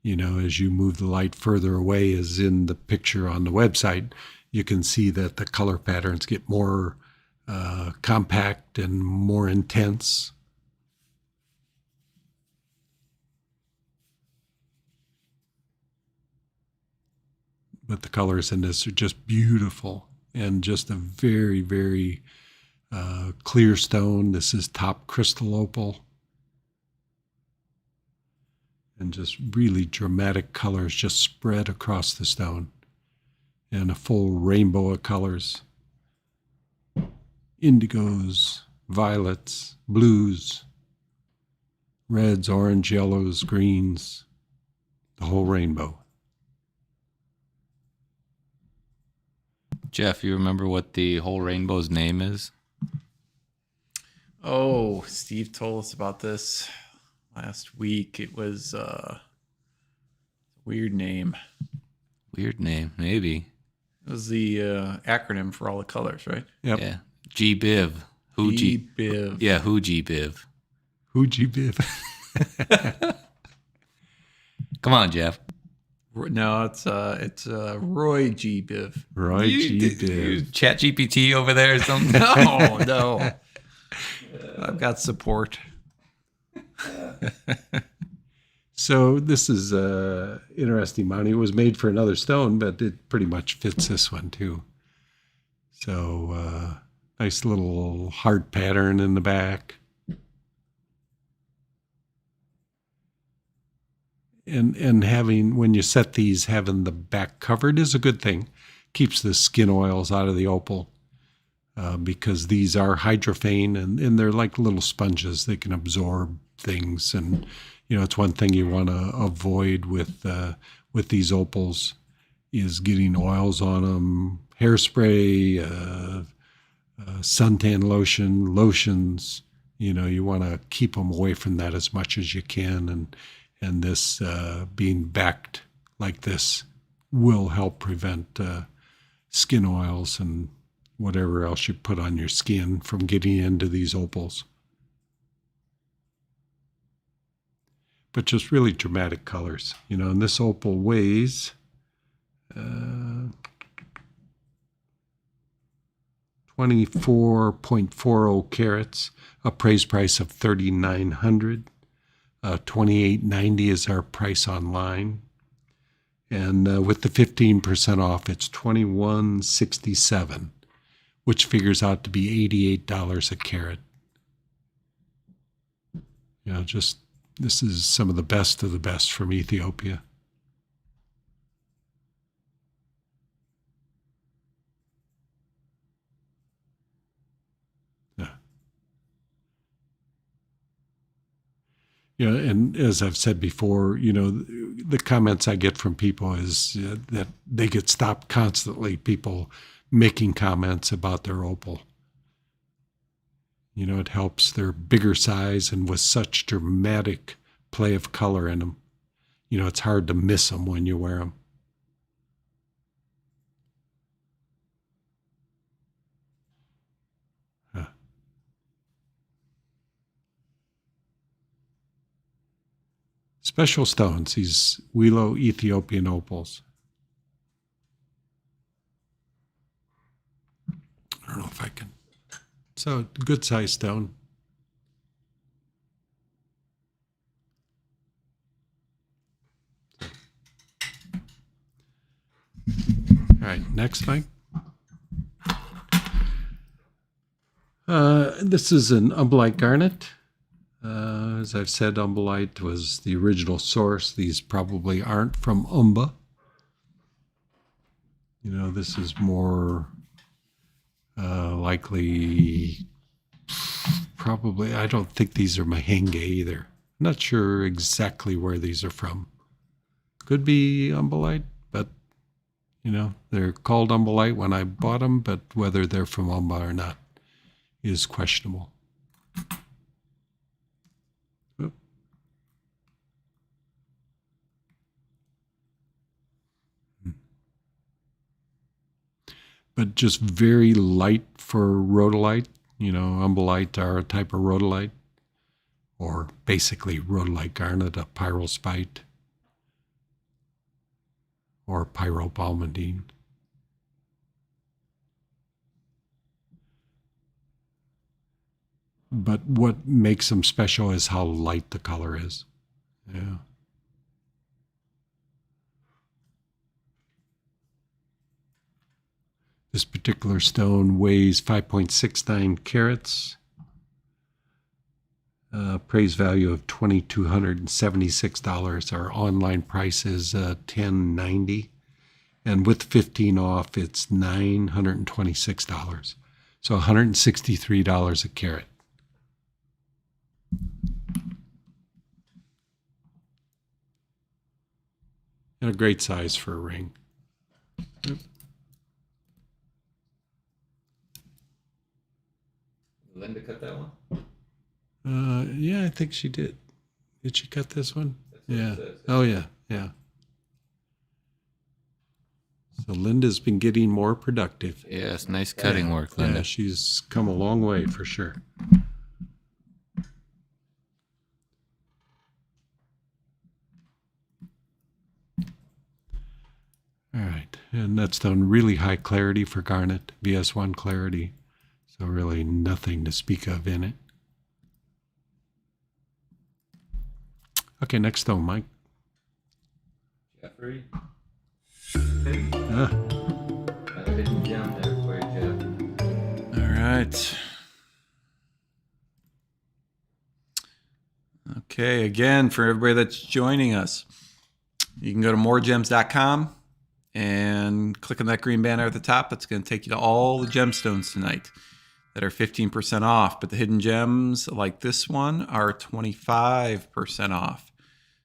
You know, as you move the light further away, as in the picture on the website, you can see that the color patterns get more compact and more intense. But the colors in this are just beautiful and just a very, very clear stone. This is top crystal opal. And just really dramatic colors just spread across the stone. And a full rainbow of colors. Indigos, violets, blues, reds, orange, yellows, greens, the whole rainbow. Jeff, you remember what the whole rainbow's name is? Oh, Steve told us about this last week. It was a weird name. Weird name, maybe. It was the acronym for all the colors, right? Yep. Yeah. GBIV. GBIV. Yeah, GBIV. Hooji Biv. Come on, Jeff. No, it's Roy G. Biv. Roy G. Biv. Chat GPT over there or something? No. I've got support. So this is interesting, Monty. It was made for another stone, but it pretty much fits this one too. So nice little heart pattern in the back. And having, when you set these, having the back covered is a good thing. Keeps the skin oils out of the opal because these are hydrophane and they're like little sponges. They can absorb things. And, you know, it's one thing you want to avoid with these opals is getting oils on them, hairspray, suntan lotions. You know, you want to keep them away from that as much as you can. And this being backed like this will help prevent skin oils and whatever else you put on your skin from getting into these opals. But just really dramatic colors, you know, and this opal weighs 24.40 carats, appraised price of $3,900. $28.90 is our price online, and with the 15% off, it's $21.67, which figures out to be $88 a carat. You know, just this is some of the best from Ethiopia. You know, and as I've said before, you know, the comments I get from people is that they get stopped constantly, people making comments about their opal. You know, it helps their bigger size and with such dramatic play of color in them. You know, it's hard to miss them when you wear them. Special stones, these Wilo Ethiopian opals. I don't know if I can. So, good size stone. All right, next, Mike. This is an umbellite garnet. As I've said, umbellite was the original source. These probably aren't from Umba. You know, this is more likely, probably, I don't think these are Mahenge either. Not sure exactly where these are from. Could be umbellite, but, you know, they're called umbellite when I bought them, but whether they're from Umba or not is questionable. but just very light for rhodolite. Umbellite are a type of rhodolite, or basically rhodolite garnet, a pyrospite, or pyropalmidine. But what makes them special is how light the color is. Yeah. This particular stone weighs 5.69 carats. Appraised value of $2,276. Our online price is $1,090, and with 15 off, it's $926. So $163 a carat. And a great size for a ring. Linda cut that one? Yeah, I think she did. Did she cut this one? That's what Yeah. it says. Oh, yeah, yeah. So Linda's been getting more productive. Yes, nice cutting work, Linda. Yeah, she's come a long way for sure. All right, and that's done really high clarity for garnet, VS1 clarity. So really nothing to speak of in it. Okay, next stone, Mike. Jeffrey. Ah, Got a hidden gem there for you, Jeff. All right. Okay, again, for everybody that's joining us, you can go to MoreGems.com and click on that green banner at the top. That's going to take you to all the gemstones tonight that are 15% off. But the hidden gems like this one are 25% off.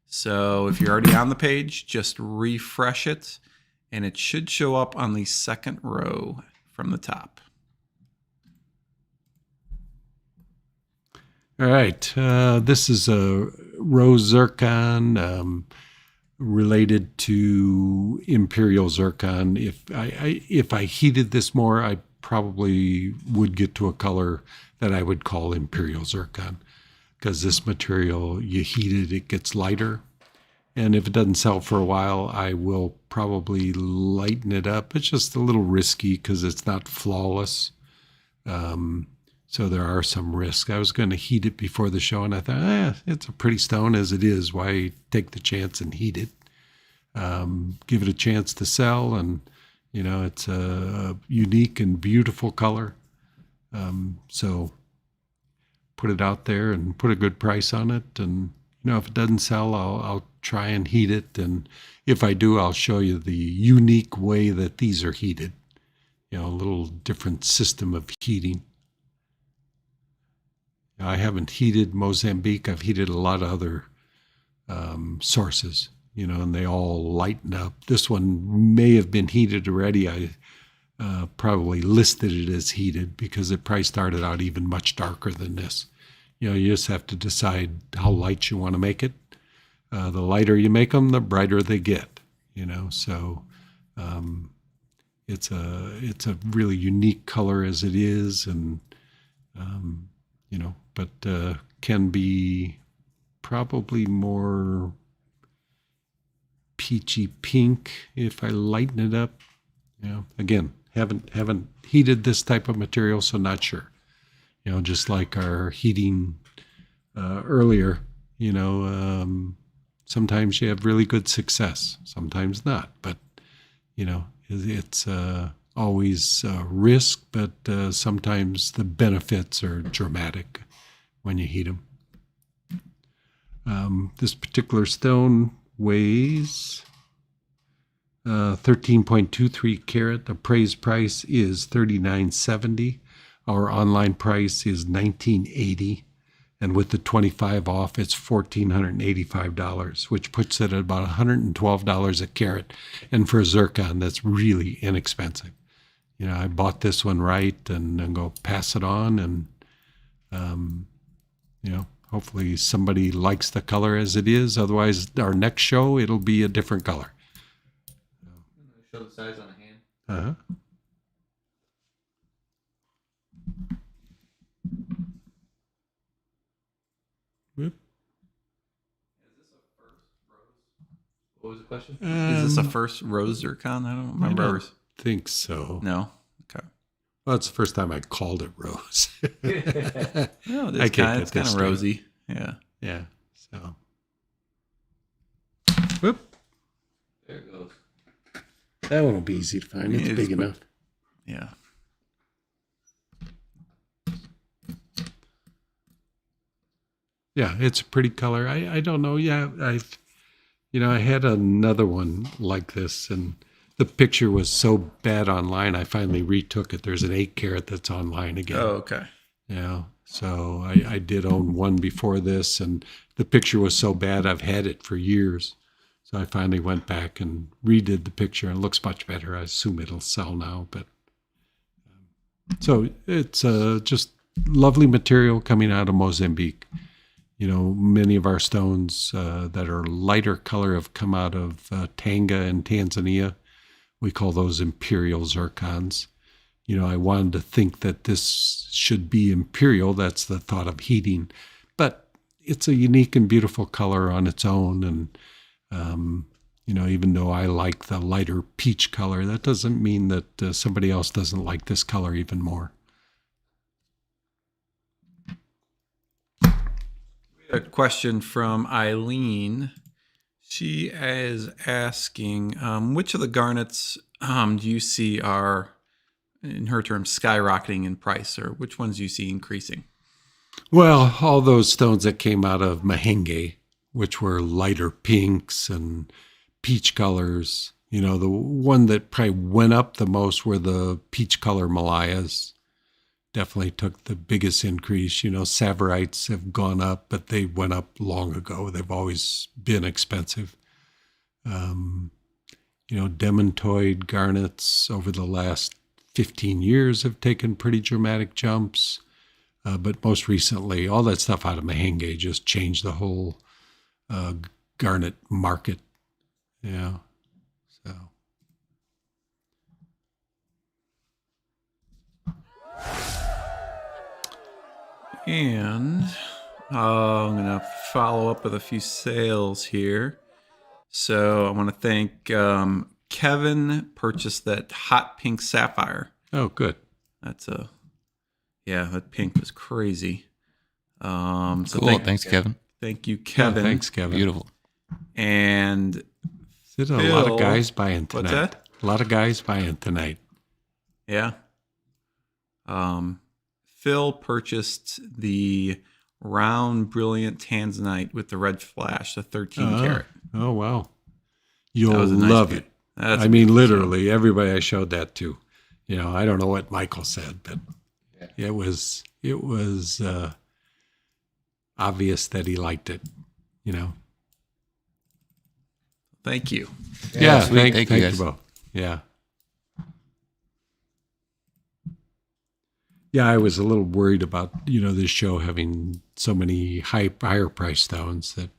So if you're already on the page, just refresh it, and it should show up on the second row from the top. all right, this is a rose zircon related to imperial zircon. If I heated this more, I probably would get to a color that I would call imperial zircon, because this material, you heat it, it gets lighter. And if it doesn't sell for a while, I will probably lighten it up. It's just a little risky because it's not flawless. So there are some risks. I was going to heat it before the show, and I thought, it's a pretty stone as it is. Why take the chance and heat it? Give it a chance to sell, and it's a unique and beautiful color. So put it out there and put a good price on it. And if it doesn't sell, I'll try and heat it. And if I do, I'll show you the unique way that these are heated. A little different system of heating. I haven't heated Mozambique. I've heated a lot of other sources, and they all lighten up. This one may have been heated already. I probably listed it as heated because it probably started out even much darker than this. You just have to decide how light you want to make it. The lighter you make them, the brighter they get. So it's a really unique color as it is, and but can be probably more peachy pink if I lighten it up. Again, haven't heated this type of material, so not sure. Just like our heating earlier, sometimes you have really good success, sometimes not. But, it's always a risk, but sometimes the benefits are dramatic when you heat them. This particular stone weighs 13.23 carat. The appraised price is $39.70. Our online price is $19.80, and with the 25 off, it's $1,485, which puts it at about $112 a carat. And for a zircon, that's really inexpensive. I bought this one right, and I'm going to pass it on, and hopefully somebody likes the color as it is. Otherwise, our next show, it'll be a different color. Show the size on the hand. Uh-huh. What was the question? Is this a first rose zircon? I don't remember. I don't think so. No. Okay. Well, it's the first time I called it rose. No, I can't it's get kind this of straight. rosy. Yeah. Yeah. So. Whoop. There it goes. That one will be easy to find. It's It big is, enough. Yeah. Yeah, it's a pretty color. I don't know. Yeah, I had another one like this, and the picture was so bad online. I finally retook it. There's an 8-carat that's online again. Oh, okay. Yeah. So I did own one before this, and the picture was so bad I've had it for years. So I finally went back and redid the picture, and it looks much better. I assume it'll sell now, but so it's just lovely material coming out of Mozambique. Many of our stones that are lighter color have come out of Tanga and Tanzania. We call those imperial zircons. I wanted to think that this should be imperial. That's the thought of heating. But it's a unique and beautiful color on its own. And, even though I like the lighter peach color, that doesn't mean that somebody else doesn't like this color even more. A question from Eileen. She is asking, which of the garnets do you see are, in her terms, skyrocketing in price, or which ones do you see increasing? Well, all those stones that came out of Mahenge, which were lighter pinks and peach colors, the one that probably went up the most were the peach color Malayas. Definitely took the biggest increase. Savorites have gone up, but they went up long ago. They've always been expensive. Demantoid garnets over the last 15 years have taken pretty dramatic jumps. But most recently, all that stuff out of Mahenge just changed the whole garnet market. Yeah. So. And I'm going to follow up with a few sales here. So I want to thank Kevin purchased that hot pink sapphire. Oh, good. That pink was crazy. So Cool. Thanks, Kevin. Thank you, Kevin. Yeah, thanks, Kevin. Beautiful. And There's a lot of guys buying What's tonight. that? A lot of guys buying tonight. yeah. Phil purchased the round brilliant Tanzanite with the red flash, the 13 karat. Oh, wow. That You'll was a nice love piece. it. That's I mean, literally, everybody I showed that to. I don't know what Michael said, but it was obvious that he liked it. Thank you. Yeah, sweet. thank you you guys. both. Yeah. Yeah, I was a little worried about, this show having so many higher price stones that,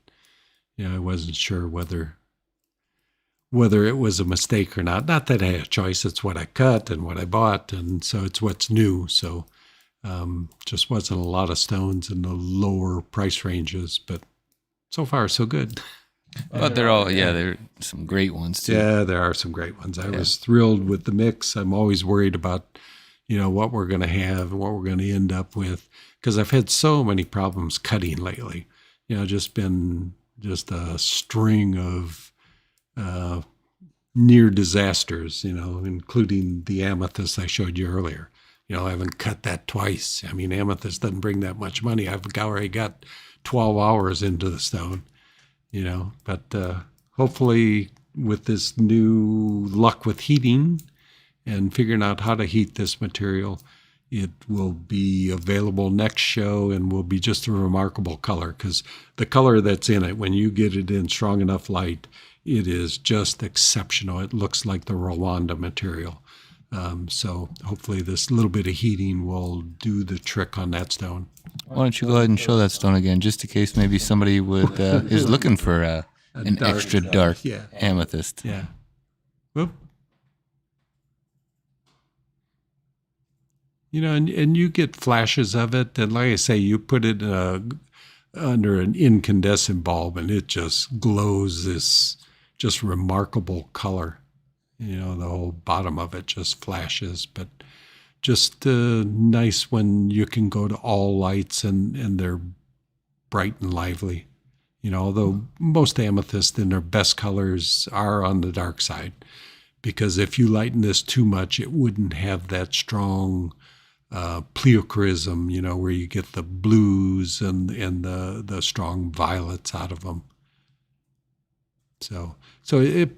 I wasn't sure whether it was a mistake or not. Not that I had a choice. It's what I cut and what I bought. And so it's what's new. So just wasn't a lot of stones in the lower price ranges, but so far so good. But they're all, there are some great ones too. Yeah, there are some great ones. I was thrilled with the mix. I'm always worried about, what we're going to have and what we're going to end up with, because I've had so many problems cutting lately. Just been a string of near disasters, including the amethyst I showed you earlier. I haven't cut that twice. I mean, amethyst doesn't bring that much money. I've already got 12 hours into the stone, but hopefully with this new luck with heating and figuring out how to heat this material, it will be available next show and will be just a remarkable color, because the color that's in it, when you get it in strong enough light, it is just exceptional. It looks like the Rwanda material. So hopefully this little bit of heating will do the trick on that stone. Why don't you go ahead and show that stone again, just in case maybe somebody would is looking for an dark, extra dark yeah. amethyst. Yeah. Whoop. And you get flashes of it. And like I say, you put it under an incandescent bulb and it just glows this just remarkable color. The whole bottom of it just flashes, but just nice when you can go to all lights and they're bright and lively. Although most amethyst in their best colors are on the dark side, because if you lighten this too much, it wouldn't have that strong pleochrism, where you get the blues and the strong violets out of them. So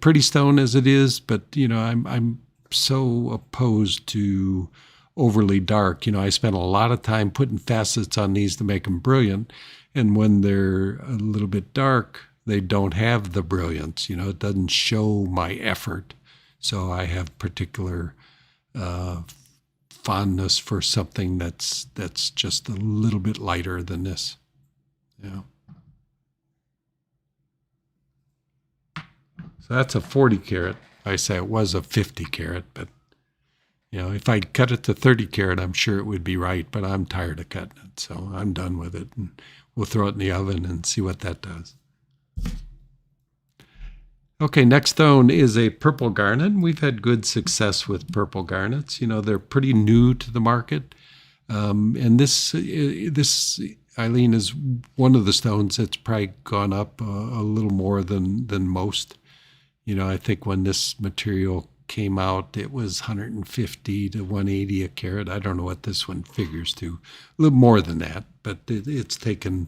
pretty stone as it is, but I'm so opposed to overly dark. I spent a lot of time putting facets on these to make them brilliant, and when they're a little bit dark, they don't have the brilliance. It doesn't show my effort. So I have particular fondness for something that's just a little bit lighter than this. Yeah. So that's a 40 carat. I say it was a 50 carat, but if I cut it to 30 carat, I'm sure it would be right, but I'm tired of cutting it. So I'm done with it, and we'll throw it in the oven and see what that does. Okay, next stone is a purple garnet. We've had good success with purple garnets. They're pretty new to the market. And this, Eileen, is one of the stones that's probably gone up a little more than most. I think when this material came out, it was 150 to 180 a carat. I don't know what this one figures to. A little more than that, but it's taken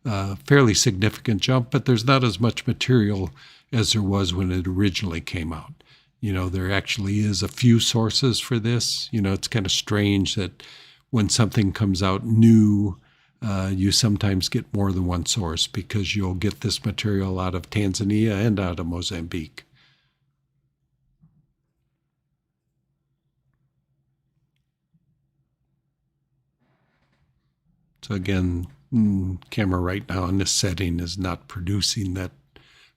a fairly significant jump, but there's not as much material as there was when it originally came out. There actually is a few sources for this. It's kind of strange that when something comes out new, you sometimes get more than one source, because you'll get this material out of Tanzania and out of Mozambique. So again, camera right now in this setting is not producing that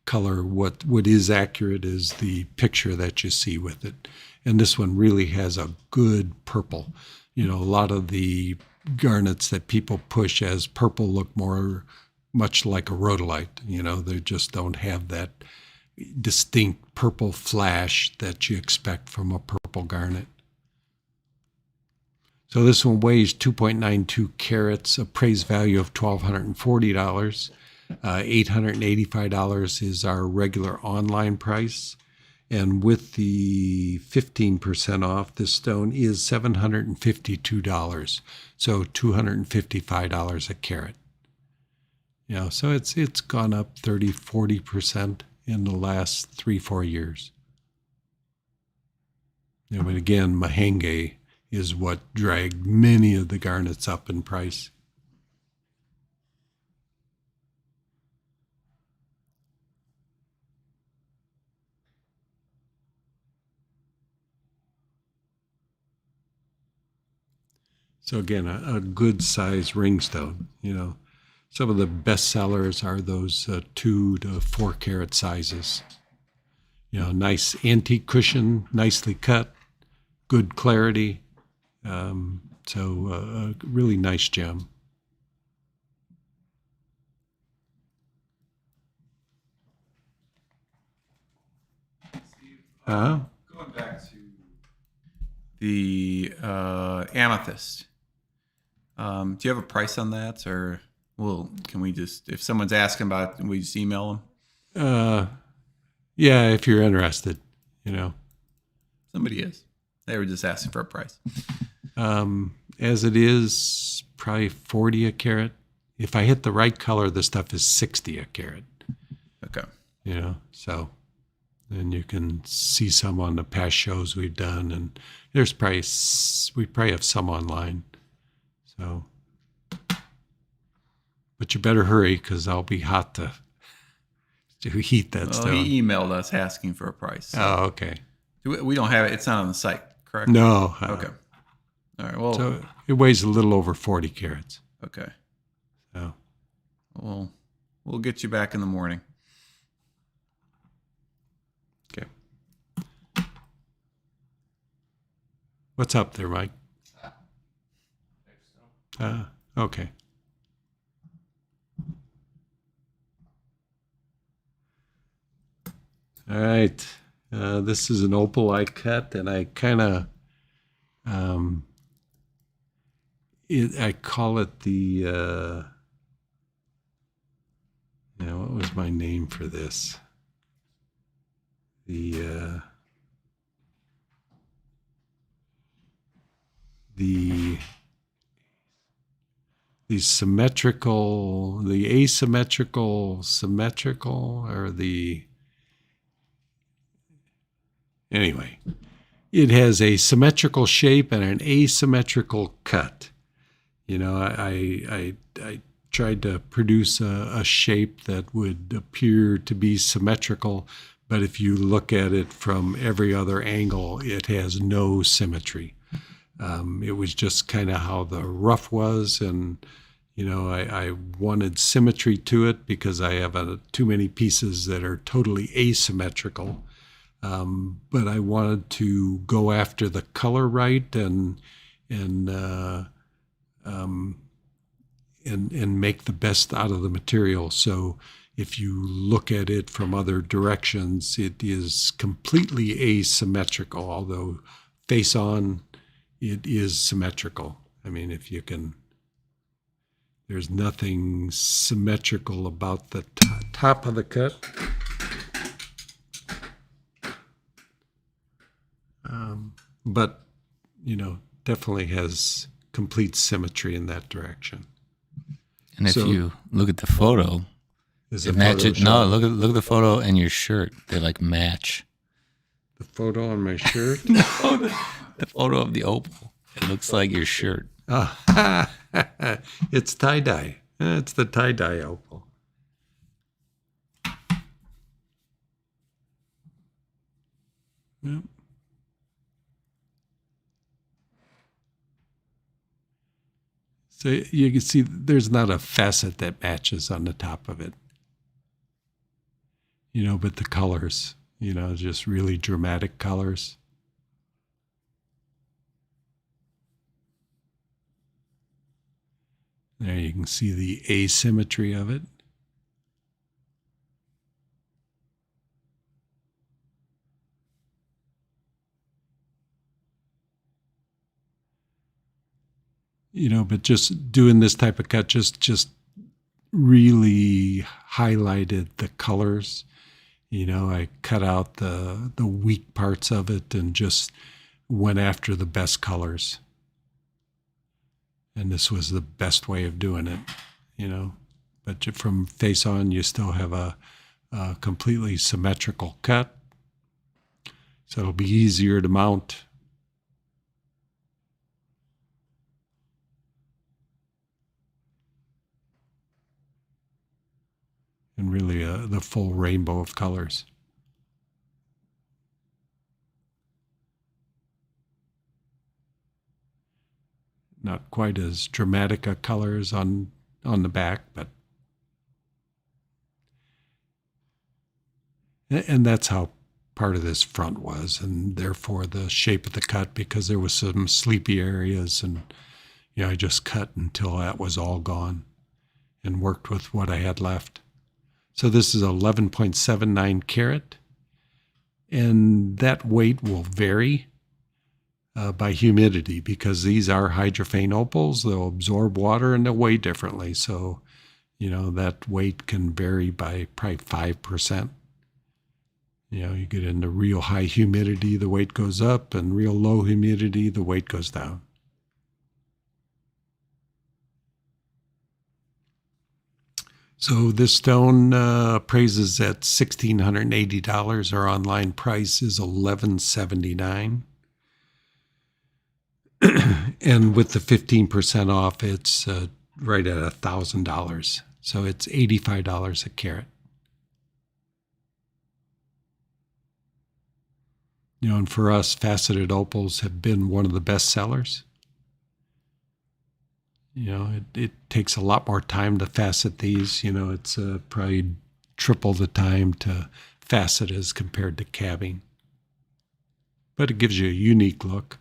color. What is accurate is the picture that you see with it. And this one really has a good purple. A lot of the garnets that people push as purple look much like a rhodolite. They just don't have that distinct purple flash that you expect from a purple garnet. So this one weighs 2.92 carats, appraised value of $1,240. $885 is our regular online price. And with the 15% off, this stone is $752. So $255 a carat. So it's gone up 30-40% in the last 3-4 years. But again, mahenge is what dragged many of the garnets up in price. So again, a good size ringstone. Some of the best sellers are those 2 to 4 carat sizes. Nice antique cushion, nicely cut, good clarity. So a really nice gem. Going back to the amethyst. Do you have a price on that, or can we just, if someone's asking about it, can we just email them? Yeah, if you're interested, Somebody is. They were just asking for a price. As it is, probably 40 a carat. If I hit the right color, the stuff is 60 a carat. Okay. So then you can see some on the past shows we've done, and we probably have some online. So, but you better hurry, because I'll be hot to heat that stone. He emailed us asking for a price. So. Oh, okay. We don't have it. It's not on the site, correct? No. Okay. All right. Well, so it weighs a little over 40 carats. Okay. So, well, we'll get you back in the morning. okay. What's up there, Mike? Okay. All right. This is an opal I cut, and I kind of, I call it the, what was my name for this? The symmetrical, the asymmetrical, symmetrical, or anyway, it has a symmetrical shape and an asymmetrical cut. I tried to produce a shape that would appear to be symmetrical, but if you look at it from every other angle, it has no symmetry. It was just kind of how the rough was, and I wanted symmetry to it because I have too many pieces that are totally asymmetrical. But I wanted to go after the color right and make the best out of the material. So if you look at it from other directions, it is completely asymmetrical, although face on, it is symmetrical. I mean, if you can, there's nothing symmetrical about the top of the cut. But, definitely has complete symmetry in that direction. And if you look at the photo, it matches. No, look at the photo and your shirt. They like match. The photo on my shirt? No, the photo of the opal. It looks like your shirt. It's tie-dye. It's the tie-dye opal. Yep. So you can see there's not a facet that matches on the top of it. But the colors, just really dramatic colors. There you can see the asymmetry of it. But just doing this type of cut just really highlighted the colors. I cut out the weak parts of it and just went after the best colors. And this was the best way of doing it, But from face on, you still have a completely symmetrical cut. So it'll be easier to mount. And really the full rainbow of colors. Not quite as dramatic a colors on the back, but and that's how part of this front was, and therefore the shape of the cut, because there was some sleepy areas, and I just cut until that was all gone and worked with what I had left. So this is 11.79 carat, and that weight will vary by humidity because these are hydrophane opals. They'll absorb water and they'll weigh differently. So, that weight can vary by probably 5%. You get into real high humidity, the weight goes up, and real low humidity, the weight goes down. So this stone appraises at $1,680. Our online price is $1,179. And with the 15% off, it's right at $1,000. So it's $85 a carat. And for us, faceted opals have been one of the best sellers. It takes a lot more time to facet these. It's probably triple the time to facet as compared to cabbing. But it gives you a unique look.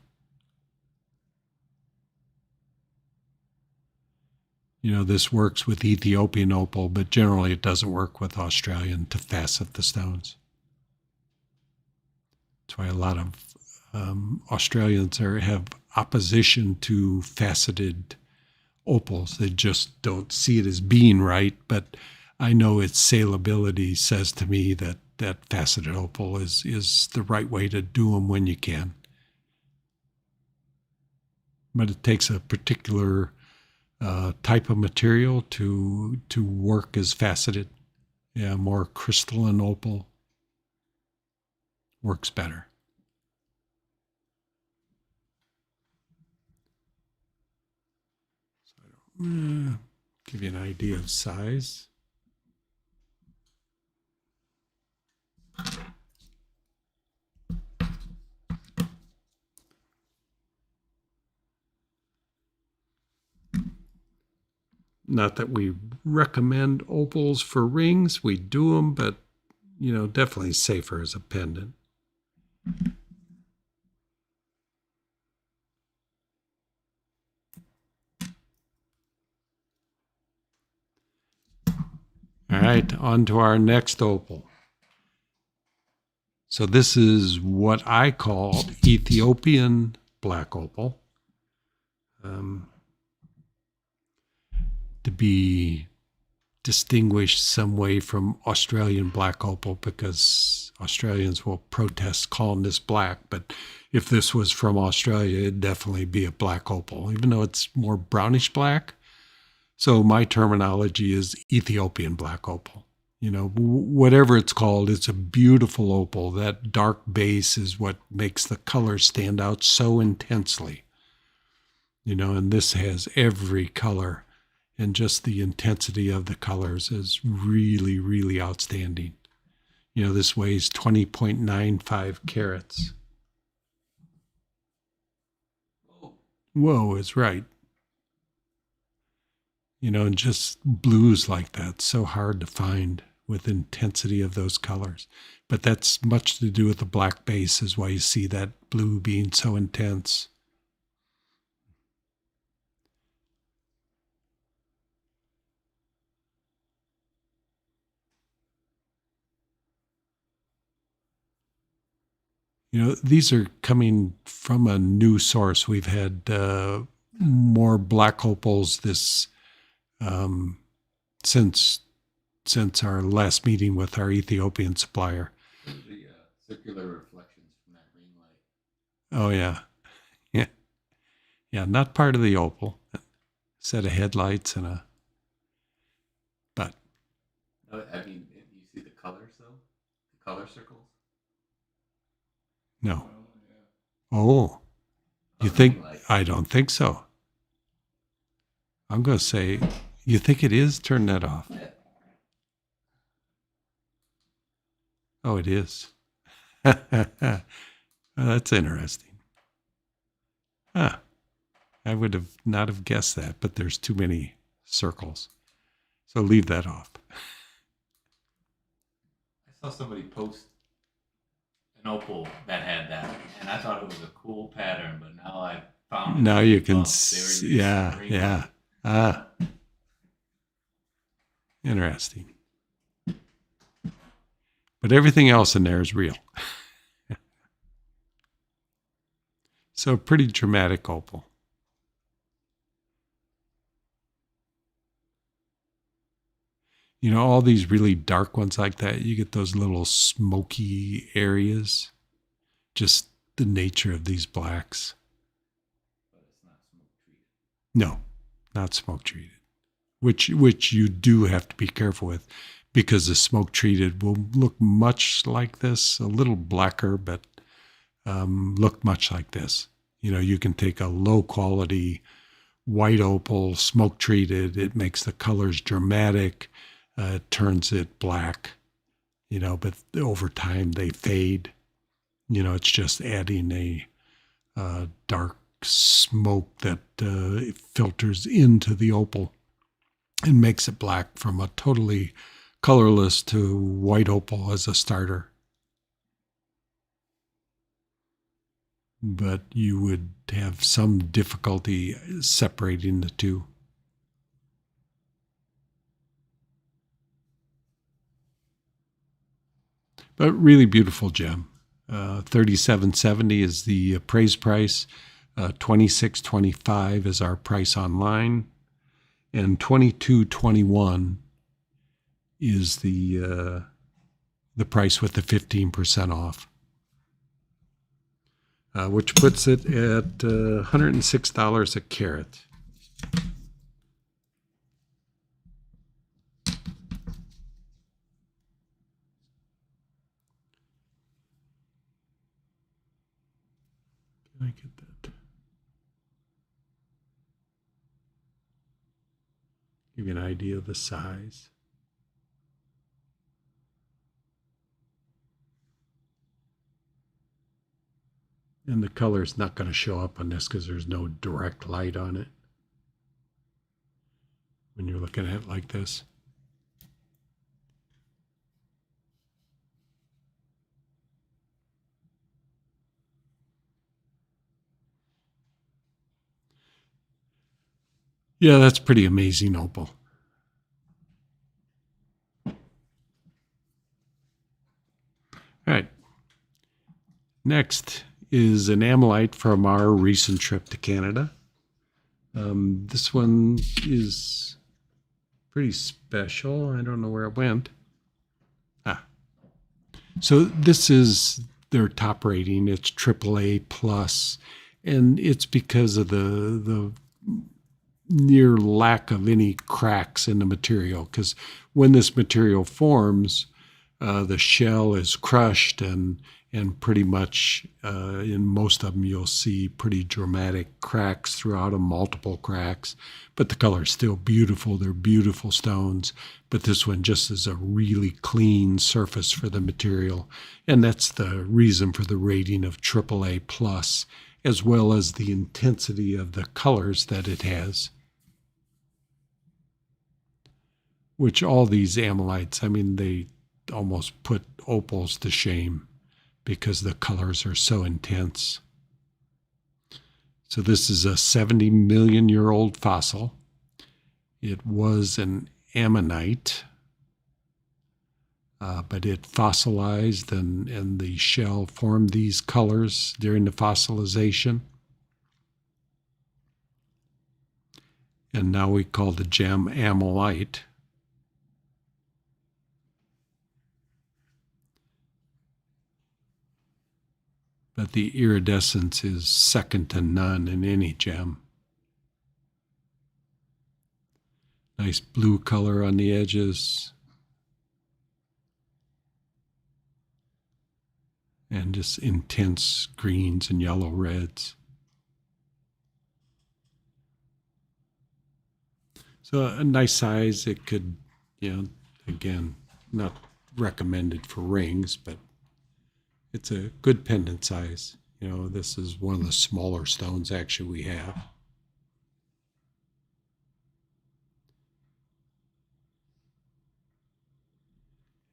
This works with Ethiopian opal, but generally it doesn't work with Australian to facet the stones. That's why a lot of Australians have opposition to faceted opals. They just don't see it as being right. But I know its salability says to me that faceted opal is the right way to do them when you can. But it takes a particular type of material to work as faceted. Yeah, more crystalline opal works better. Give you an idea of size. Not that we recommend opals for rings. We do them, but, definitely safer as a pendant. All right, on to our next opal. So this is what I call Ethiopian black opal. To be distinguished some way from Australian black opal, because Australians will protest calling this black. But if this was from Australia, it'd definitely be a black opal, even though it's more brownish black. So my terminology is Ethiopian black opal. Whatever it's called, it's a beautiful opal. That dark base is what makes the color stand out so intensely. And this has every color, and just the intensity of the colors is really, really outstanding. This weighs 20.95 carats. Whoa is right. And just blues like that, so hard to find with intensity of those colors. But that's much to do with the black base, is why you see that blue being so intense. These are coming from a new source. We've had more black opals since our last meeting with our Ethiopian supplier. The circular reflections from that green light. Oh yeah, yeah. Not part of the opal. A set of headlights and a. But. I mean, you see the colors though, the color circles. No. Oh, you think? Light. I don't think so. I'm going to say, you think it is? Turn that off. Yeah. Oh, it is. Well, that's interesting. Huh. I would have not have guessed that, but there's too many circles. So leave that off. I saw somebody post an opal that had that, and I thought it was a cool pattern, but now I found it. Now you can see, yeah. Ah. Interesting. But everything else in there is real. So pretty dramatic opal. All these really dark ones like that, you get those little smoky areas. Just the nature of these blacks. But it's not smoke treated. No, not smoke treated. Which you do have to be careful with, because the smoke treated will look much like this, a little blacker, but look much like this. You can take a low quality white opal, smoke treated. It makes the colors dramatic. It turns it black, but over time they fade. It's just adding a dark smoke that filters into the opal and makes it black from a totally colorless to white opal as a starter. But you would have some difficulty separating the two. But really beautiful gem. $37.70 is the appraised price. $26.25 is our price online, and $22.21 is the price with the 15% off, which puts it at $106 a carat. Can I get that? Give you an idea of the size. And the color is not going to show up on this because there's no direct light on it when you're looking at it like this. Yeah, that's pretty amazing opal. All right. Next is an ammonite from our recent trip to Canada. This one is pretty special. I don't know where it went. So this is their top rating. It's AAA plus, and it's because of the near lack of any cracks in the material. Because when this material forms, the shell is crushed, and pretty much in most of them you'll see pretty dramatic cracks throughout them, multiple cracks. But the color is still beautiful. They're beautiful stones. But this one just is a really clean surface for the material. And that's the reason for the rating of AAA plus, as well as the intensity of the colors that it has. Which all these ammonites, I mean, they almost put opals to shame because the colors are so intense. So this is a 70 million year old fossil. It was an ammonite, but it fossilized and the shell formed these colors during the fossilization. And now we call the gem ammonite. But the iridescence is second to none in any gem. Nice blue color on the edges. And just intense greens and yellow reds. So a nice size. It could, again, not recommended for rings, but it's a good pendant size. This is one of the smaller stones actually we have.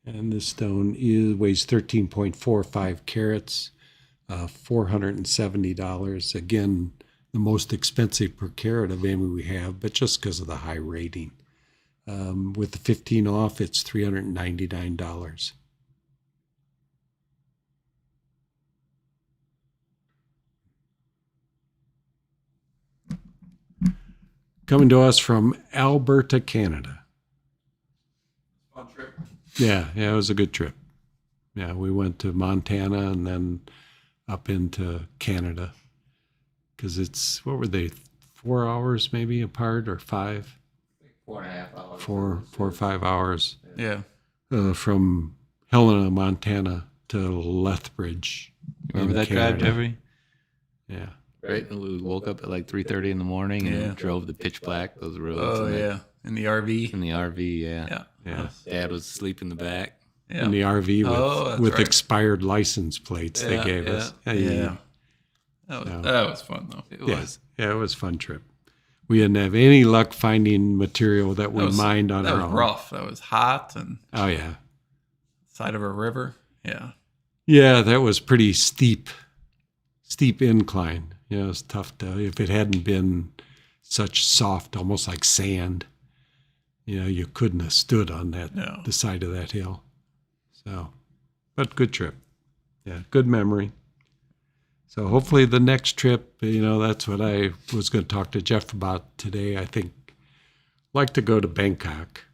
And this stone weighs 13.45 carats, $470. Again, the most expensive per carat of any we have, but just because of the high rating. With the 15 off, it's $399. Coming to us from Alberta, Canada. Fun trip. Yeah, it was a good trip. Yeah, we went to Montana and then up into Canada. Because it's, what were they, 4 hours maybe apart, or 5? 4.5 hours. 4 or 5 hours. Yeah. From Helena, Montana to Lethbridge. Remember that drive, Jeffrey? Yeah. Right, and we woke up at like 3:30 in the morning and drove the pitch black those roads. Oh, yeah. In the RV. In the RV, yeah. Yeah. Dad was asleep in the back. Yeah. In the RV with right. expired license plates they gave us. Yeah. That was fun, though. It was. Yeah, it was a fun trip. We didn't have any luck finding material that we mined on our own. That was rough. That was hot and Oh, yeah. side of a river. Yeah. Yeah, that was pretty steep incline. It was tough if it hadn't been such soft, almost like sand, you couldn't have stood on the side of that hill. So, but good trip. Yeah, good memory. So hopefully the next trip, that's what I was going to talk to Jeff about today. I think I'd like to go to Bangkok.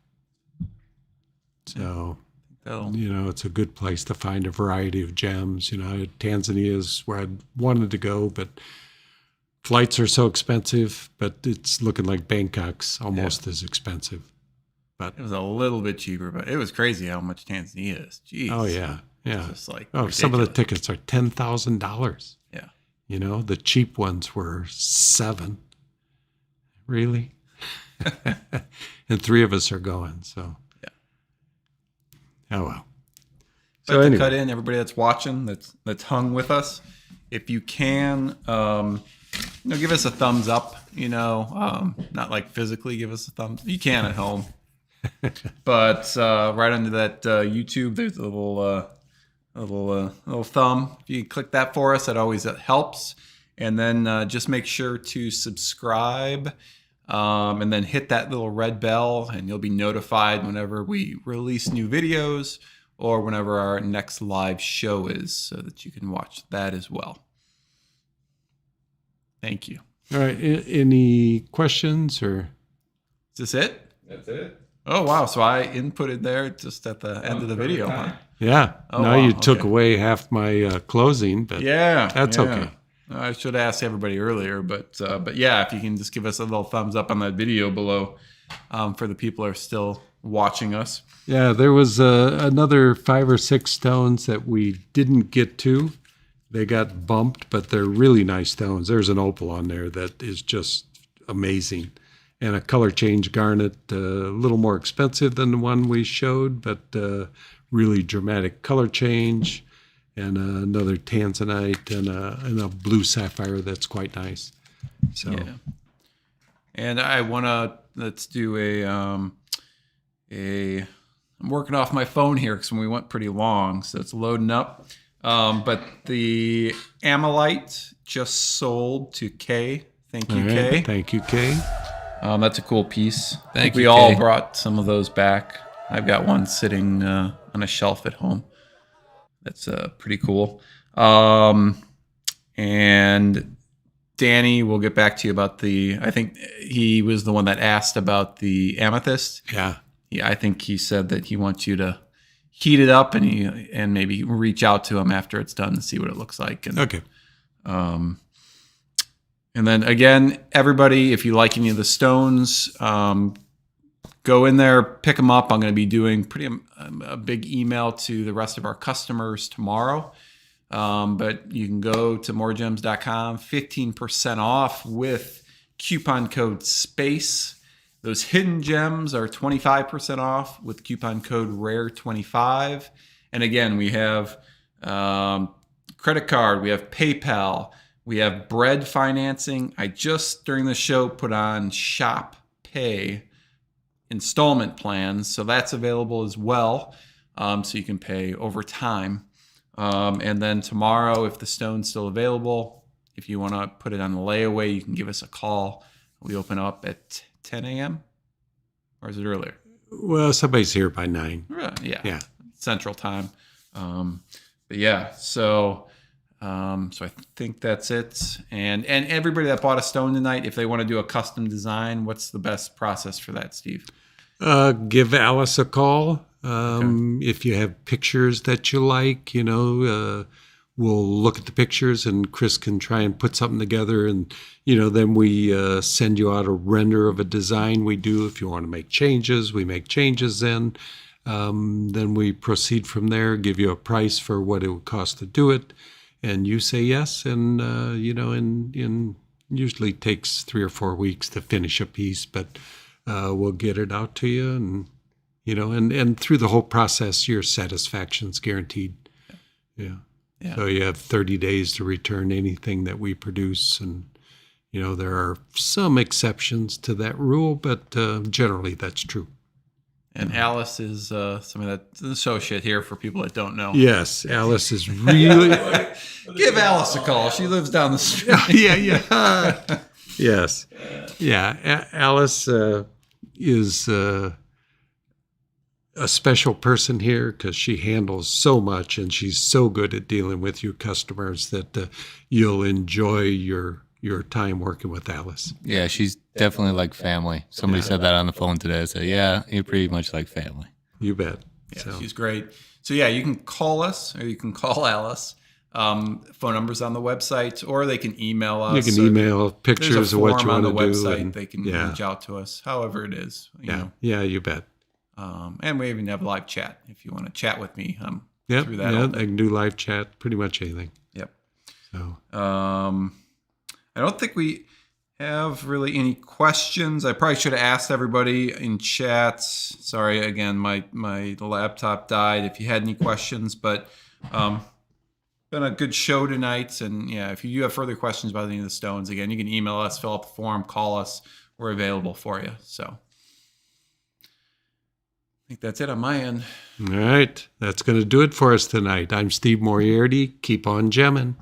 So, it's a good place to find a variety of gems. Tanzania is where I wanted to go, but flights are so expensive, but it's looking like Bangkok's almost as expensive. But it was a little bit cheaper, but it was crazy how much Tanzania is. Jeez. Oh, yeah. Yeah. It's just like some of the tickets are $10,000. Yeah. The cheap ones were $7,000. Really? And 3 of us are going, so. Yeah. Oh, well. So anyway. To cut in, everybody that's watching, that's hung with us, if you can, give us a thumbs up, not like physically give us a thumbs. You can at home. But right under that YouTube, there's a little thumb. If you click that for us, that always helps. And then just make sure to subscribe, and then hit that little red bell, and you'll be notified whenever we release new videos or whenever our next live show is, so that you can watch that as well. Thank you. All right. Any questions or? Is this it? That's it. Oh, wow. So I inputted there just at the end of the video. Huh? Yeah. Oh, now wow. you took away half my closing, but that's okay. I should have asked everybody earlier, but yeah, if you can just give us a little thumbs up on that video below, for the people who are still watching us. Yeah, there was another 5 or 6 stones that we didn't get to. They got bumped, but they're really nice stones. There's an opal on there that is just amazing. And a color change garnet, a little more expensive than the one we showed, but really dramatic color change. And another Tanzanite and a blue sapphire that's quite nice. So, yeah. And I want to, let's do I'm working off my phone here because we went pretty long, so it's loading up. But the Amylite just sold to Kay. Thank you, Kay. Thank you, Kay. That's a cool piece. I think you, we all Kay. brought some of those back. I've got one sitting on a shelf at home. That's pretty cool. And Danny, we'll get back to you about I think he was the one that asked about the amethyst. Yeah. I think he said that he wants you to heat it up and maybe reach out to him after it's done to see what it looks like. And, okay. And then again, everybody, if you like any of the stones, go in there, pick them up. I'm going to be doing a big email to the rest of our customers tomorrow. But you can go to MoreGems.com, 15% off with coupon code SPACE. Those hidden gems are 25% off with coupon code RARE25. And again, we have credit card, we have PayPal, we have bread financing. I just during the show put on Shop Pay installment plans, so that's available as well. So you can pay over time. And then tomorrow, if the stone's still available, if you want to put it on the layaway, you can give us a call. We open up at 10 a.m. or is it earlier? Well, somebody's here by 9. Yeah. Central time. But yeah, so I think that's it. And everybody that bought a stone tonight, if they want to do a custom design, what's the best process for that, Steve? Give Alice a call. If you have pictures that you like, we'll look at the pictures and Chris can try and put something together. And, then we send you out a render of a design we do. If you want to make changes, we make changes then. Then we proceed from there, give you a price for what it would cost to do it. And you say yes. And, in usually takes 3 or 4 weeks to finish a piece, but we'll get it out to you. And, and through the whole process, your satisfaction's guaranteed. Yeah. So you have 30 days to return anything that we produce. And, there are some exceptions to that rule, but generally that's true. And Alice is somebody that's an associate here for people that don't know. Yes, Alice is really... Give Alice a call. She lives down the street. Yeah. Yes. Yeah, Alice is a special person here because she handles so much and she's so good at dealing with you customers that you'll enjoy your time working with Alice. Yeah, she's definitely like family. Somebody said that on the phone today. I said, yeah, you're pretty much like family. You bet. Yeah, So, she's great. So yeah, you can call us or you can call Alice. Phone numbers on the website, or they can email us. you can email There's pictures a of what form you on want the to do. website. And, They can reach out to us, however it is. You know. Yeah, you bet. And we even have live chat if you want to chat with me. Yep, through that. I can do live chat, pretty much anything. Yep. So, I don't think we have really any questions. I probably should have asked everybody in chats. Sorry, again, my laptop died. If you had any questions, but been a good show tonight. And yeah, if you have further questions about any of the stones, again, you can email us, fill out the form, call us. We're available for you. So I think that's it on my end. all right, that's going to do it for us tonight. I'm Steve Moriarty. Keep on gemming.